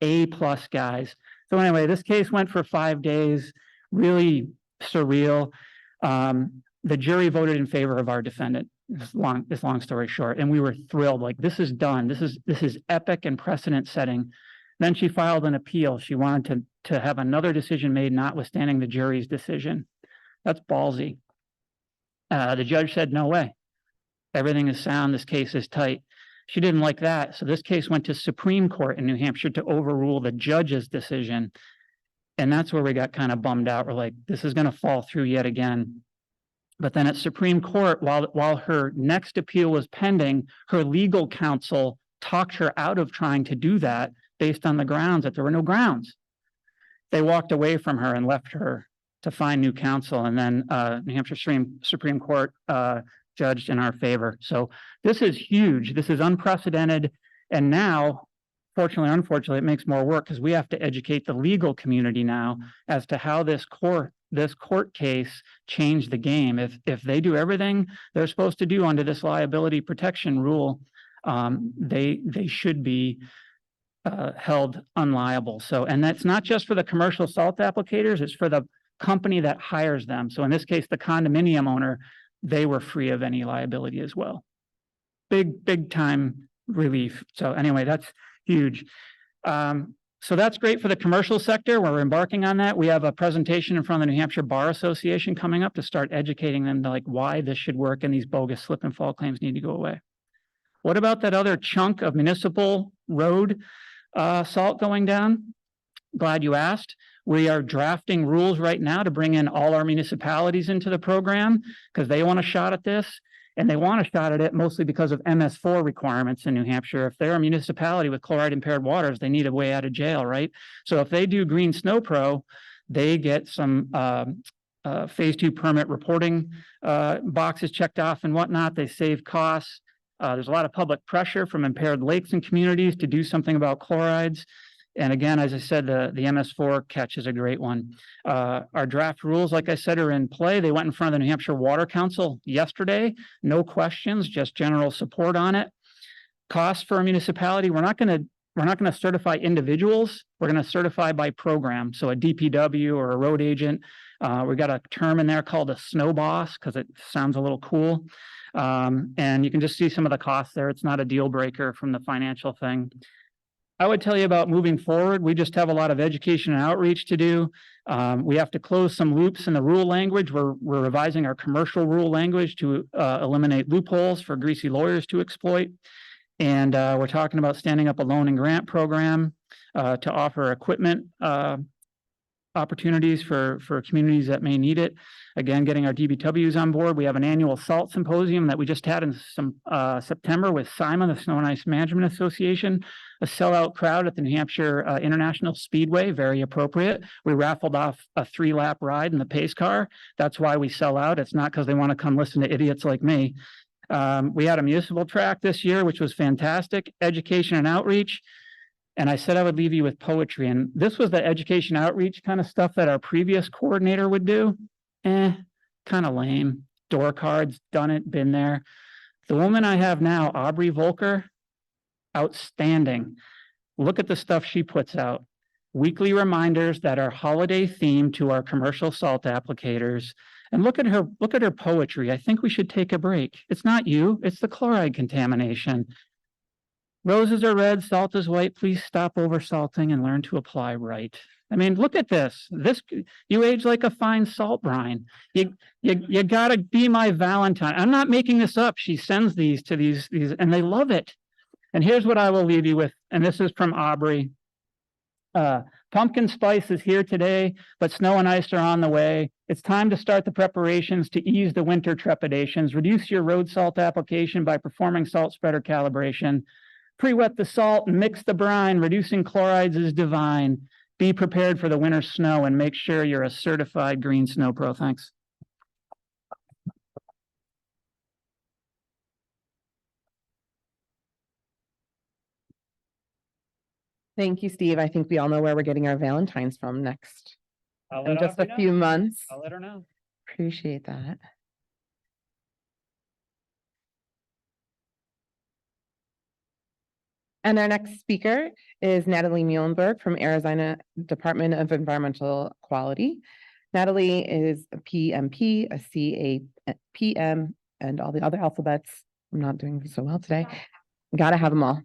A+ guys. So anyway, this case went for 5 days, really surreal. The jury voted in favor of our defendant. This long story short, and we were thrilled. Like, this is done. This is epic and precedent setting. Then she filed an appeal. She wanted to have another decision made, notwithstanding the jury's decision. That's ballsy. The judge said, no way. Everything is sound. This case is tight. She didn't like that. So this case went to Supreme Court in New Hampshire to overrule the judge's decision. And that's where we got kind of bummed out. We're like, this is going to fall through yet again. But then at Supreme Court, while her next appeal was pending, her legal counsel talked her out of trying to do that based on the grounds that there were no grounds. They walked away from her and left her to find new counsel, and then New Hampshire Supreme Court judged in our favor. So this is huge. This is unprecedented. And now, fortunately, unfortunately, it makes more work because we have to educate the legal community now as to how this court case changed the game. If they do everything they're supposed to do under this liability protection rule, they should be held unliable. So, and that's not just for the commercial salt applicators, it's for the company that hires them. So in this case, the condominium owner, they were free of any liability as well. Big time relief. So anyway, that's huge. So that's great for the commercial sector. We're embarking on that. We have a presentation in front of the New Hampshire Bar Association coming up to start educating them to like why this should work and these bogus slip and fall claims need to go away. What about that other chunk of municipal road salt going down? Glad you asked. We are drafting rules right now to bring in all our municipalities into the program because they want a shot at this. And they want a shot at it mostly because of MS4 requirements in New Hampshire. If they're a municipality with chloride impaired waters, they need a way out of jail, right? So if they do green SnowPro, they get some phase 2 permit reporting boxes checked off and whatnot. They save costs. There's a lot of public pressure from impaired lakes and communities to do something about chlorides. And again, as I said, the MS4 catch is a great one. Our draft rules, like I said, are in play. They went in front of the New Hampshire Water Council yesterday. No questions, just general support on it. Costs for a municipality, we're not going to certify individuals. We're going to certify by program. So a DPW or a road agent. We got a term in there called a snow boss because it sounds a little cool. And you can just see some of the costs there. It's not a deal breaker from the financial thing. I would tell you about moving forward. We just have a lot of education and outreach to do. We have to close some loops in the rule language. We're revising our commercial rule language to eliminate loopholes for greasy lawyers to exploit. And we're talking about standing up a loan and grant program to offer equipment opportunities for communities that may need it. Again, getting our DBWs on board. We have an annual salt symposium that we just had in September with Simon, the Snow and Ice Management Association, a sellout crowd at the New Hampshire International Speedway, very appropriate. We raffled off a 3-lap ride in the pace car. That's why we sell out. It's not because they want to come listen to idiots like me. We had a municipal track this year, which was fantastic. Education and outreach. And I said I would leave you with poetry. And this was the education outreach kind of stuff that our previous coordinator would do. Kind of lame. Door cards, done it, been there. The woman I have now, Aubrey Volker, outstanding. Look at the stuff she puts out. Weekly reminders that are holiday themed to our commercial salt applicators. And look at her poetry. I think we should take a break. It's not you, it's the chloride contamination. Roses are red, salt is white. Please stop oversalting and learn to apply right. I mean, look at this. You age like a fine salt brine. You gotta be my Valentine. I'm not making this up. She sends these to these, and they love it. And here's what I will leave you with, and this is from Aubrey. Pumpkin spice is here today, but snow and ice are on the way. It's time to start the preparations to ease the winter trepidations. Reduce your road salt application by performing salt spreader calibration. Pre-wet the salt and mix the brine. Reducing chlorides is divine. Be prepared for the winter snow and make sure you're a certified green SnowPro. Thanks. Thank you, Steve. I think we all know where we're getting our Valentines from next. In just a few months. I'll let her know. Appreciate that. And our next speaker is Natalie Muhlenberg from Arizona Department of Environmental Quality. Natalie is a PMP, a CAPM, and all the other alphabets. I'm not doing so well today. Gotta have them all.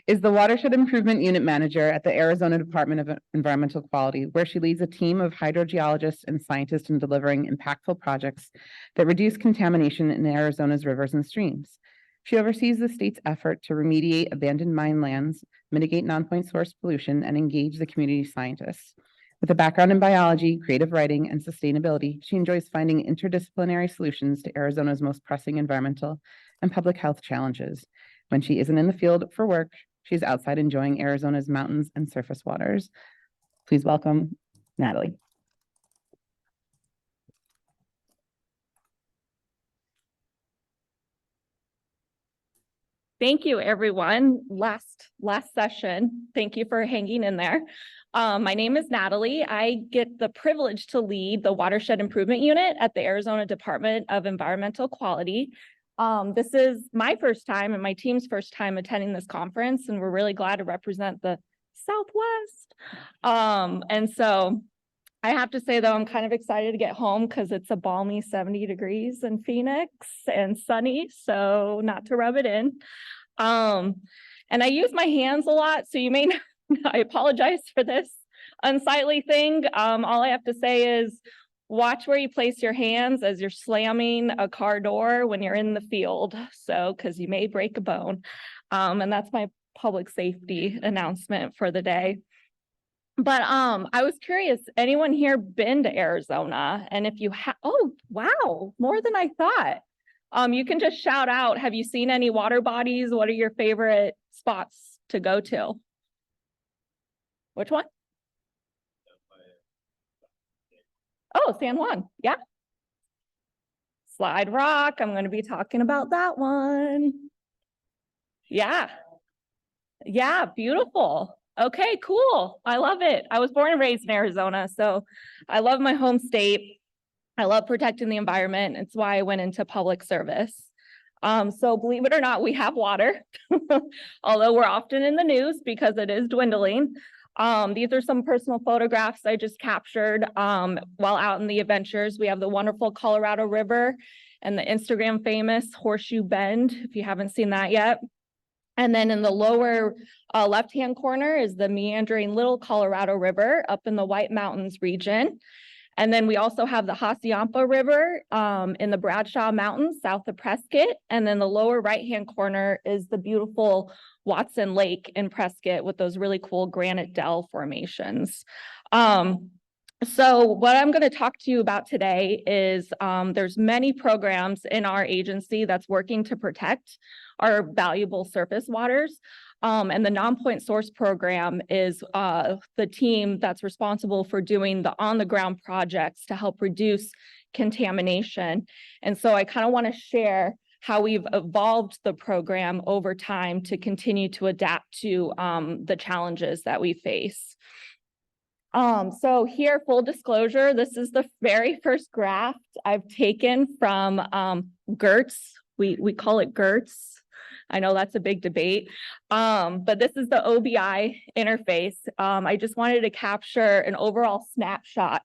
Is the Watershed Improvement Unit Manager at the Arizona Department of Environmental Quality, where she leads a team of hydrogeologists and scientists in delivering impactful projects that reduce contamination in Arizona's rivers and streams. She oversees the state's effort to remediate abandoned mine lands, mitigate non-point source pollution, and engage the community scientists. With a background in biology, creative writing, and sustainability, she enjoys finding interdisciplinary solutions to Arizona's most pressing environmental and public health challenges. When she isn't in the field for work, she's outside enjoying Arizona's mountains and surface waters. Please welcome Natalie. Thank you, everyone. Last session. Thank you for hanging in there. My name is Natalie. I get the privilege to lead the Watershed Improvement Unit at the Arizona Department of Environmental Quality. This is my first time and my team's first time attending this conference, and we're really glad to represent the Southwest. And so I have to say, though, I'm kind of excited to get home because it's a balmy 70 degrees in Phoenix and sunny, so not to rub it in. And I use my hands a lot, so you may not, I apologize for this unsightly thing. All I have to say is watch where you place your hands as you're slamming a car door when you're in the field, so because you may break a bone. And that's my public safety announcement for the day. But I was curious, anyone here been to Arizona? And if you have, oh, wow, more than I thought. You can just shout out, have you seen any water bodies? What are your favorite spots to go to? Which one? Oh, San Juan, yeah. Slide Rock, I'm going to be talking about that one. Yeah. Yeah, beautiful. Okay, cool. I love it. I was born and raised in Arizona, so I love my home state. I love protecting the environment. It's why I went into public service. So believe it or not, we have water, although we're often in the news because it is dwindling. These are some personal photographs I just captured while out in the adventures. We have the wonderful Colorado River and the Instagram famous Horseshoe Bend, if you haven't seen that yet. And then in the lower left-hand corner is the meandering Little Colorado River up in the White Mountains region. And then we also have the Hassayampa River in the Bradshaw Mountains south of Prescott. And then the lower right-hand corner is the beautiful Watson Lake in Prescott with those really cool granite dell formations. So what I'm going to talk to you about today is there's many programs in our agency that's working to protect our valuable surface waters. And the Nonpoint Source Program is the team that's responsible for doing the on-the-ground projects to help reduce contamination. And so I kind of want to share how we've evolved the program over time to continue to adapt to the challenges that we face. So here, full disclosure, this is the very first graph I've taken from GERTS. We call it GERTS. I know that's a big debate, but this is the OBI interface. I just wanted to capture an overall snapshot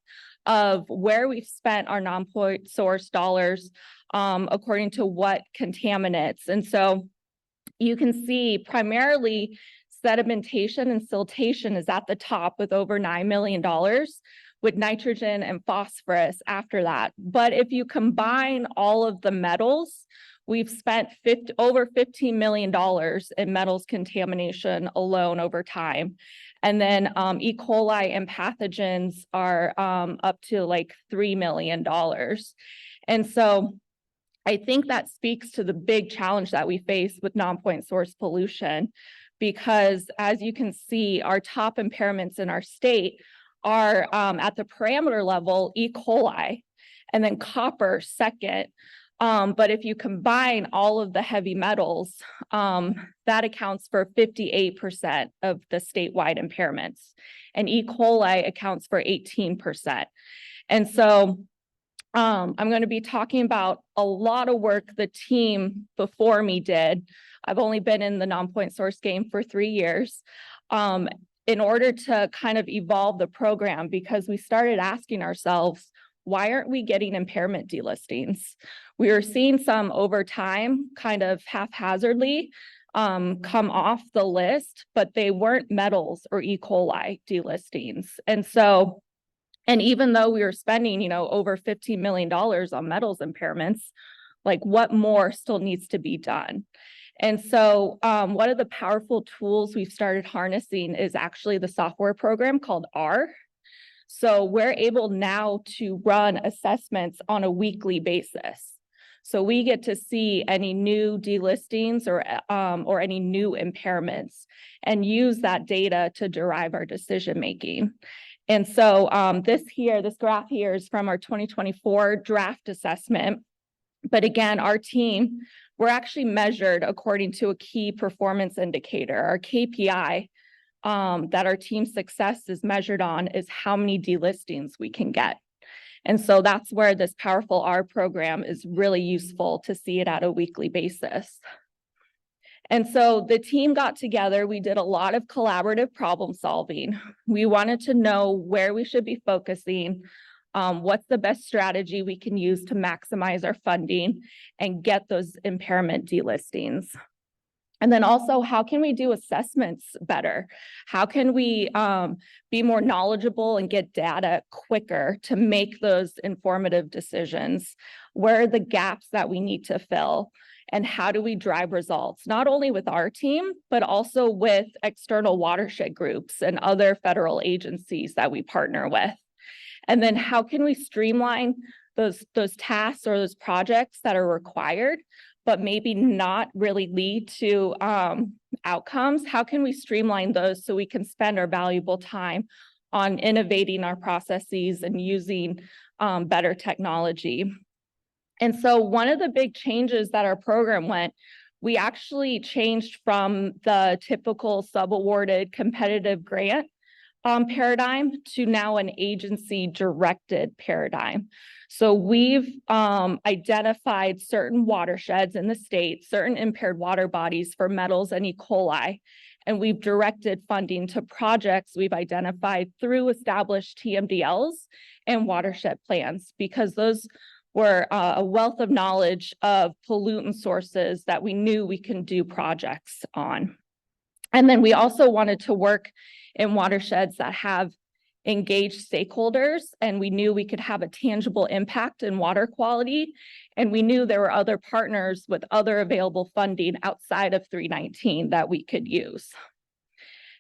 of where we've spent our Nonpoint source dollars according to what contaminants. And so you can see primarily sedimentation and siltation is at the top with over $9 million, with nitrogen and phosphorus after that. But if you combine all of the metals, we've spent over $15 million in metals contamination alone over time. And then E. coli and pathogens are up to like $3 million. And so I think that speaks to the big challenge that we face with non-point source pollution, because as you can see, our top impairments in our state are at the parameter level, E. coli, and then copper second. But if you combine all of the heavy metals, that accounts for 58% of the statewide impairments, and E. coli accounts for 18%. And so I'm going to be talking about a lot of work the team before me did. I've only been in the non-point source game for 3 years in order to kind of evolve the program, because we started asking ourselves, why aren't we getting impairment delistings? We were seeing some over time, kind of haphazardly come off the list, but they weren't metals or E. coli delistings. And so, and even though we were spending, over $15 million on metals impairments, like what more still needs to be done? And so one of the powerful tools we've started harnessing is actually the software program called R. So we're able now to run assessments on a weekly basis. So we get to see any new delistings or any new impairments and use that data to derive our decision making. And so this graph here is from our 2024 draft assessment. But again, our team we're actually measured according to a key performance indicator, our KPI, that our team success is measured on is how many delistings we can get. And so that's where this Powerful R program is really useful to see it at a weekly basis. And so the team got together, we did a lot of collaborative problem solving. We wanted to know where we should be focusing, what's the best strategy we can use to maximize our funding and get those impairment delistings. And then also, how can we do assessments better? How can we be more knowledgeable and get data quicker to make those informative decisions? Where are the gaps that we need to fill? And how do we drive results, not only with our team, but also with external watershed groups and other federal agencies that we partner with? And then how can we streamline those tasks or those projects that are required, but maybe not really lead to outcomes? How can we streamline those so we can spend our valuable time on innovating our processes and using better technology? And so one of the big changes that our program went, we actually changed from the typical subawarded competitive grant paradigm to now an agency directed paradigm. So we've identified certain watersheds in the state, certain impaired water bodies for metals and E. coli, and we've directed funding to projects we've identified through established TMDLs and watershed plans, because those were a wealth of knowledge of pollutant sources that we knew we can do projects on. And then we also wanted to work in watersheds that have engaged stakeholders, and we knew we could have a tangible impact in water quality. And we knew there were other partners with other available funding outside of 319 that we could use.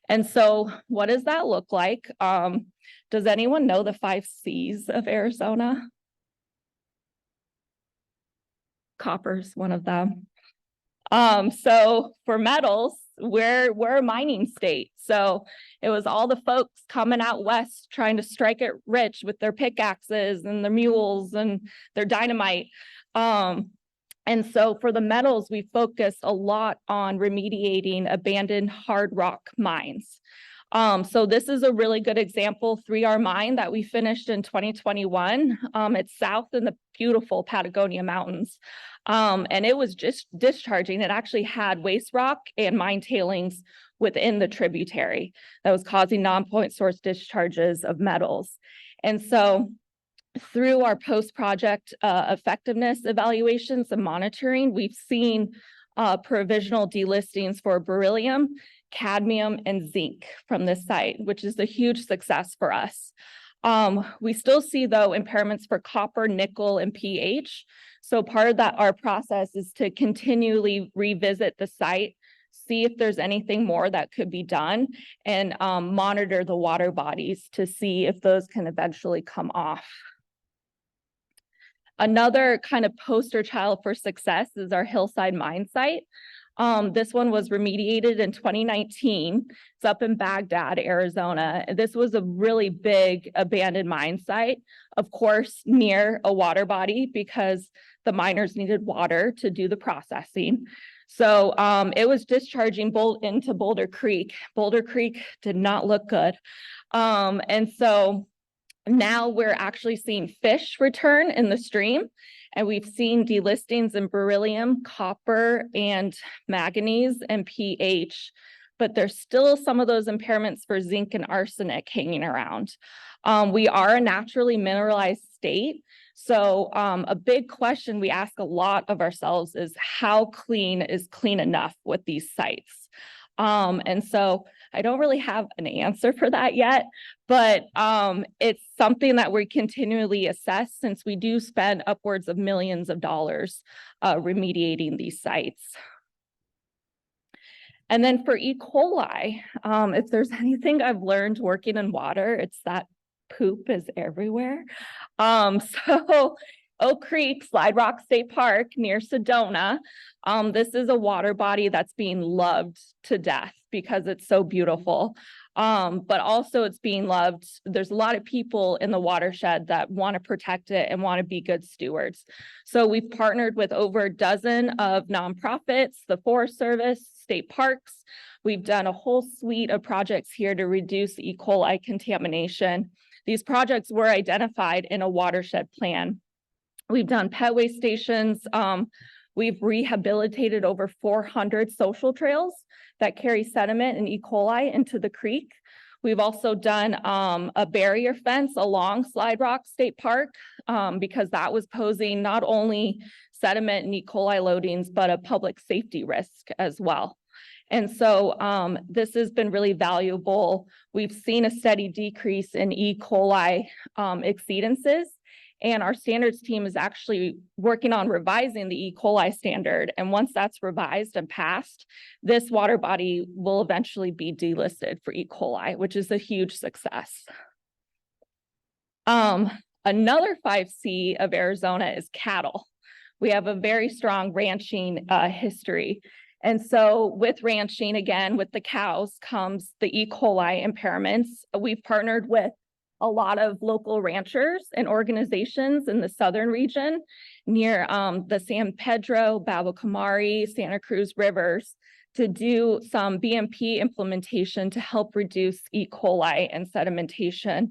And so what does that look like? Does anyone know the 5 C's of Arizona? Copper's one of them. So for metals, we're a mining state. So it was all the folks coming out west trying to strike it rich with their pickaxes and their mules and their dynamite. And so for the metals, we focused a lot on remediating abandoned hard rock mines. So this is a really good example, 3R mine that we finished in 2021. It's south in the beautiful Patagonia Mountains. And it was just discharging. It actually had waste rock and mine tailings within the tributary that was causing non-point source discharges of metals. And so through our post-project effectiveness evaluations and monitoring, we've seen provisional delistings for beryllium, cadmium, and zinc from this site, which is a huge success for us. We still see, though, impairments for copper, nickel, and pH. So part of our process is to continually revisit the site, see if there's anything more that could be done, and monitor the water bodies to see if those can eventually come off. Another kind of poster child for success is our Hillside mine site. This one was remediated in 2019. It's up in Baghdad, Arizona. This was a really big abandoned mine site, of course, near a water body because the miners needed water to do the processing. So it was discharging into Boulder Creek. Boulder Creek did not look good. And so now we're actually seeing fish return in the stream, and we've seen delistings in beryllium, copper, and manganese and pH, but there's still some of those impairments for zinc and arsenic hanging around. We are a naturally mineralized state, so a big question we ask a lot of ourselves is how clean is clean enough with these sites? And so I don't really have an answer for that yet, but it's something that we continually assess since we do spend upwards of millions of dollars remediating these sites. And then for E. coli, if there's anything I've learned working in water, it's that poop is everywhere. So Oak Creek, Slide Rock State Park near Sedona. This is a water body that's being loved to death because it's so beautiful. But also it's being loved. There's a lot of people in the watershed that want to protect it and want to be good stewards. So we've partnered with over a dozen of nonprofits, the Forest Service, state parks. We've done a whole suite of projects here to reduce E. coli contamination. These projects were identified in a watershed plan. We've done pet waste stations. We've rehabilitated over 400 social trails that carry sediment and E. coli into the creek. We've also done a barrier fence along Slide Rock State Park because that was posing not only sediment and E. coli loadings, but a public safety risk as well. And so this has been really valuable. We've seen a steady decrease in E. coli exceedances. And our standards team is actually working on revising the E. coli standard. And once that's revised and passed, this water body will eventually be delisted for E. coli, which is a huge success. Another 5C of Arizona is cattle. We have a very strong ranching history. And so with ranching, again, with the cows comes the E. coli impairments. We've partnered with a lot of local ranchers and organizations in the southern region near the San Pedro, Babo Camari, Santa Cruz rivers to do some BMP implementation to help reduce E. coli and sedimentation.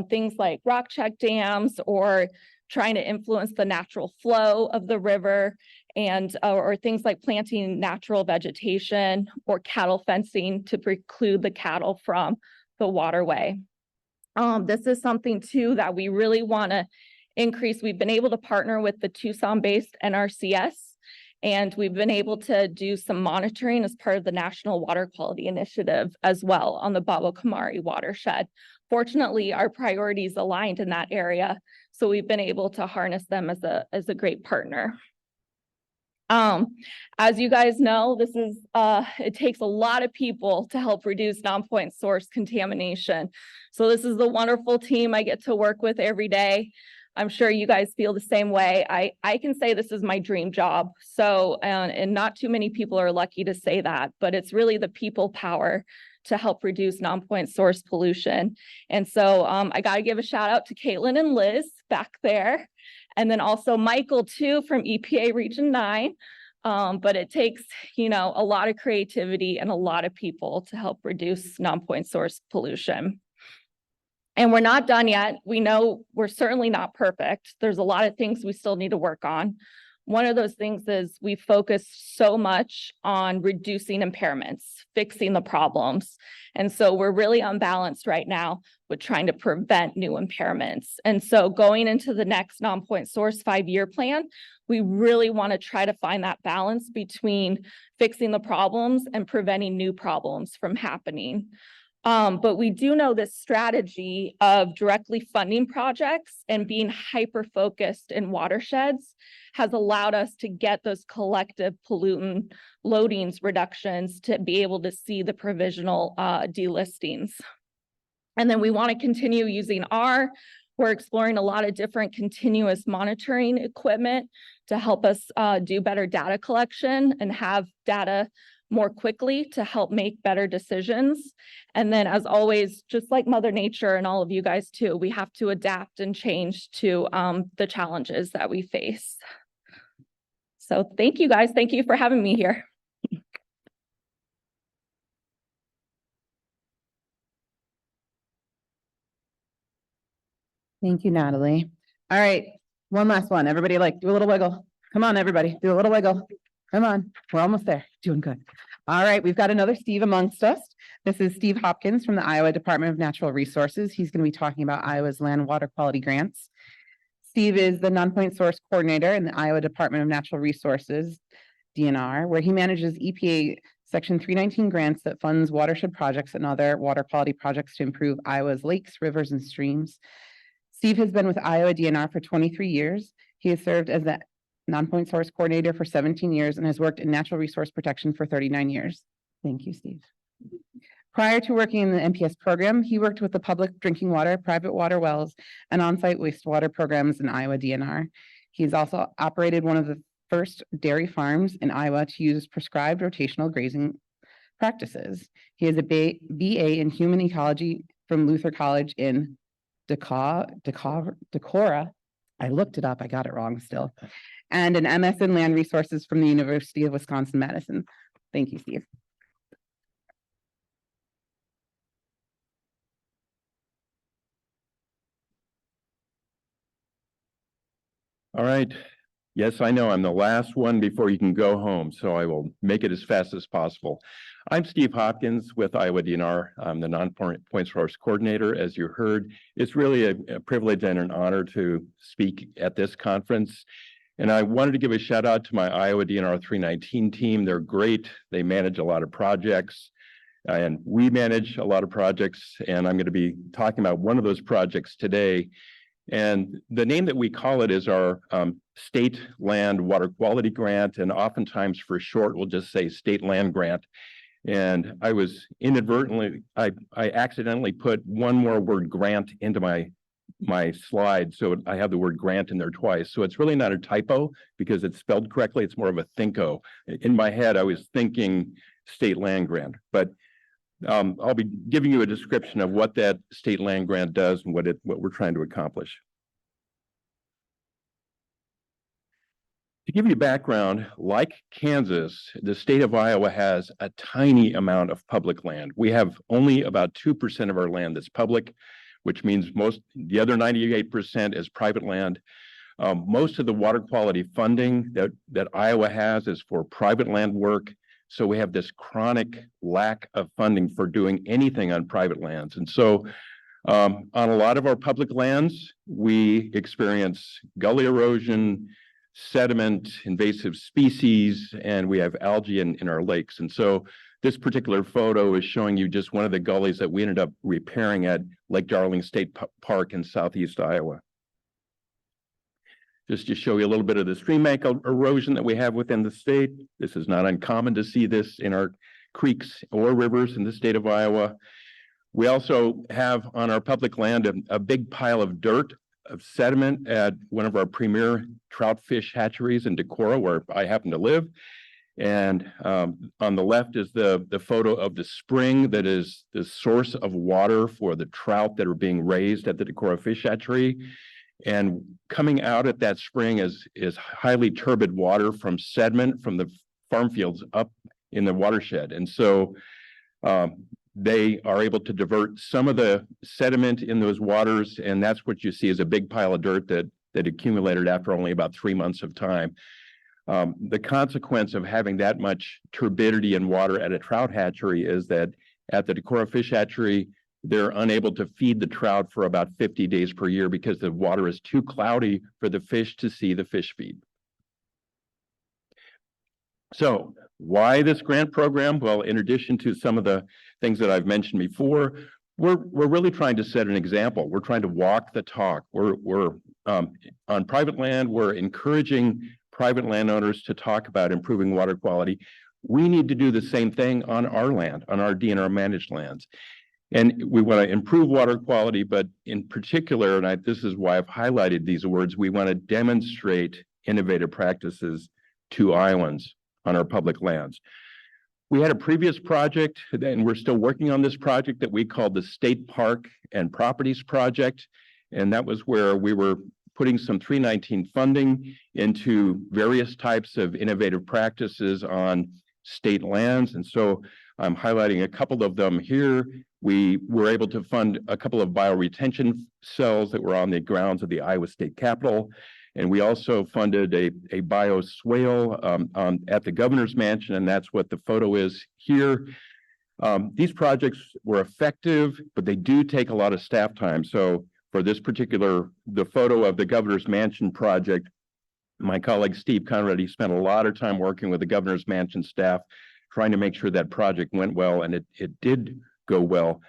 Things like rock check dams or trying to influence the natural flow of the river and or things like planting natural vegetation or cattle fencing to preclude the cattle from the waterway. This is something too that we really want to increase. We've been able to partner with the Tucson-based NRCS, and we've been able to do some monitoring as part of the National Water Quality Initiative as well on the Babo Camari watershed. Fortunately, our priorities aligned in that area, so we've been able to harness them as a great partner. As you guys know, this is it takes a lot of people to help reduce non-point source contamination. So this is the wonderful team I get to work with every day. I'm sure you guys feel the same way. I can say this is my dream job. So and not too many people are lucky to say that, but it's really the people power to help reduce non-point source pollution. And so I got to give a shout out to Caitlin and Liz back there. And then also Michael too from EPA Region 9. But it takes, you know, a lot of creativity and a lot of people to help reduce non-point source pollution. And we're not done yet. We know we're certainly not perfect. There's a lot of things we still need to work on. One of those things is we focus so much on reducing impairments, fixing the problems. And so we're really unbalanced right now with trying to prevent new impairments. And so going into the next non-point source 5-year plan, we really want to try to find that balance between fixing the problems and preventing new problems from happening. But we do know this strategy of directly funding projects and being hyper-focused in watersheds has allowed us to get those collective pollutant loadings reductions to be able to see the provisional delistings. And then we want to continue using R. We're exploring a lot of different continuous monitoring equipment to help us do better data collection and have data more quickly to help make better decisions. And then as always, just like Mother Nature and all of you guys too, we have to adapt and change to the challenges that we face. So thank you guys. Thank you for having me here. Thank you, Natalie. All right, one last one. Everybody like do a little wiggle. Come on, everybody, do a little wiggle. Come on, we're almost there. Doing good. All right, we've got another Steve amongst us. This is Steve Hopkins from the Iowa Department of Natural Resources. He's going to be talking about Iowa's land water quality grants. Steve is the non-point source coordinator in the Iowa Department of Natural Resources, DNR, where he manages EPA Section 319 grants that funds watershed projects and other water quality projects to improve Iowa's lakes, rivers, and streams. Steve has been with Iowa DNR for 23 years. He has served as the non-point source coordinator for 17 years and has worked in natural resource protection for 39 years. Thank you, Steve. Prior to working in the NPS program, he worked with the public drinking water, private water wells, and on-site wastewater programs in Iowa DNR. He's also operated one of the first dairy farms in Iowa to use prescribed rotational grazing practices. He has a BA in human ecology from Luther College in Decorah. I looked it up, I got it wrong still. And an MS in land resources from the University of Wisconsin-Madison. Thank you, Steve. All right. Yes, I know I'm the last one before you can go home, so I will make it as fast as possible. I'm Steve Hopkins with Iowa DNR. I'm the Nonpoint Source Coordinator. As you heard, it's really a privilege and an honor to speak at this conference. And I wanted to give a shout out to my Iowa DNR 319 team. They're great. They manage a lot of projects, and we manage a lot of projects. And I'm going to be talking about one of those projects today. And the name that we call it is our State Land Water Quality Grant. And oftentimes for short, we'll just say State Land Grant. And I was inadvertently, I accidentally put one more word grant into my slide. So I have the word grant in there twice. So it's really not a typo because it's spelled correctly. It's more of a thinko. In my head, I was thinking State Land Grant, but I'll be giving you a description of what that State Land Grant does and what we're trying to accomplish. To give you background, like Kansas, the state of Iowa has a tiny amount of public land. We have only about 2% of our land that's public, which means the other 98% is private land. Most of the water quality funding that Iowa has is for private land work. So we have this chronic lack of funding for doing anything on private lands. And so on a lot of our public lands, we experience gully erosion, sediment, invasive species, and we have algae in our lakes. And so this particular photo is showing you just one of the gullies that we ended up repairing at Lake Darling State Park in southeast Iowa. Just to show you a little bit of the stream bank erosion that we have within the state. This is not uncommon to see this in our creeks or rivers in the state of Iowa. We also have on our public land a big pile of dirt, of sediment at one of our premier trout fish hatcheries in Decorah, where I happen to live. And on the left is the photo of the spring that is the source of water for the trout that are being raised at the Decorah fish hatchery. And coming out at that spring is highly turbid water from sediment from the farm fields up in the watershed. And so they are able to divert some of the sediment in those waters. And that's what you see is a big pile of dirt that accumulated after only about 3 months of time. The consequence of having that much turbidity in water at a trout hatchery is that at the Decorah fish hatchery, they're unable to feed the trout for about 50 days per year because the water is too cloudy for the fish to see the fish feed. So why this grant program? Well, in addition to some of the things that I've mentioned before, we're really trying to set an example. We're trying to walk the talk. We're on private land, we're encouraging private landowners to talk about improving water quality. We need to do the same thing on our land, on our DNR managed lands. And we want to improve water quality, but in particular, and this is why I've highlighted these words, we want to demonstrate innovative practices to Iowans on our public lands. We had a previous project, and we're still working on this project that we called the State Park and Properties Project. And that was where we were putting some 319 funding into various types of innovative practices on state lands. And so I'm highlighting a couple of them here. We were able to fund a couple of bioretention cells that were on the grounds of the Iowa State Capitol. And we also funded a bioswale at the governor's mansion, and that's what the photo is here. These projects were effective, but they do take a lot of staff time. So for this particular, the photo of the governor's mansion project, my colleague Steve Conrad, he spent a lot of time working with the governor's mansion staff, trying to make sure that project went well, and it did go well.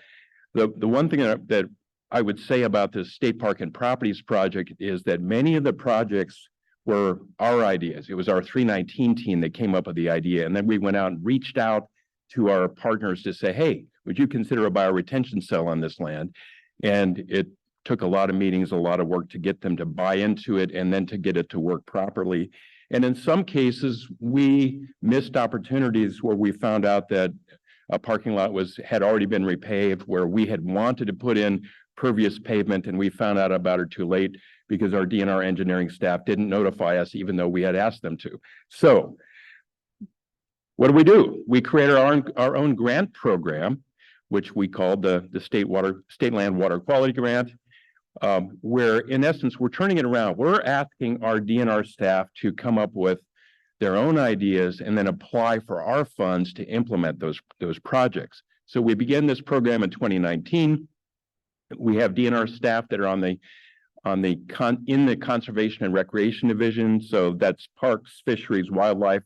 The one thing that I would say about this State Park and Properties Project is that many of the projects were our ideas. It was our 319 team that came up with the idea, and then we went out and reached out to our partners to say, hey, would you consider a bioretention cell on this land? And it took a lot of meetings, a lot of work to get them to buy into it and then to get it to work properly. And in some cases, we missed opportunities where we found out that a parking lot had already been repaved where we had wanted to put in pervious pavement, and we found out about it too late because our DNR engineering staff didn't notify us, even though we had asked them to. So what do? We created our own grant program, which we called the State Land Water Quality Grant, where in essence, we're turning it around. We're asking our DNR staff to come up with their own ideas and then apply for our funds to implement those projects. So we began this program in 2019. We have DNR staff that are in the Conservation and Recreation Division. So that's parks, fisheries, wildlife.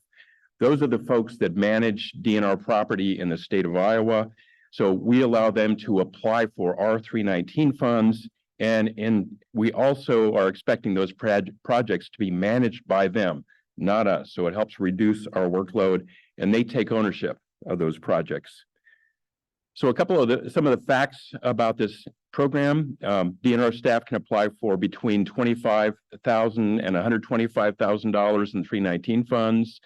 Those are the folks that manage DNR property in the state of Iowa. So we allow them to apply for our 319 funds. And we also are expecting those projects to be managed by them, not us. So it helps reduce our workload, and they take ownership of those projects. So some of the facts about this program: DNR staff can apply for between $25,000 and $125,000 in 319 funds.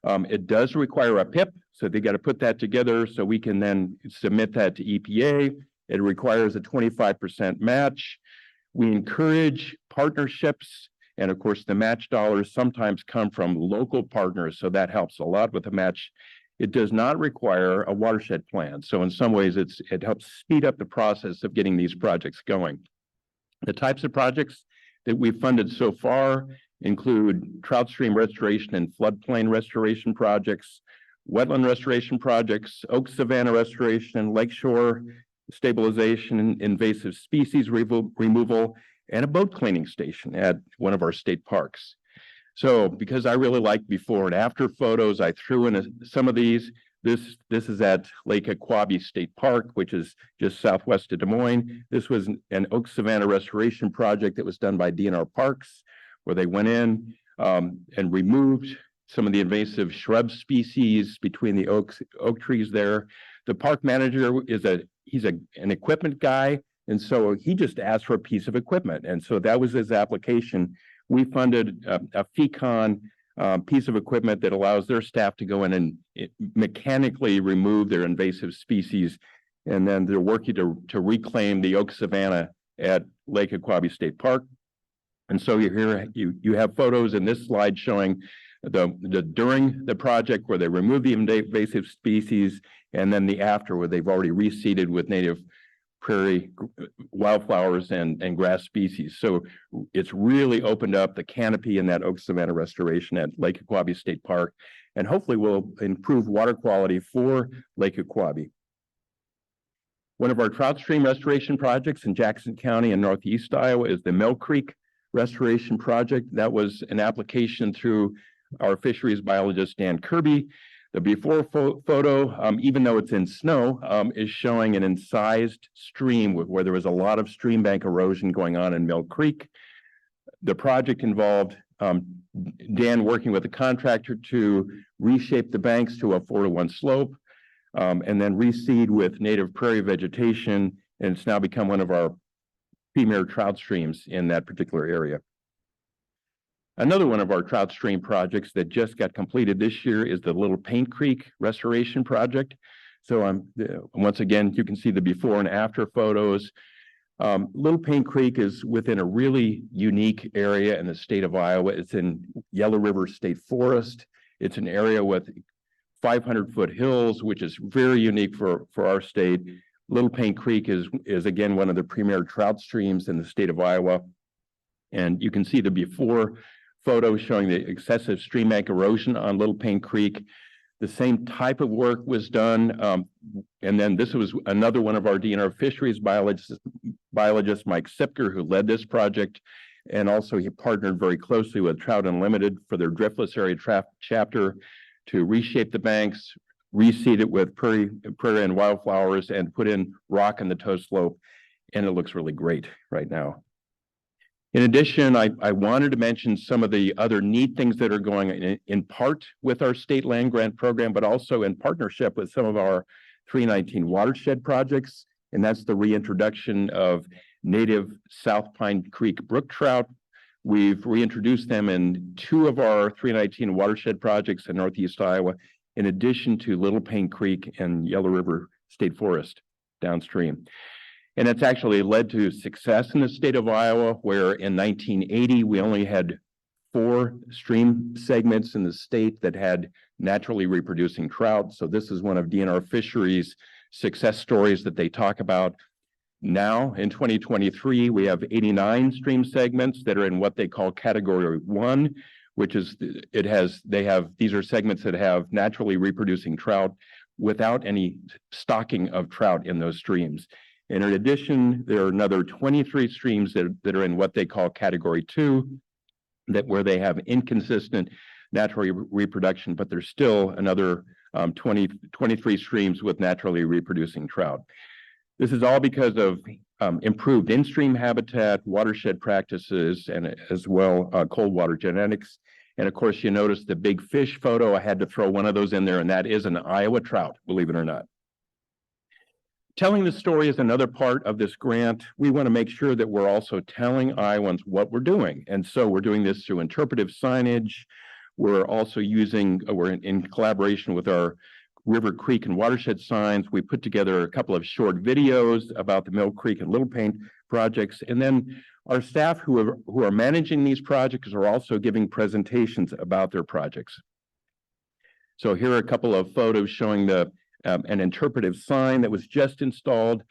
It does require a PIP, so they got to put that together so we can then submit that to EPA. It requires a 25% match. We encourage partnerships, and of course, the match dollars sometimes come from local partners, so that helps a lot with the match. It does not require a watershed plan, so in some ways, it helps speed up the process of getting these projects going. The types of projects that we've funded so far include trout stream restoration and floodplain restoration projects, wetland restoration projects, oak savanna restoration, lakeshore stabilization, invasive species removal, and a boat cleaning station at one of our state parks. So because I really like before and after photos, I threw in some of these. This is at Lake Aquabi State Park, which is just southwest of Des Moines. This was an oak savanna restoration project that was done by DNR Parks, where they went in and removed some of the invasive shrub species between the oak trees there. The park manager he's an equipment guy, and so he just asked for a piece of equipment, and so that was his application. We funded a FECON piece of equipment that allows their staff to go in and mechanically remove their invasive species, and then they're working to reclaim the oak savanna at Lake Aquabi State Park. And so you have photos in this slide showing during the project where they remove the invasive species, and then the after where they've already reseeded with native prairie wildflowers and grass species. So it's really opened up the canopy in that oak savanna restoration at Lake Aquabi State Park, and hopefully will improve water quality for Lake Aquabi. One of our trout stream restoration projects in Jackson County in Northeast Iowa is the Mill Creek Restoration Project. That was an application through our fisheries biologist, Dan Kirby. The before photo, even though it's in snow, is showing an incised stream where there was a lot of stream bank erosion going on in Mill Creek. The project involved Dan working with the contractor to reshape the banks to a 4-to-1 slope, and then reseed with native prairie vegetation, and it's now become one of our premier trout streams in that particular area. Another one of our trout stream projects that just got completed this year is the Little Paint Creek Restoration Project. So once again, you can see the before and after photos. Little Paint Creek is within a really unique area in the state of Iowa. It's in Yellow River State Forest. It's an area with 500-foot hills, which is very unique for our state. Little Paint Creek is again one of the premier trout streams in the state of Iowa. And you can see the before photo showing the excessive stream bank erosion on Little Paint Creek. The same type of work was done. And then this was another one of our DNR fisheries biologist, Mike Sipker, who led this project. And also he partnered very closely with Trout Unlimited for their driftless area chapter to reshape the banks, reseed it with prairie and wildflowers, and put in rock in the toe slope. And it looks really great right now. In addition, I wanted to mention some of the other neat things that are going in part with our state land grant program, but also in partnership with some of our 319 watershed projects. And that's the reintroduction of native South Pine Creek brook trout. We've reintroduced them in 2 of our 319 watershed projects in Northeast Iowa. in addition to Little Paint Creek and Yellow River State Forest downstream. And it's actually led to success in the state of Iowa, where in 1980, we only had 4 stream segments in the state that had naturally reproducing trout. So this is one of DNR Fisheries' success stories that they talk about. Now, in 2023, we have 89 stream segments that are in what they call Category 1, which is, these are segments that have naturally reproducing trout without any stocking of trout in those streams. And in addition, there are another 23 streams that are in what they call Category 2, where they have inconsistent natural reproduction, but there's still another 23 streams with naturally reproducing trout. This is all because of improved in-stream habitat, watershed practices, and as well cold water genetics. And of course, you notice the big fish photo. I had to throw one of those in there, and that is an Iowa trout, believe it or not. Telling the story is another part of this grant. We want to make sure that we're also telling Iowans what we're doing. And so we're doing this through interpretive signage. We're also we're in collaboration with our River Creek and Watershed signs. We put together a couple of short videos about the Mill Creek and Little Paint projects. And then our staff who are managing these projects are also giving presentations about their projects. So here are a couple of photos showing an interpretive sign that was just installed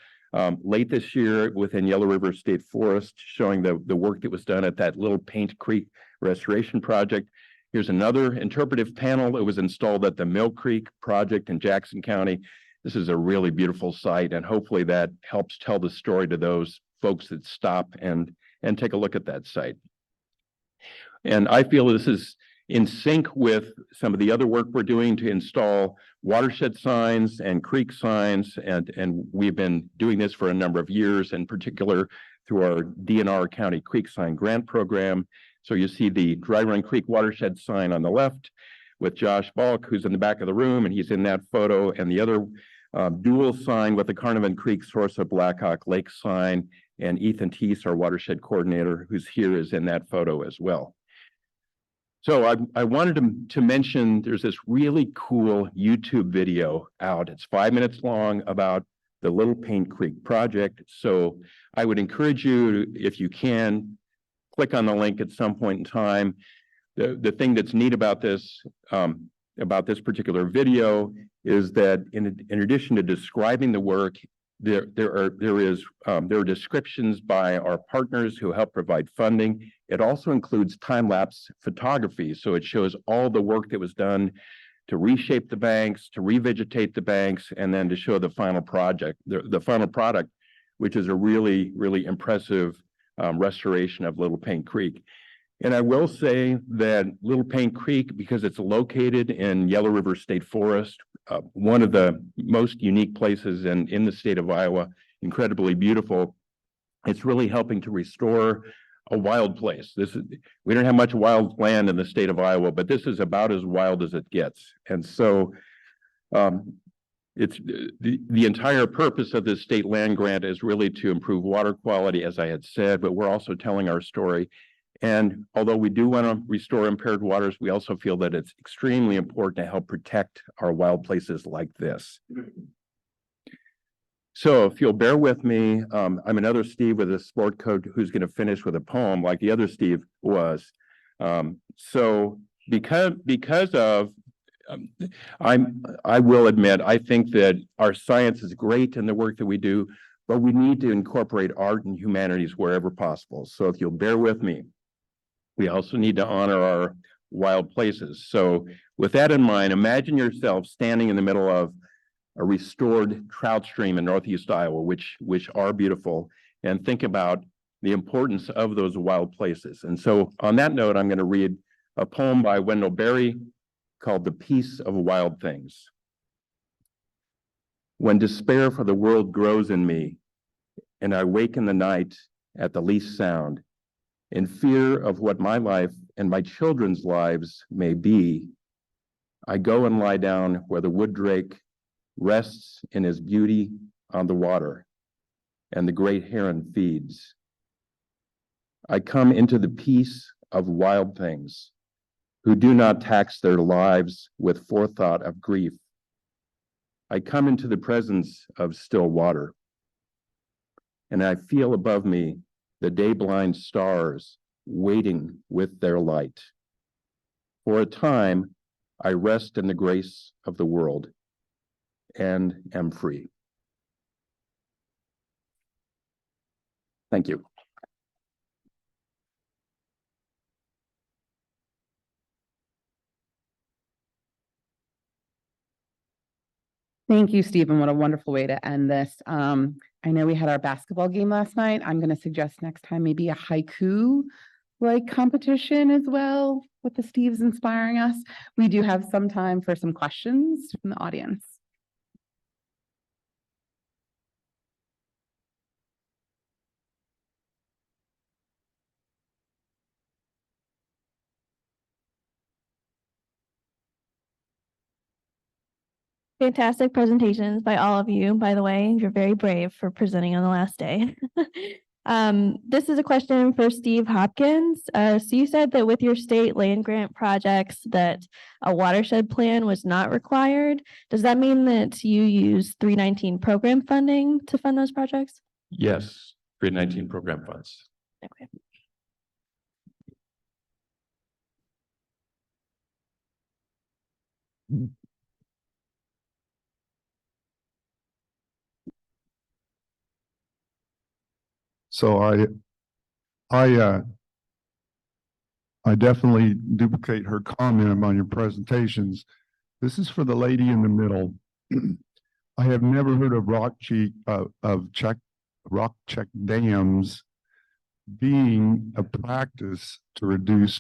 late this year within Yellow River State Forest, showing the work that was done at that Little Paint Creek restoration project. Here's another interpretive panel that was installed at the Mill Creek project in Jackson County. This is a really beautiful site, and hopefully that helps tell the story to those folks that stop and take a look at that site. And I feel this is in sync with some of the other work we're doing to install watershed signs and creek signs. And we've been doing this for a number of years, in particular through our DNR County Creek Sign Grant Program. So you see the Dry Run Creek watershed sign on the left with Josh Balk, who's in the back of the room, and he's in that photo, and the other dual sign with the Carnarvon Creek Source of Blackhawk Lake sign, and Ethan Teese, our watershed coordinator, who's here, is in that photo as well. So I wanted to mention there's this really cool YouTube video out. It's 5 minutes long about the Little Paint Creek project. So I would encourage you, if you can, click on the link at some point in time. The thing that's neat about this particular video is that in addition to describing the work, there are descriptions by our partners who help provide funding. It also includes time-lapse photography, so it shows all the work that was done to reshape the banks, to revegetate the banks, and then to show the final project, the final product, which is a really, really impressive restoration of Little Paint Creek. And I will say that Little Paint Creek, because it's located in Yellow River State Forest, one of the most unique places in the state of Iowa, incredibly beautiful. It's really helping to restore a wild place. We don't have much wild land in the state of Iowa, but this is about as wild as it gets. And so it's the entire purpose of this state land grant is really to improve water quality, as I had said, but we're also telling our story. And although we do want to restore impaired waters, we also feel that it's extremely important to help protect our wild places like this. So if you'll bear with me, I'm another Steve with a sport coat who's going to finish with a poem like the other Steve was. So because of, I will admit, I think that our science is great in the work that we do, but we need to incorporate art and humanities wherever possible. So if you'll bear with me, we also need to honor our wild places. So with that in mind, imagine yourself standing in the middle of a restored trout stream in Northeast Iowa, which are beautiful, and think about the importance of those wild places. And so on that note, I'm going to read a poem by Wendell Berry called The Peace of Wild Things. When despair for the world grows in me, and I wake in the night at the least sound, in fear of what my life and my children's lives may be, I go and lie down where the wood drake rests in his beauty on the water, and the great heron feeds. I come into the peace of wild things, who do not tax their lives with forethought of grief. I come into the presence of still water, and I feel above me the day-blind stars waiting with their light. For a time, I rest in the grace of the world and am free. Thank you. Thank you, Stephen. What a wonderful way to end this. I know we had our basketball game last night. I'm going to suggest next time maybe a haiku like competition as well with the Steves inspiring us. We do have some time for some questions from the audience. Fantastic presentations by all of you. By the way, you're very brave for presenting on the last day. This is a question for Steve Hopkins. So you said that with your state land grant projects that a watershed plan was not required. Does that mean that you use 319 program funding to fund those projects? Yes, 319 program funds. Okay. So I definitely duplicate her comment about your presentations. This is for the lady in the middle. I have never heard of rock check dams being a practice to reduce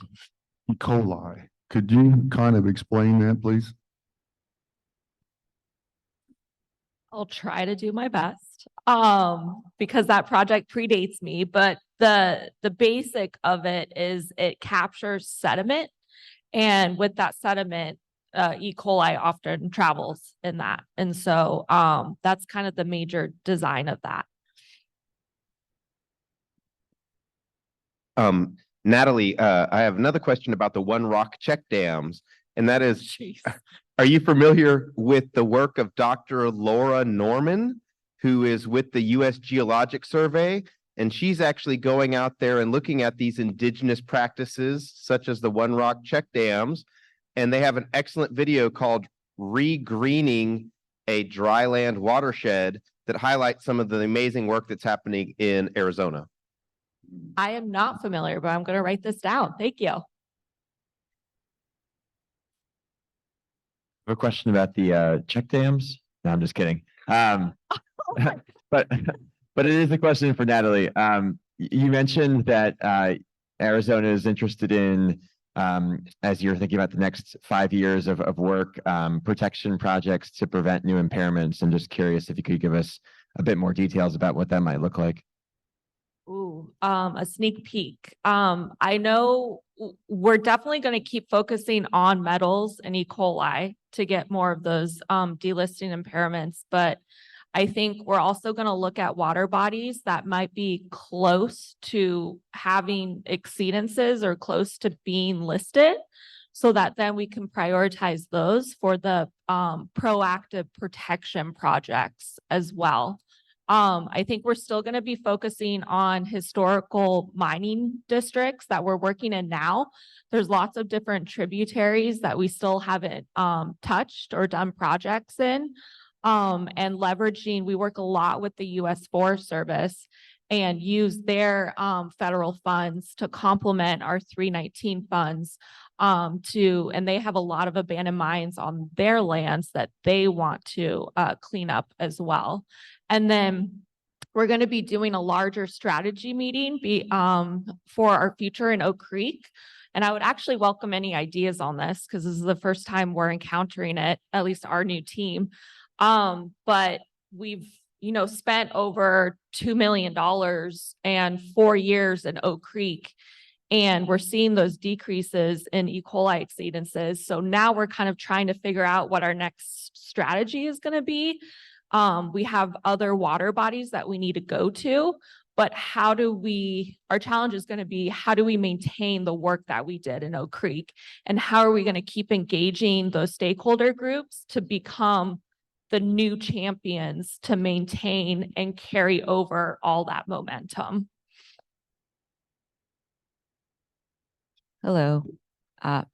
E. coli. Could you kind of explain that, please? I'll try to do my best. Because that project predates me, but the basic of it is it captures sediment, and with that sediment, E. coli often travels in that. And so that's kind of the major design of that. Natalie, I have another question about the One Rock check dams, and that is, are you familiar with the work of Dr. Laura Norman, who is with the U.S. Geologic Survey? And she's actually going out there and looking at these indigenous practices, such as the One Rock check dams. And they have an excellent video called Regreening a Dryland Watershed that highlights some of the amazing work that's happening in Arizona. I am not familiar, but I'm going to write this down. Thank you. I have a question about the check dams. No, I'm just kidding. But it is a question for Natalie. You mentioned that Arizona is interested in, as you're thinking about the next 5 years of work, protection projects to prevent new impairments. I'm just curious if you could give us a bit more details about what that might look like. Ooh, a sneak peek. I know we're definitely going to keep focusing on metals and E. coli to get more of those delisting impairments, but I think we're also going to look at water bodies that might be close to having exceedances or close to being listed, so that then we can prioritize those for the proactive protection projects as well. I think we're still going to be focusing on historical mining districts that we're working in now. There's lots of different tributaries that we still haven't touched or done projects in. And leveraging, we work a lot with the U.S. Forest Service and use their federal funds to complement our 319 funds and they have a lot of abandoned mines on their lands that they want to clean up as well. And then we're going to be doing a larger strategy meeting for our future in Oak Creek. And I would actually welcome any ideas on this, because this is the first time we're encountering it, at least our new team. But we've, spent over $2 million and 4 years in Oak Creek, and we're seeing those decreases in E. coli exceedances. So now we're kind of trying to figure out what our next strategy is going to be. We have other water bodies that we need to go to, But our challenge is going to be, how do we maintain the work that we did in Oak Creek? And how are we going to keep engaging those stakeholder groups to become the new champions to maintain and carry over all that momentum? Hello,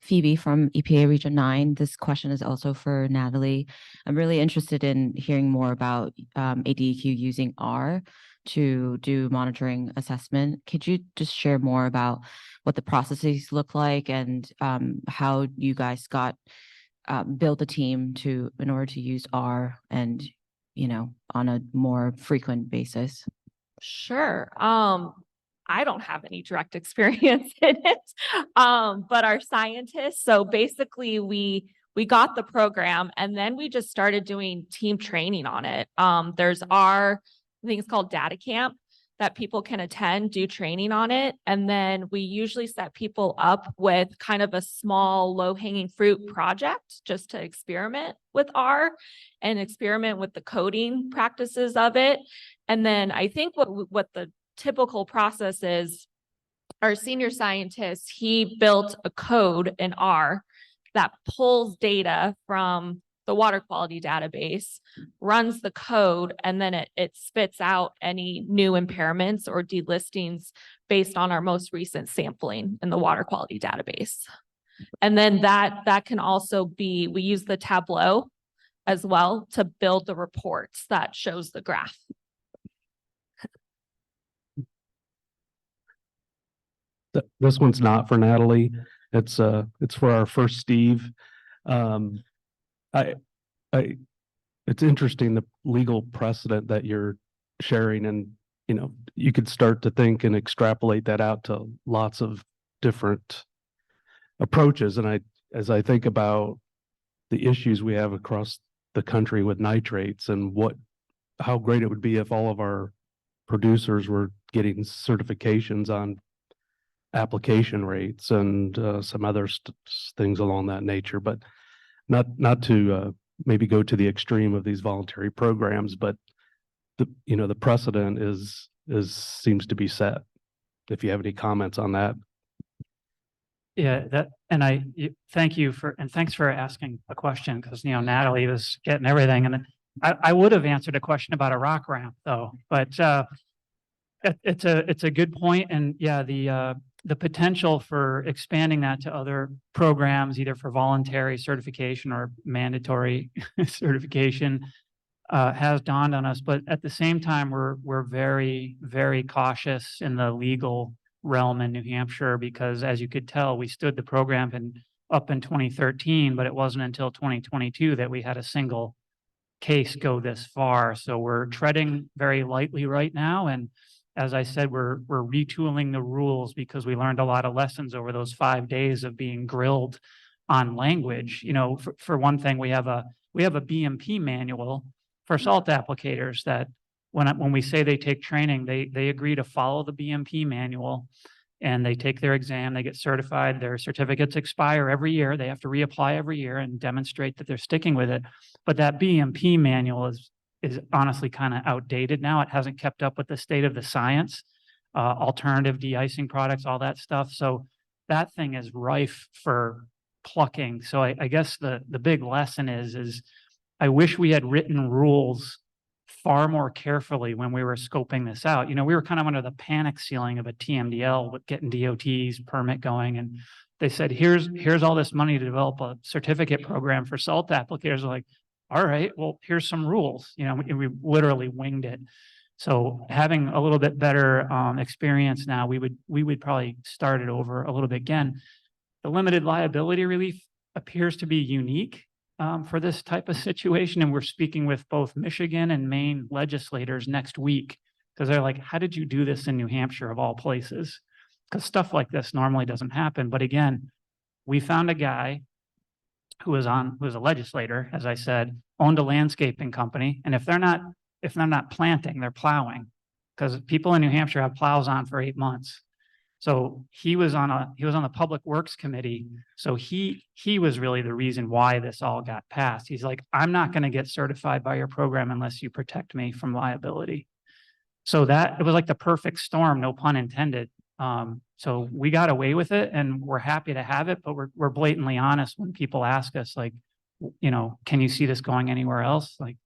Phoebe from EPA Region 9. This question is also for Natalie. I'm really interested in hearing more about ADEQ using R to do monitoring assessment. Could you just share more about what the processes look like and how you guys build a team in order to use R and, on a more frequent basis? Sure. I don't have any direct experience in it, but our scientists. So basically, we got the program and then we just started doing team training on it. There's I think it's called Data Camp, that people can attend, do training on it. And then we usually set people up with kind of a small low-hanging fruit project just to experiment with R and experiment with the coding practices of it. And then I think what the typical process is, our senior scientist, he built a code in R that pulls data from the water quality database, runs the code, and then it spits out any new impairments or delistings based on our most recent sampling in the water quality database. And then that can also be, we use the Tableau as well to build the reports that shows the graph. This one's not for Natalie. It's for our first Steve. It's interesting, the legal precedent that you're sharing, and you could start to think and extrapolate that out to lots of different approaches. And as I think about the issues we have across the country with nitrates and how great it would be if all of our producers were getting certifications on application rates and some other things along that nature, but not to maybe go to the extreme of these voluntary programs, but the precedent seems to be set. If you have any comments on that. Yeah, thank you thanks for asking a question, because Natalie was getting everything, and I would have answered a question about a rock ramp though, but it's a good point, and yeah, the potential for expanding that to other programs, either for voluntary certification or mandatory certification, has dawned on us. But at the same time, we're very, very cautious in the legal realm in New Hampshire, because as you could tell, we stood the program up in 2013, but it wasn't until 2022 that we had a single case go this far. So we're treading very lightly right now. And as I said, we're retooling the rules because we learned a lot of lessons over those 5 days of being grilled on language. For one thing, we have a BMP manual for salt applicators that when we say they take training, they agree to follow the BMP manual, and they take their exam, they get certified, their certificates expire every year. They have to reapply every year and demonstrate that they're sticking with it. But that BMP manual is honestly kind of outdated now. It hasn't kept up with the state of the science, alternative de-icing products, all that stuff. So that thing is rife for plucking. So I guess the big lesson is I wish we had written rules far more carefully when we were scoping this out. We were kind of under the panic ceiling of a TMDL with getting DOT's permit going. And they said, here's all this money to develop a certificate program for salt applicators. We're like, all right, well, here's some rules. We literally winged it. So having a little bit better experience now, we would probably start it over a little bit again. The limited liability relief appears to be unique for this type of situation. And we're speaking with both Michigan and Maine legislators next week, because they're like, how did you do this in New Hampshire of all places? Because stuff like this normally doesn't happen. But again, we found a guy who was a legislator, as I said, owned a landscaping company. And if they're not planting, they're plowing, because people in New Hampshire have plows on for 8 months. So he was on the Public Works Committee. So he was really the reason why this all got passed. He's like, I'm not going to get certified by your program unless you protect me from liability. So that, it was like the perfect storm, no pun intended. So we got away with it and we're happy to have it, but we're blatantly honest when people ask us like, can you see this going anywhere else? Like,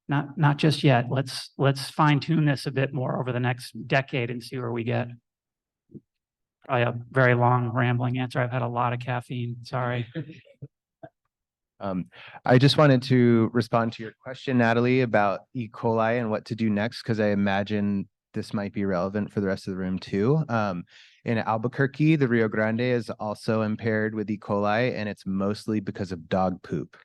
not just yet. Let's fine tune this a bit more over the next decade and see where we get. Probably a very long rambling answer. I've had a lot of caffeine, sorry. I just wanted to respond to your question, Natalie, about E. coli and what to do next, because I imagine this might be relevant for the rest of the room too. In Albuquerque, the Rio Grande is also impaired with E. coli, and it's mostly because of dog poop.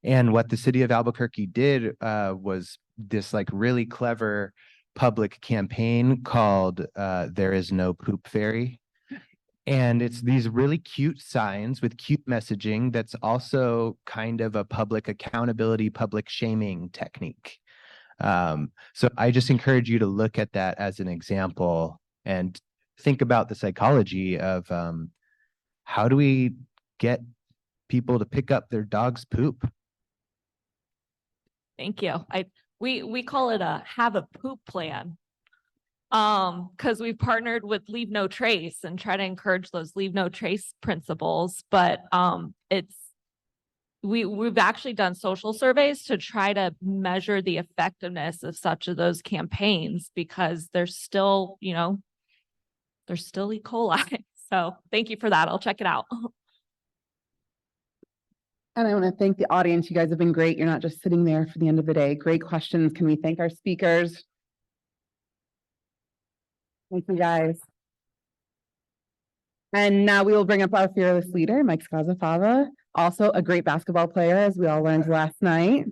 And what the city of Albuquerque did was this like really clever public campaign called There Is No Poop Fairy. And it's these really cute signs with cute messaging that's also kind of a public accountability, public shaming technique. So I just encourage you to look at that as an example and think about the psychology of how do we get people to pick up their dog's poop? Thank you. We call it a have a poop plan. Because we've partnered with Leave No Trace and try to encourage those Leave No Trace principles. But we've actually done social surveys to try to measure the effectiveness of such of those campaigns, because there's still, there's still E. coli. So thank you for that. I'll check it out. And I want to thank the audience. You guys have been great. You're not just sitting there for the end of the day. Great questions. Can we thank our speakers? Thank you, guys. And now we will bring up our fearless leader, Mike Scazafava, also a great basketball player, as we all learned last night.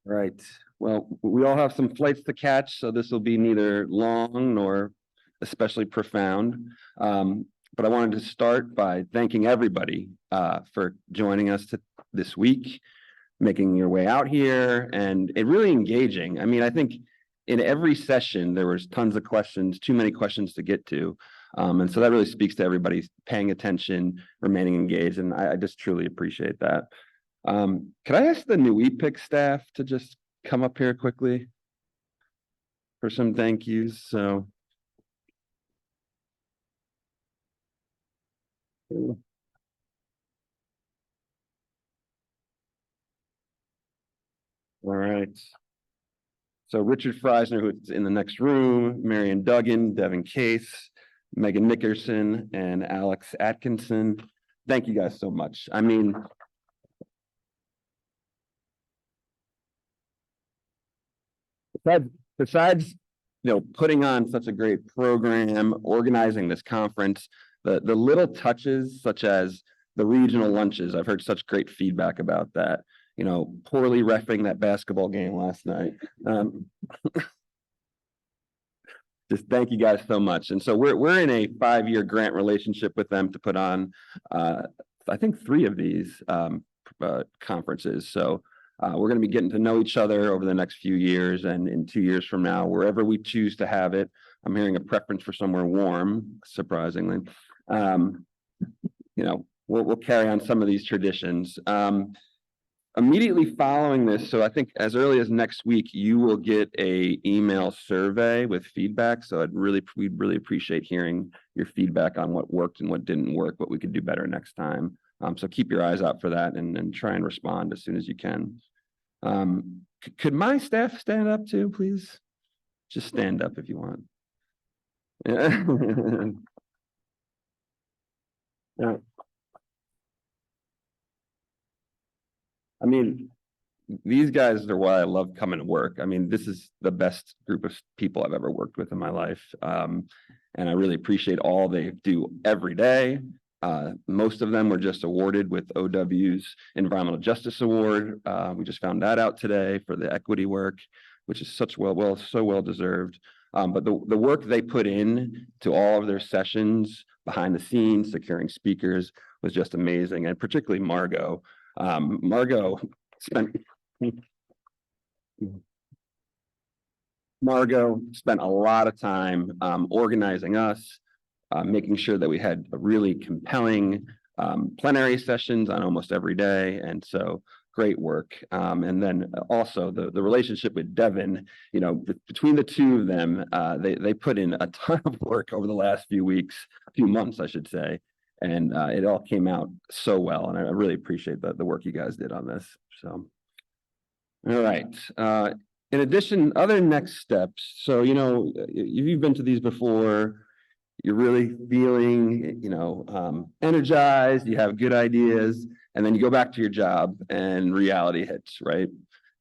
Right. Well, we all have some flights to catch, so this will be neither long nor especially profound. But I wanted to start by thanking everybody for joining us this week, making your way out here, and it really engaging. I mean, I think in every session there was tons of questions, too many questions to get to. And so that really speaks to everybody paying attention, remaining engaged, and I just truly appreciate that. Could I ask the NEIWPCC staff to just come up here quickly for some thank yous? So. All right. So Richard Freisner, who's in the next room, Marion Duggan, Devin Case, Megan Nickerson, and Alex Atkinson. Thank you guys so much. I mean, besides putting on such a great program, organizing this conference, the little touches such as the regional lunches, I've heard such great feedback about that. Poorly reffing that basketball game last night. Just thank you guys so much. And so we're in a 5-year grant relationship with them to put on I think 3 of these conferences. So we're going to be getting to know each other over the next few years, and in 2 years from now, wherever we choose to have it, I'm hearing a preference for somewhere warm, surprisingly. We'll carry on some of these traditions. Immediately following this, so I think as early as next week, you will get an email survey with feedback. So we'd really appreciate hearing your feedback on what worked and what didn't work, what we could do better next time. So keep your eyes out for that and try and respond as soon as you can. Could my staff stand up too, please? Just stand up if you want. Yeah. I mean, these guys are why I love coming to work. I mean, this is the best group of people I've ever worked with in my life. And I really appreciate all they do every day. Most of them were just awarded with OW's Environmental Justice Award. We just found that out today for the equity work, which is so well deserved. But the work they put in to all of their sessions behind the scenes, securing speakers, was just amazing. And particularly Margot. Margot spent Margot spent a lot of time organizing us, making sure that we had a really compelling plenary sessions on almost every day. And so great work. And then also the relationship with Devin, you know, between the two of them, they put in a ton of work over the last few weeks, few months, I should say. And it all came out so well. And I really appreciate the work you guys did on this. So, all right. In addition, other next steps. So, you know, you've been to these before. You're really feeling, you know, energized, you have good ideas, and then you go back to your job and reality hits, right?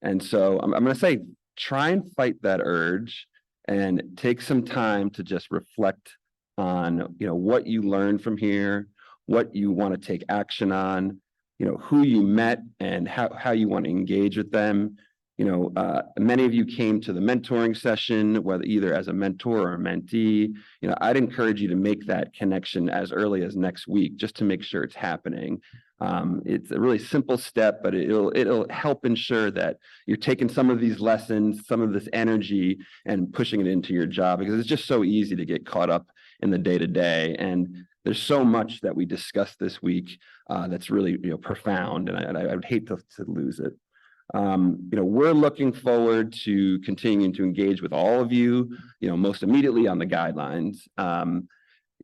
And so I'm going to say, try and fight that urge and take some time to just reflect on, you know, what you learned from here, what you want to take action on, you know, who you met and how you want to engage with them. You know, many of you came to the mentoring session, whether either as a mentor or a mentee. You know, I'd encourage you to make that connection as early as next week, just to make sure it's happening. It's a really simple step, but it'll help ensure that you're taking some of these lessons, some of this energy, and pushing it into your job, because it's just so easy to get caught up in the day-to-day. And there's so much that we discussed this week that's really, you know, profound, and I would hate to lose it. You know, we're looking forward to continuing to engage with all of you, you know, most immediately on the guidelines.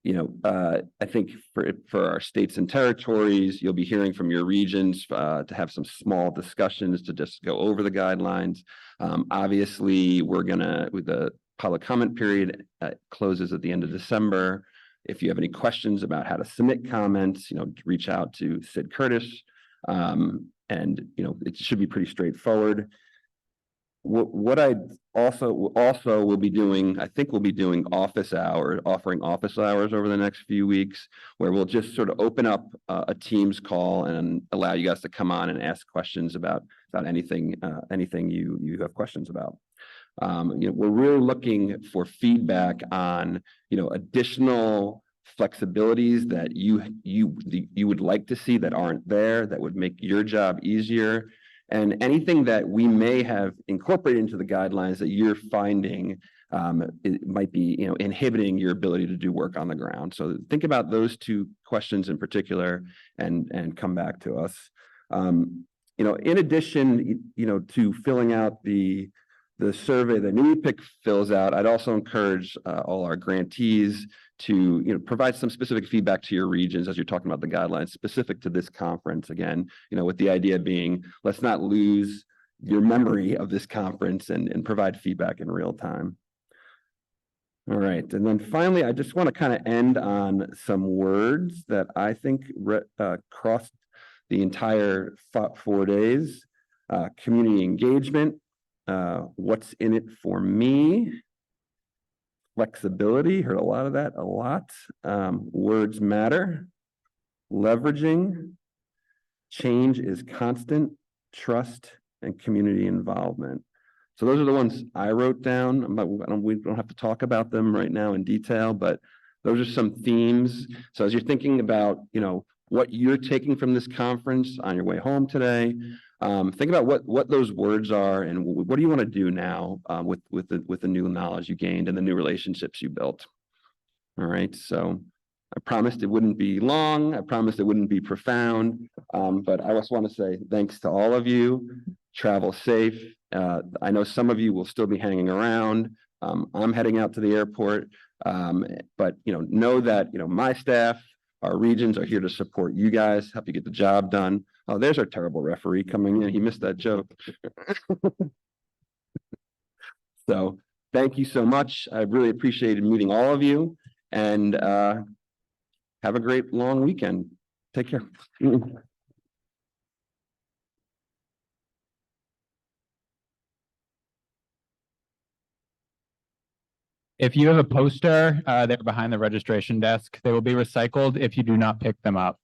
You know, I think for our states and territories, you'll be hearing from your regions to have some small discussions to just go over the guidelines. Obviously, with the public comment period closes at the end of December. If you have any questions about how to submit comments, you know, reach out to Sid Curtis. And, you know, it should be pretty straightforward. What I also will be doing, I think we'll be doing offering office hours over the next few weeks, where we'll just sort of open up a Teams call and allow you guys to come on and ask questions about anything you have questions about. You know, we're really looking for feedback on, you know, additional flexibilities that you would like to see that aren't there, that would make your job easier, and anything that we may have incorporated into the guidelines that you're finding it might be, you know, inhibiting your ability to do work on the ground. So think about those two questions in particular and come back to us. You know, in addition, you know, to filling out the survey that NEIWPCC fills out, I'd also encourage all our grantees to, you know, provide some specific feedback to your regions as you're talking about the guidelines specific to this conference. Again, you know, with the idea being, let's not lose your memory of this conference and provide feedback in real time. All right, and then finally, I just want to kind of end on some words that I think crossed the entire 4 days. Community engagement, what's in it for me? Flexibility, heard a lot of that, words matter, leveraging, change is constant, trust, and community involvement. So those are the ones I wrote down. We don't have to talk about them right now in detail, but those are some themes. So as you're thinking about, you know, what you're taking from this conference on your way home today, think about what those words are and what do you want to do now with the new knowledge you gained and the new relationships you built. All right, so I promised it wouldn't be long. I promised it wouldn't be profound, but I just want to say thanks to all of you. Travel safe. I know some of you will still be hanging around. I'm heading out to the airport, but you know that, you know, my staff, our regions are here to support you guys, help you get the job done. Oh, there's our terrible referee coming in. He missed that joke. So thank you so much. I really appreciated meeting all of you, and have a great long weekend. Take care. If you have a poster, they're behind the registration desk. They will be recycled if you do not pick them up.